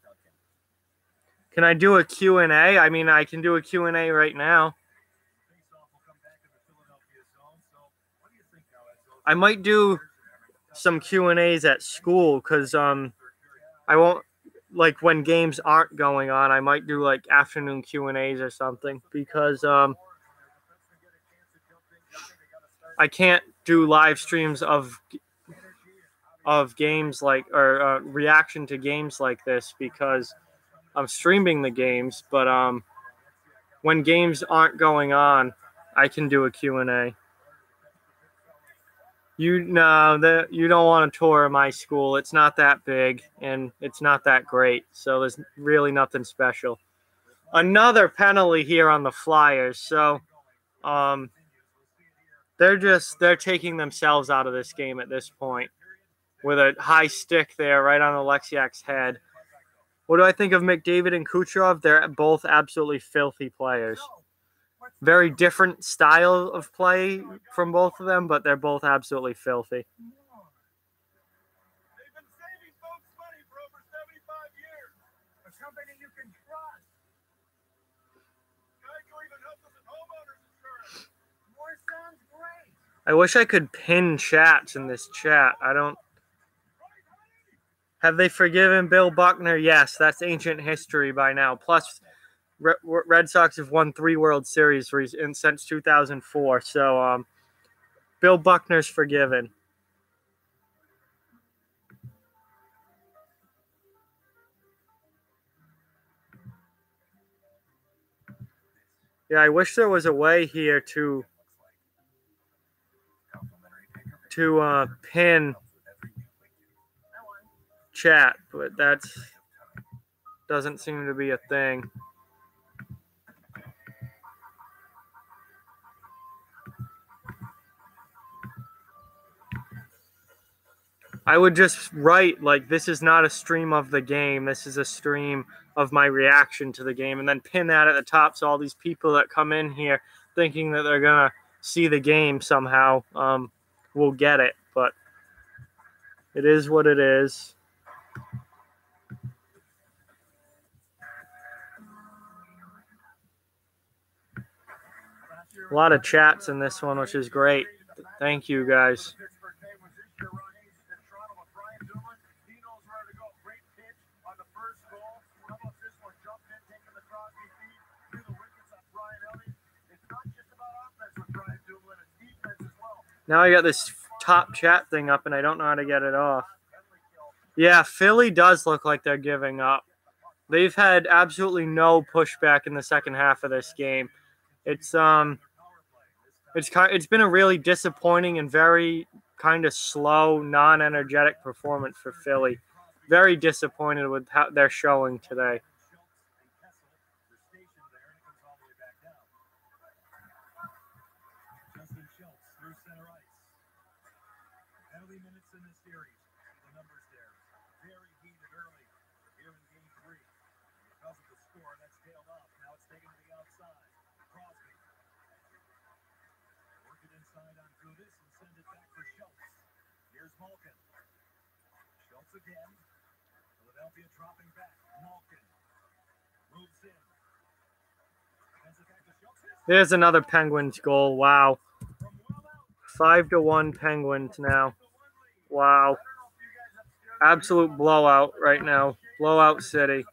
Can I do a Q&A? I mean, I can do a Q&A right now. I might do some Q&As at school because I won't, like when games aren't going on, I might do like afternoon Q&As or something because I can't do live streams of games like, or reaction to games like this because I'm streaming the games, but when games aren't going on, I can do a Q&A. You don't want a tour of my school. It's not that big and it's not that great, so there's really nothing special. Another penalty here on the Flyers, so they're taking themselves out of this game at this point with a high stick there right on Alexiak's head. What do I think of McDavid and Kucherov? They're both absolutely filthy players. Very different style of play from both of them, but they're both absolutely filthy. They've been saving folks money for over 75 years. A company you can trust. Geico even helps us with homeowners insurance. More sounds great. I wish I could pin chats in this chat. I don't. Have they forgiven Bill Buckner? Yes, that's ancient history by now. Plus, Red Sox have won 3 World Series since 2004. So, Bill Buckner's forgiven. Yeah, I wish there was a way here to pin chat, but that doesn't seem to be a thing. I would just write, like, this is not a stream of the game. This is a stream of my reaction to the game, and then pin that at the top so all these people that come in here thinking that they're going to see the game somehow will get it. But it is what it is. A lot of chats in this one, which is great. Thank you, guys. Now I got this top chat thing up, and I don't know how to get it off. Yeah, Philly does look like they're giving up. They've had absolutely no pushback in the second half of this game. It's been a really disappointing and very kind of slow, non-energetic performance for Philly. Very disappointed with how they're showing today. Again, Philadelphia dropping back. Malkin moves in. There's another Penguins goal. Wow. 5-1 Penguins now. Wow. Absolute blowout right now. Blowout city.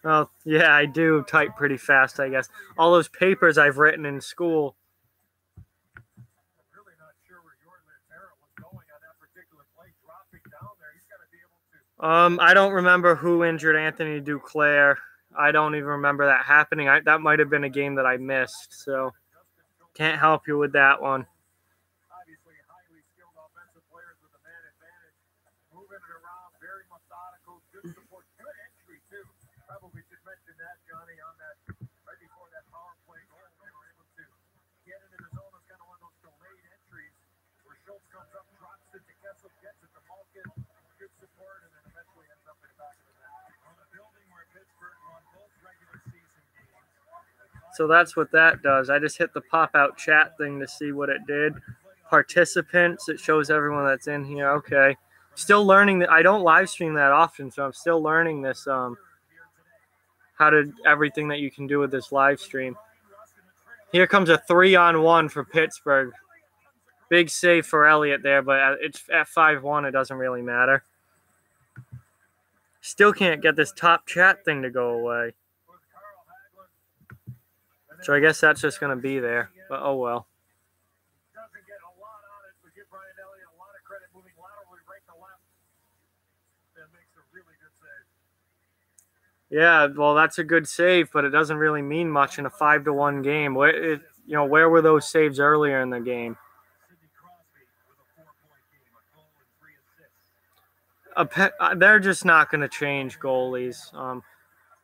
Oh, yeah, I do type pretty fast, I guess. All those papers I've written in school. Really not sure where Jordan Terra was going on that particular play, dropping down there. He's got to be able to. I don't remember who injured Anthony Duclair. I don't even remember that happening. That might have been a game that I missed, so can't help you with that one. Obviously, highly skilled offensive players with a man advantage, moving it around, very methodical, good support, good entry too. Probably should mention that, Johnny, on that right before that power play goal. They were able to get into the zone. It's kind of one of those delayed entries where Schultz comes up, drops it to Kessel, gets it to Malkin, good support, and then eventually ends up in the back of the net. On a building where Pittsburgh won both regular season games. So that's what that does. I just hit the pop-out chat thing to see what it did. Participants, it shows everyone that's in here. Okay. Still learning that. I don't live stream that often, so I'm still learning this how to everything that you can do with this live stream. Here comes a 3-on-1 for Pittsburgh. Big save for Elliott there, but it's at 5-1. It doesn't really matter. Still can't get this top chat thing to go away. So I guess that's just going to be there. But oh well. Doesn't get a lot on it, but give Brian Elliott a lot of credit moving laterally right to left. That makes a really good save. Yeah, well, that's a good save, but it doesn't really mean much in a 5-1 game. Where were those saves earlier in the game? Sidney Crosby with a 4-point game, a goal and 3 assists. They're just not going to change goalies.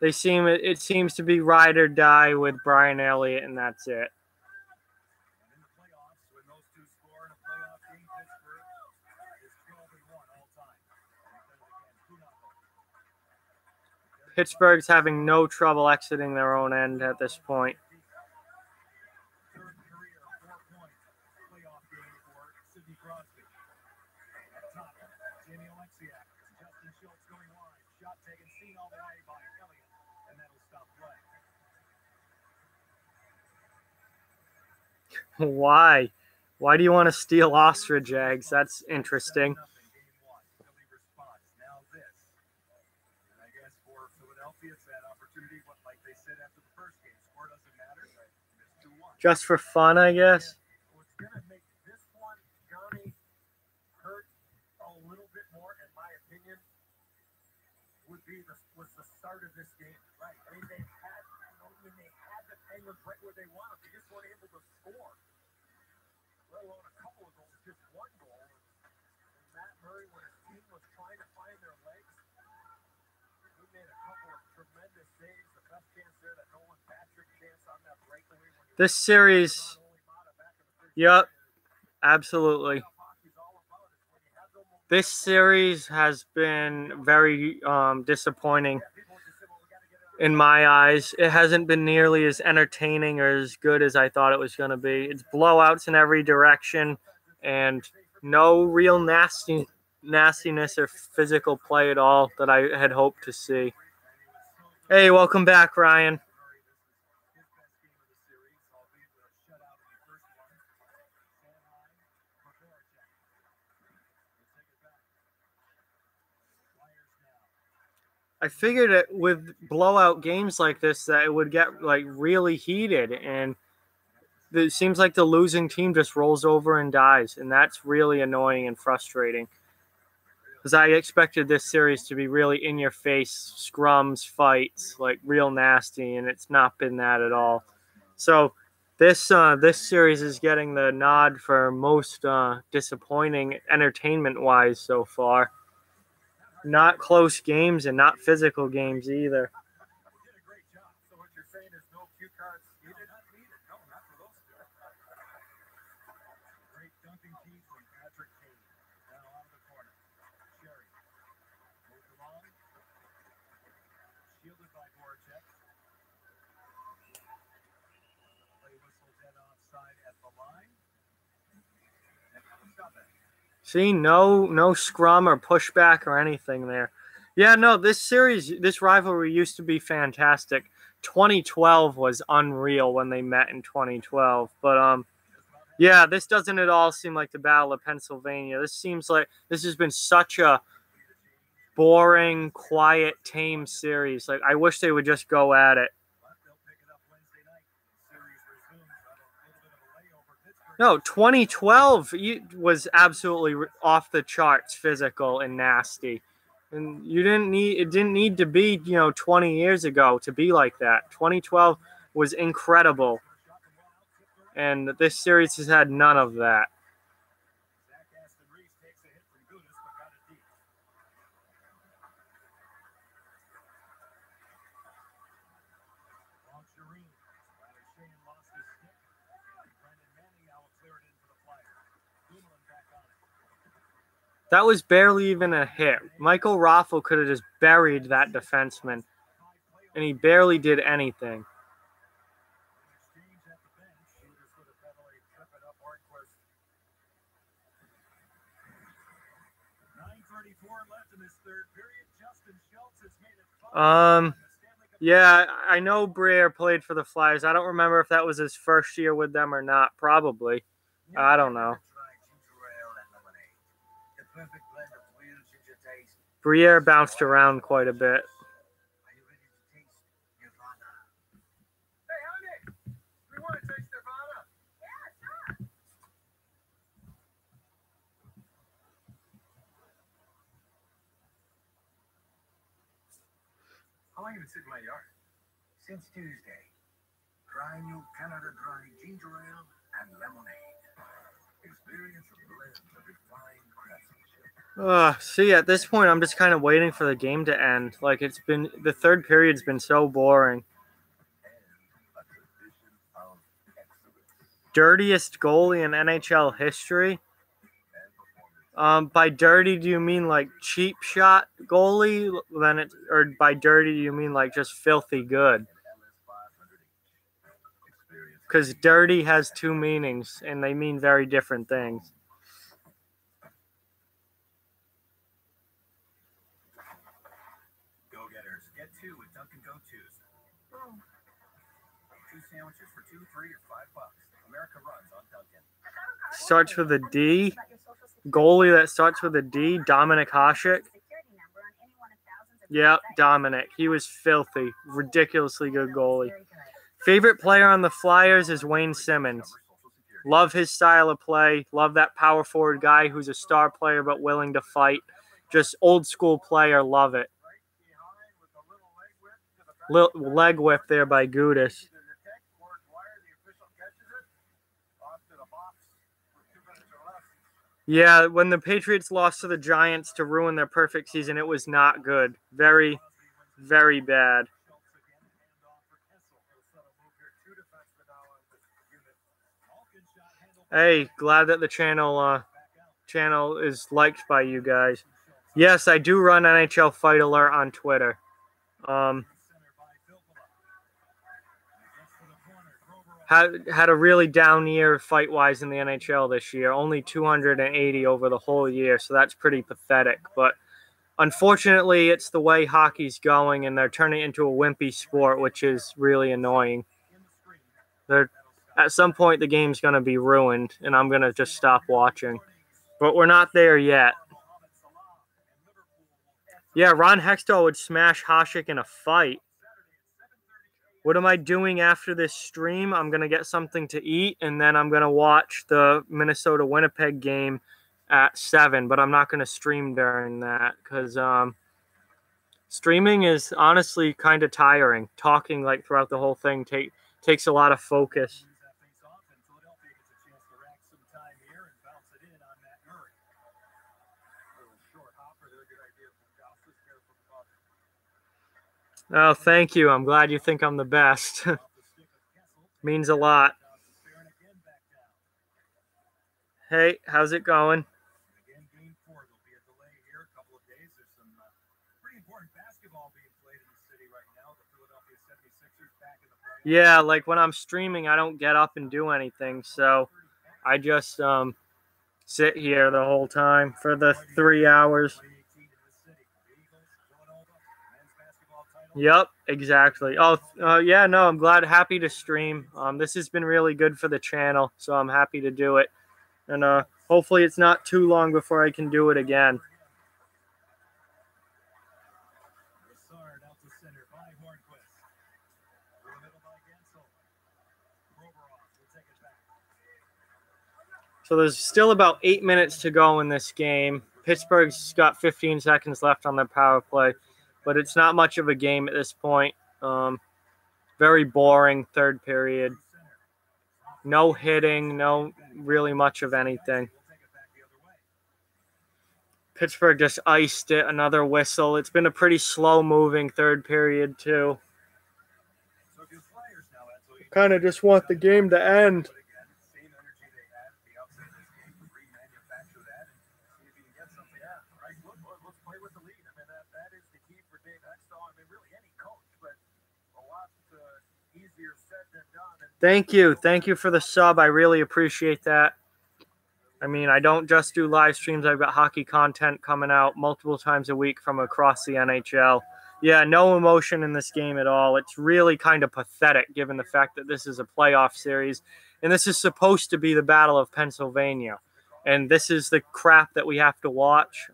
It seems to be ride or die with Brian Elliott, and that's it. And in the playoffs, when those two score in a playoff game, Pittsburgh is 12-1 all time. Pittsburgh's having no trouble exiting their own end at this point. Third career 4-point playoff game for Sidney Crosby. Up top, Jamie Alexiak, Justin Schultz going wide. Shot taken, seen all the way by Elliott, and that'll stop play. Why? Why do you want to steal ostrich eggs? That's interesting. Game 1, Philly response. Now this. And I guess for Philadelphia, it's that opportunity, but like they said after the first game, score doesn't matter. It's 2-1. Just for fun, I guess. What's going to make this one, Johnny, hurt a little bit more, in my opinion, was the start of this game. Right. I mean, they had the Penguins right where they wanted. They just weren't able to score. Let alone a couple of goals, just one goal. And Matt Murray, when his team was trying to find their legs, he made a couple of tremendous saves. The best chance there, that Nolan Patrick chance on that breakaway. This series, yep, absolutely. This series has been very disappointing in my eyes. It hasn't been nearly as entertaining or as good as I thought it was going to be. It's blowouts in every direction and no real nastiness or physical play at all that I had hoped to see. Hey, welcome back, Ryan. I figured it with blowout games like this that it would get like really heated, and it seems like the losing team just rolls over and dies, and that's really annoying and frustrating. Because I expected this series to be really in your face, scrums, fights, like real nasty, and it's not been that at all. So this series is getting the nod for most disappointing entertainment-wise so far. Not close games and not physical games either. Did a great job. So what you're saying is no cue cards needed? Not needed. No, not for those two. Great dunking key from Patrick Kane. Now out of the corner. Sherry. Moved along. Shielded by Voracek. Play whistle dead offside at the line. Stop it. See, no scrum or pushback or anything there. Yeah, no, this rivalry used to be fantastic. 2012 was unreal when they met in 2012. But, yeah, this doesn't at all seem like the Battle of Pennsylvania. This seems like this has been such a boring, quiet, tame series. Like, I wish they would just go at it. No, 2012 was absolutely off the charts, physical and nasty, and it didn't need to be 20 years ago to be like that. 2012 was incredible, and this series has had none of that. That was barely even a hit. Michael Raffl could have just buried that defenseman, and he barely did anything. Yeah, I know Briere played for the Flyers. I don't remember if that was his first year with them or not. Probably. I don't know. Briere bounced around quite a bit. Are you ready to taste Nirvana? Hey, honey, we want to taste Nirvana. Yeah, sure. How long have you been sitting in my yard? Since Tuesday. Dry new Canada Dry ginger ale and lemonade. Experience a blend of refined craftsmanship. See, at this point, I'm just kind of waiting for the game to end. Like, the third period's been so boring. And a tradition of excellence. Dirtiest goalie in NHL history. By dirty, do you mean like cheap shot goalie? Or by dirty, do you mean like just filthy good? Because dirty has two meanings, and they mean very different things. Go-getters, get two with Dunkin' Go-Tos. Boom. 2 sandwiches for $2, $3, or $5. America runs on Dunkin'. Starts with a D. Goalie that starts with a D, Dominic Hasek. Yep, Dominic. He was filthy. Ridiculously good goalie. Favorite player on the Flyers is Wayne Simmons. Love his style of play. Love that power forward guy who's a star player but willing to fight. Just old school player. Love it. Leg whip there by Gudis. Yeah, when the Patriots lost to the Giants to ruin their perfect season, it was not good. Very, very bad. Hey, glad that the channel is liked by you guys. Yes, I do run NHL Fight Alert on Twitter. Had a really down year fight-wise in the NHL this year. Only 280 over the whole year, so that's pretty pathetic. But unfortunately, it's the way hockey's going, and they're turning it into a wimpy sport, which is really annoying. At some point, the game's going to be ruined, and I'm going to just stop watching. But we're not there yet. Yeah, Ron Hextall would smash Hasek in a fight. What am I doing after this stream? I'm going to get something to eat, and then I'm going to watch the Minnesota-Winnipeg game at 7, but I'm not going to stream during that because streaming is honestly kind of tiring. Talking like throughout the whole thing takes a lot of focus. Oh, thank you. I'm glad you think I'm the best. Means a lot. Hey, how's it going? Yeah, like when I'm streaming, I don't get up and do anything, so I just sit here the whole time for the 3 hours. Yep, exactly. Oh, yeah, no, I'm happy to stream. This has been really good for the channel, so I'm happy to do it. And hopefully it's not too long before I can do it again. So there's still about 8 minutes to go in this game. Pittsburgh's got 15 seconds left on their power play. But it's not much of a game at this point. Very boring third period. No hitting, no really much of anything. Pittsburgh just iced it, another whistle. It's been a pretty slow-moving third period, too. Kind of just want the game to end. Thank you. Thank you for the sub. I really appreciate that. I mean, I don't just do live streams. I've got hockey content coming out multiple times a week from across the NHL. Yeah, no emotion in this game at all. It's really kind of pathetic given the fact that this is a playoff series. And this is supposed to be the Battle of Pennsylvania. And this is the crap that we have to watch.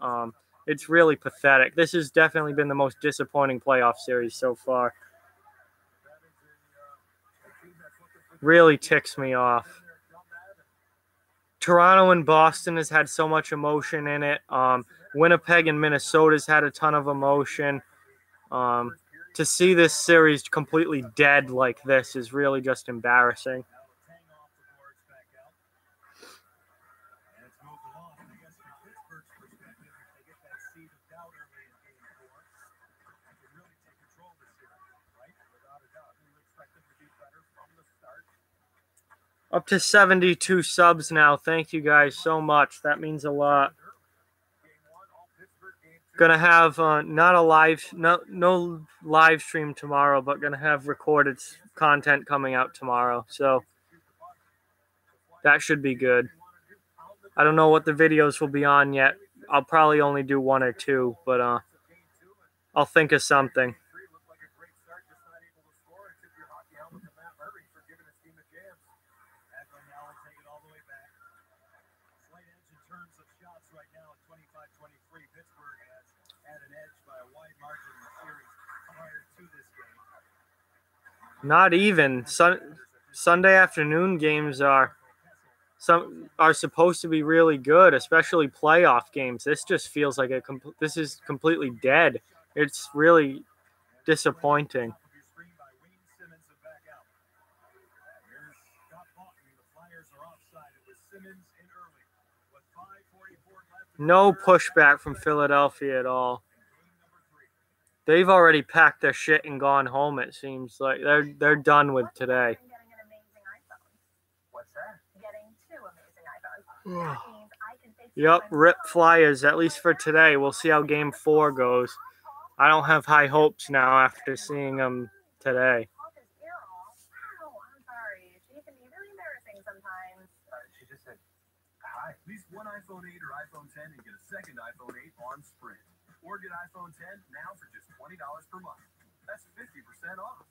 It's really pathetic. This has definitely been the most disappointing playoff series so far. Really ticks me off. Toronto and Boston has had so much emotion in it. Winnipeg and Minnesota's had a ton of emotion. To see this series completely dead like this is really just embarrassing. Up to 72 subs now. Thank you guys so much. That means a lot. Gonna have not a live, no live stream tomorrow, but gonna have recorded content coming out tomorrow. So that should be good. I don't know what the videos will be on yet. I'll probably only do one or two, but I'll think of something. Not even. Sunday afternoon games are supposed to be really good, especially playoff games. This just feels like this is completely dead. It's really disappointing. No pushback from Philadelphia at all. They've already packed their shit and gone home, it seems like. They're done with today. What's that? Getting 2 amazing iPhones. Yep, rip Flyers, at least for today. We'll see how Game 4 goes. I don't have high hopes now after seeing them today. Oh, I'm sorry. She can be really embarrassing sometimes. She just said, hi. At least one iPhone 8 or iPhone 10 and get a second iPhone 8 on Sprint. Or get iPhone 10 now for just $20 per month. That's 50% off.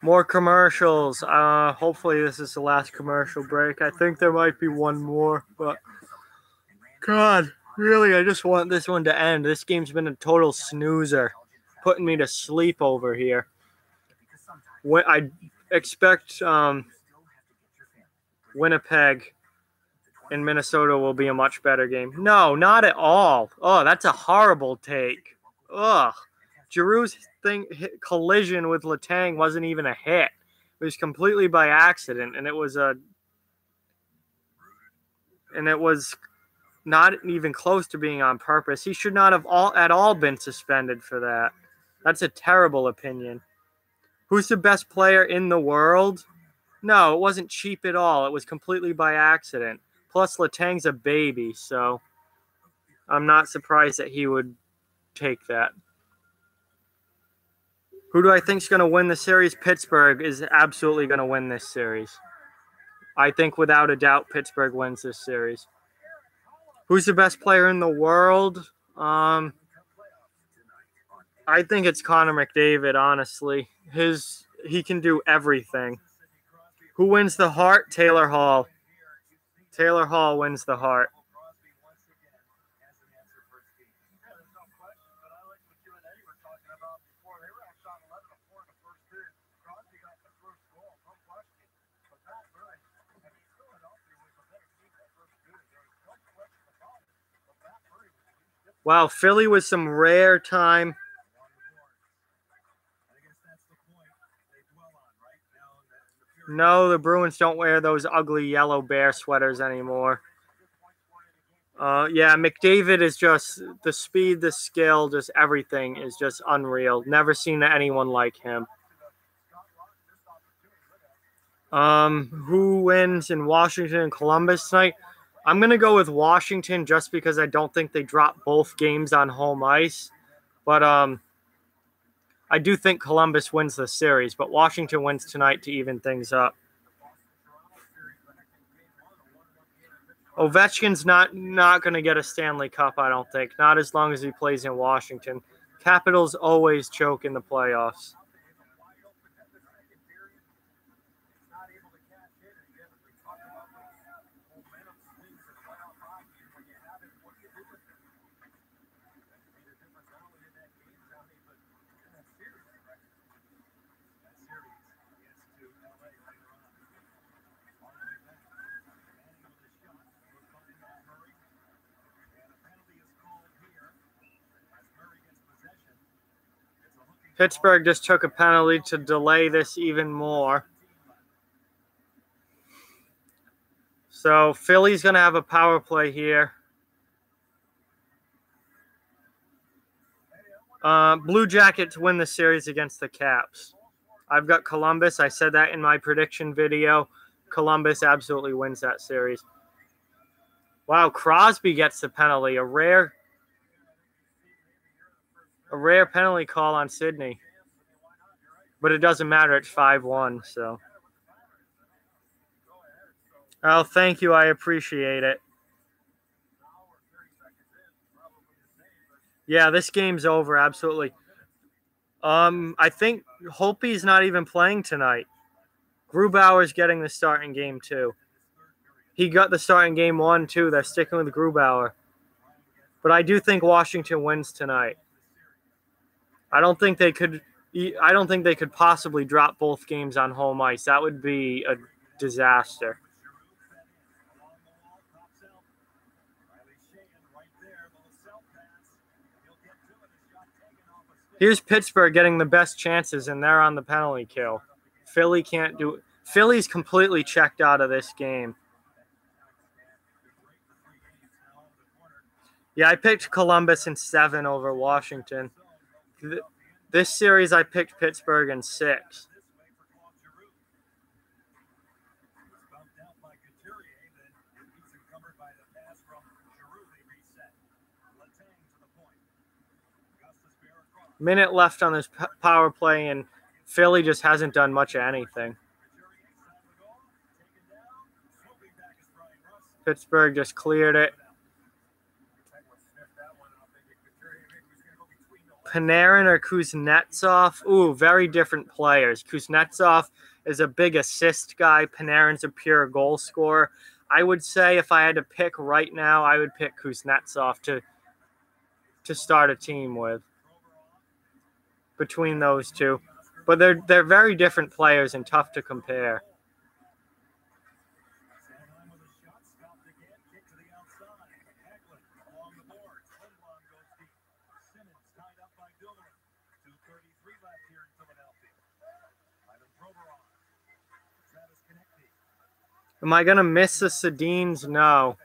More commercials. Hopefully this is the last commercial break. I think there might be one more, but God, really, I just want this one to end. This game's been a total snoozer, putting me to sleep over here. I expect Winnipeg and Minnesota will be a much better game. No, not at all. Oh, that's a horrible take. Ugh. Giroux's collision with Letang wasn't even a hit. It was completely by accident, and it was not even close to being on purpose. He should not have at all been suspended for that. That's a terrible opinion. Who's the best player in the world? No, it wasn't cheap at all. It was completely by accident. Plus, Letang's a baby, so I'm not surprised that he would take that. Who do I think is going to win the series? Pittsburgh is absolutely going to win this series. I think without a doubt Pittsburgh wins this series. Who's the best player in the world? I think it's Connor McDavid, honestly. He can do everything. Who wins the Hart? Taylor Hall. Taylor Hall wins the Hart. Wow, Philly with some rare time. No, the Bruins don't wear those ugly yellow bear sweaters anymore. Yeah, McDavid is just the speed, the skill, just everything is just unreal. Never seen anyone like him. Who wins in Washington and Columbus tonight? I'm going to go with Washington just because I don't think they drop both games on home ice. But I do think Columbus wins the series, but Washington wins tonight to even things up. Ovechkin's not going to get a Stanley Cup, I don't think. Not as long as he plays in Washington. Capitals always choke in the playoffs. Pittsburgh just took a penalty to delay this even more. So Philly's going to have a power play here. Blue Jackets win the series against the Caps. I've got Columbus. I said that in my prediction video. Columbus absolutely wins that series. Wow, Crosby gets the penalty. A rare penalty call on Sydney. But it doesn't matter. It's 5-1, so. Oh, thank you. I appreciate it. Yeah, this game's over, absolutely. I think Holtby's not even playing tonight. Grubauer's getting the start in game 2. He got the start in game 1, too. They're sticking with Grubauer. But I do think Washington wins tonight. I don't think they could possibly drop both games on home ice. That would be a disaster. Here's Pittsburgh getting the best chances, and they're on the penalty kill. Philly can't do it. Philly's completely checked out of this game. Yeah, I picked Columbus in 7 over Washington. This series, I picked Pittsburgh in 6. Minute left on this power play, and Philly just hasn't done much of anything. Pittsburgh just cleared it. Panarin or Kuznetsov? Ooh, very different players. Kuznetsov is a big assist guy. Panarin's a pure goal scorer. I would say if I had to pick right now, I would pick Kuznetsov to start a team with. Between those two, but they're very different players and tough to compare. Am I gonna miss the Sedins? No,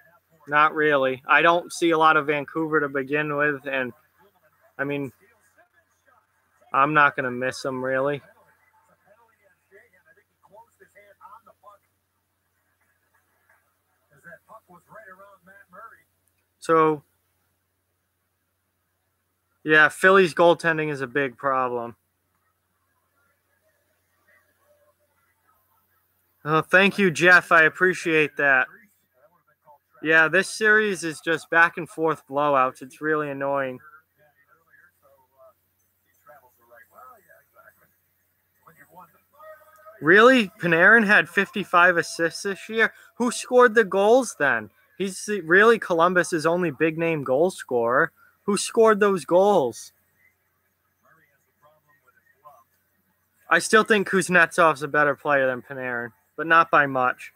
not really. I don't see a lot of Vancouver to begin with, and I mean, I'm not going to miss him, really. So, yeah, Philly's goaltending is a big problem. Oh, thank you, Jeff. I appreciate that. Yeah, this series is just back and forth blowouts. It's really annoying. Really? Panarin had 55 assists this year? Who scored the goals then? He's really Columbus's only big-name goal scorer. Who scored those goals? I still think Kuznetsov's a better player than Panarin, but not by much.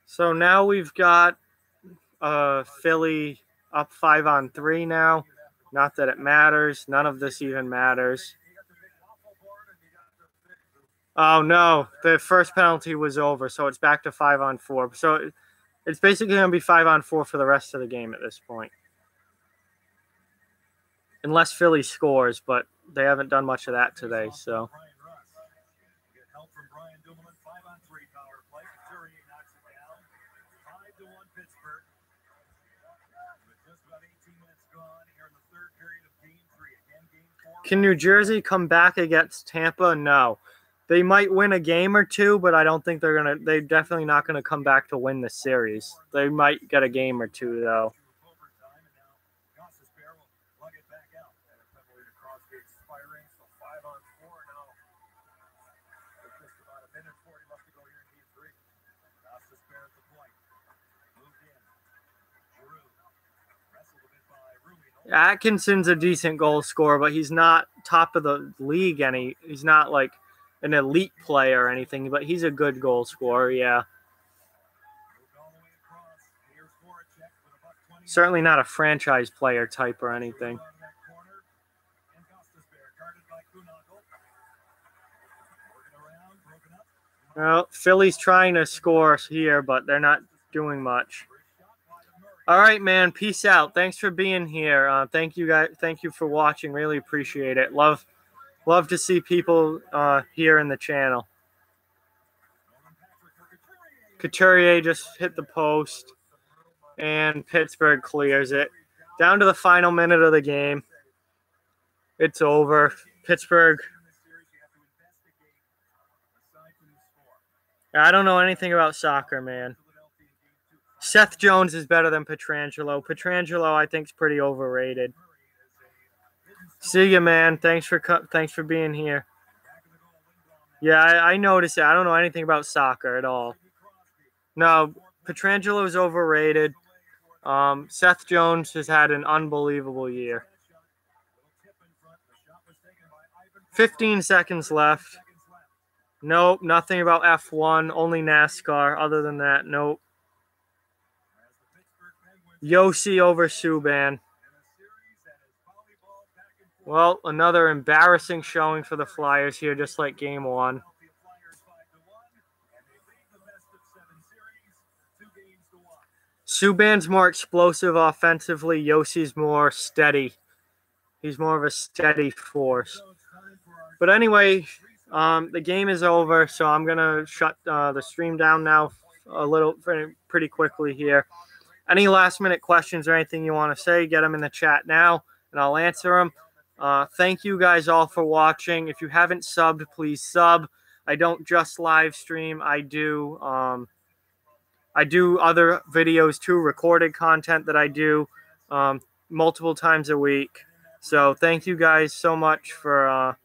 So now we've got Philly up 5-on-3 now. Not that it matters. None of this even matters. Oh, no. The first penalty was over, so it's back to 5-on-4. So it's basically going to be 5-on-4 for the rest of the game at this point. Unless Philly scores, but they haven't done much of that today, so. Can New Jersey come back against Tampa? No. They might win a game or two, but I don't think they're definitely not gonna come back to win the series. They might get a game or two though. Atkinson's a decent goal scorer, but he's not top of the league he's not like an elite player or anything, but he's a good goal scorer, yeah. Certainly not a franchise player type or anything. Well, Philly's trying to score here, but they're not doing much. All right, man. Peace out. Thanks for being here. Thank you, guys. Thank you for watching. Really appreciate it. Love to see people here in the channel. Couturier just hit the post, and Pittsburgh clears it. Down to the final minute of the game. It's over. Pittsburgh. I don't know anything about soccer, man. Seth Jones is better than Pietrangelo. Pietrangelo, I think, is pretty overrated. See ya, man. Thanks for being here. Yeah, I noticed it. I don't know anything about soccer at all. No, Pietrangelo is overrated. Seth Jones has had an unbelievable year. 15 seconds left. Nope, nothing about F1, only NASCAR. Other than that, nope. Yossi over Subban. Well, another embarrassing showing for the Flyers here, just like Game 1. Subban's more explosive offensively. Yossi's more steady. He's more of a steady force. But anyway, the game is over, so I'm going to shut the stream down now pretty quickly here. Any last-minute questions or anything you want to say, get them in the chat now, and I'll answer them. Thank you guys all for watching. If you haven't subbed, please sub. I don't just live stream. I do other videos too, recorded content that I do multiple times a week. So thank you guys so much for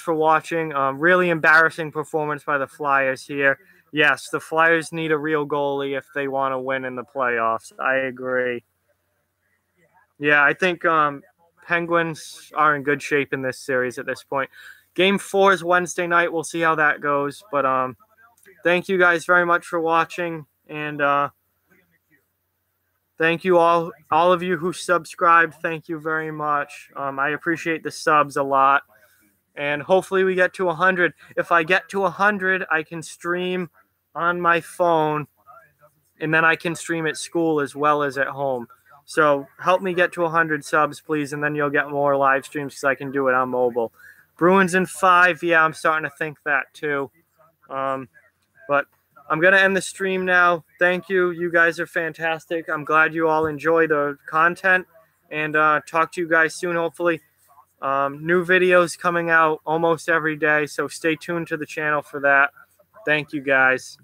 watching. Really embarrassing performance by the Flyers here. Yes, the Flyers need a real goalie if they want to win in the playoffs. I agree. Yeah, I think Penguins are in good shape in this series at this point. Game 4 is Wednesday night. We'll see how that goes. But thank you guys very much for watching. And thank you all of you who subscribed. Thank you very much. I appreciate the subs a lot. And hopefully we get to 100. If I get to 100, I can stream on my phone, and then I can stream at school as well as at home. So help me get to 100 subs, please, and then you'll get more live streams because I can do it on mobile. Bruins in 5. Yeah, I'm starting to think that too. But I'm going to end the stream now. Thank you. You guys are fantastic. I'm glad you all enjoy the content, and talk to you guys soon, hopefully. New videos coming out almost every day, so stay tuned to the channel for that. Thank you, guys.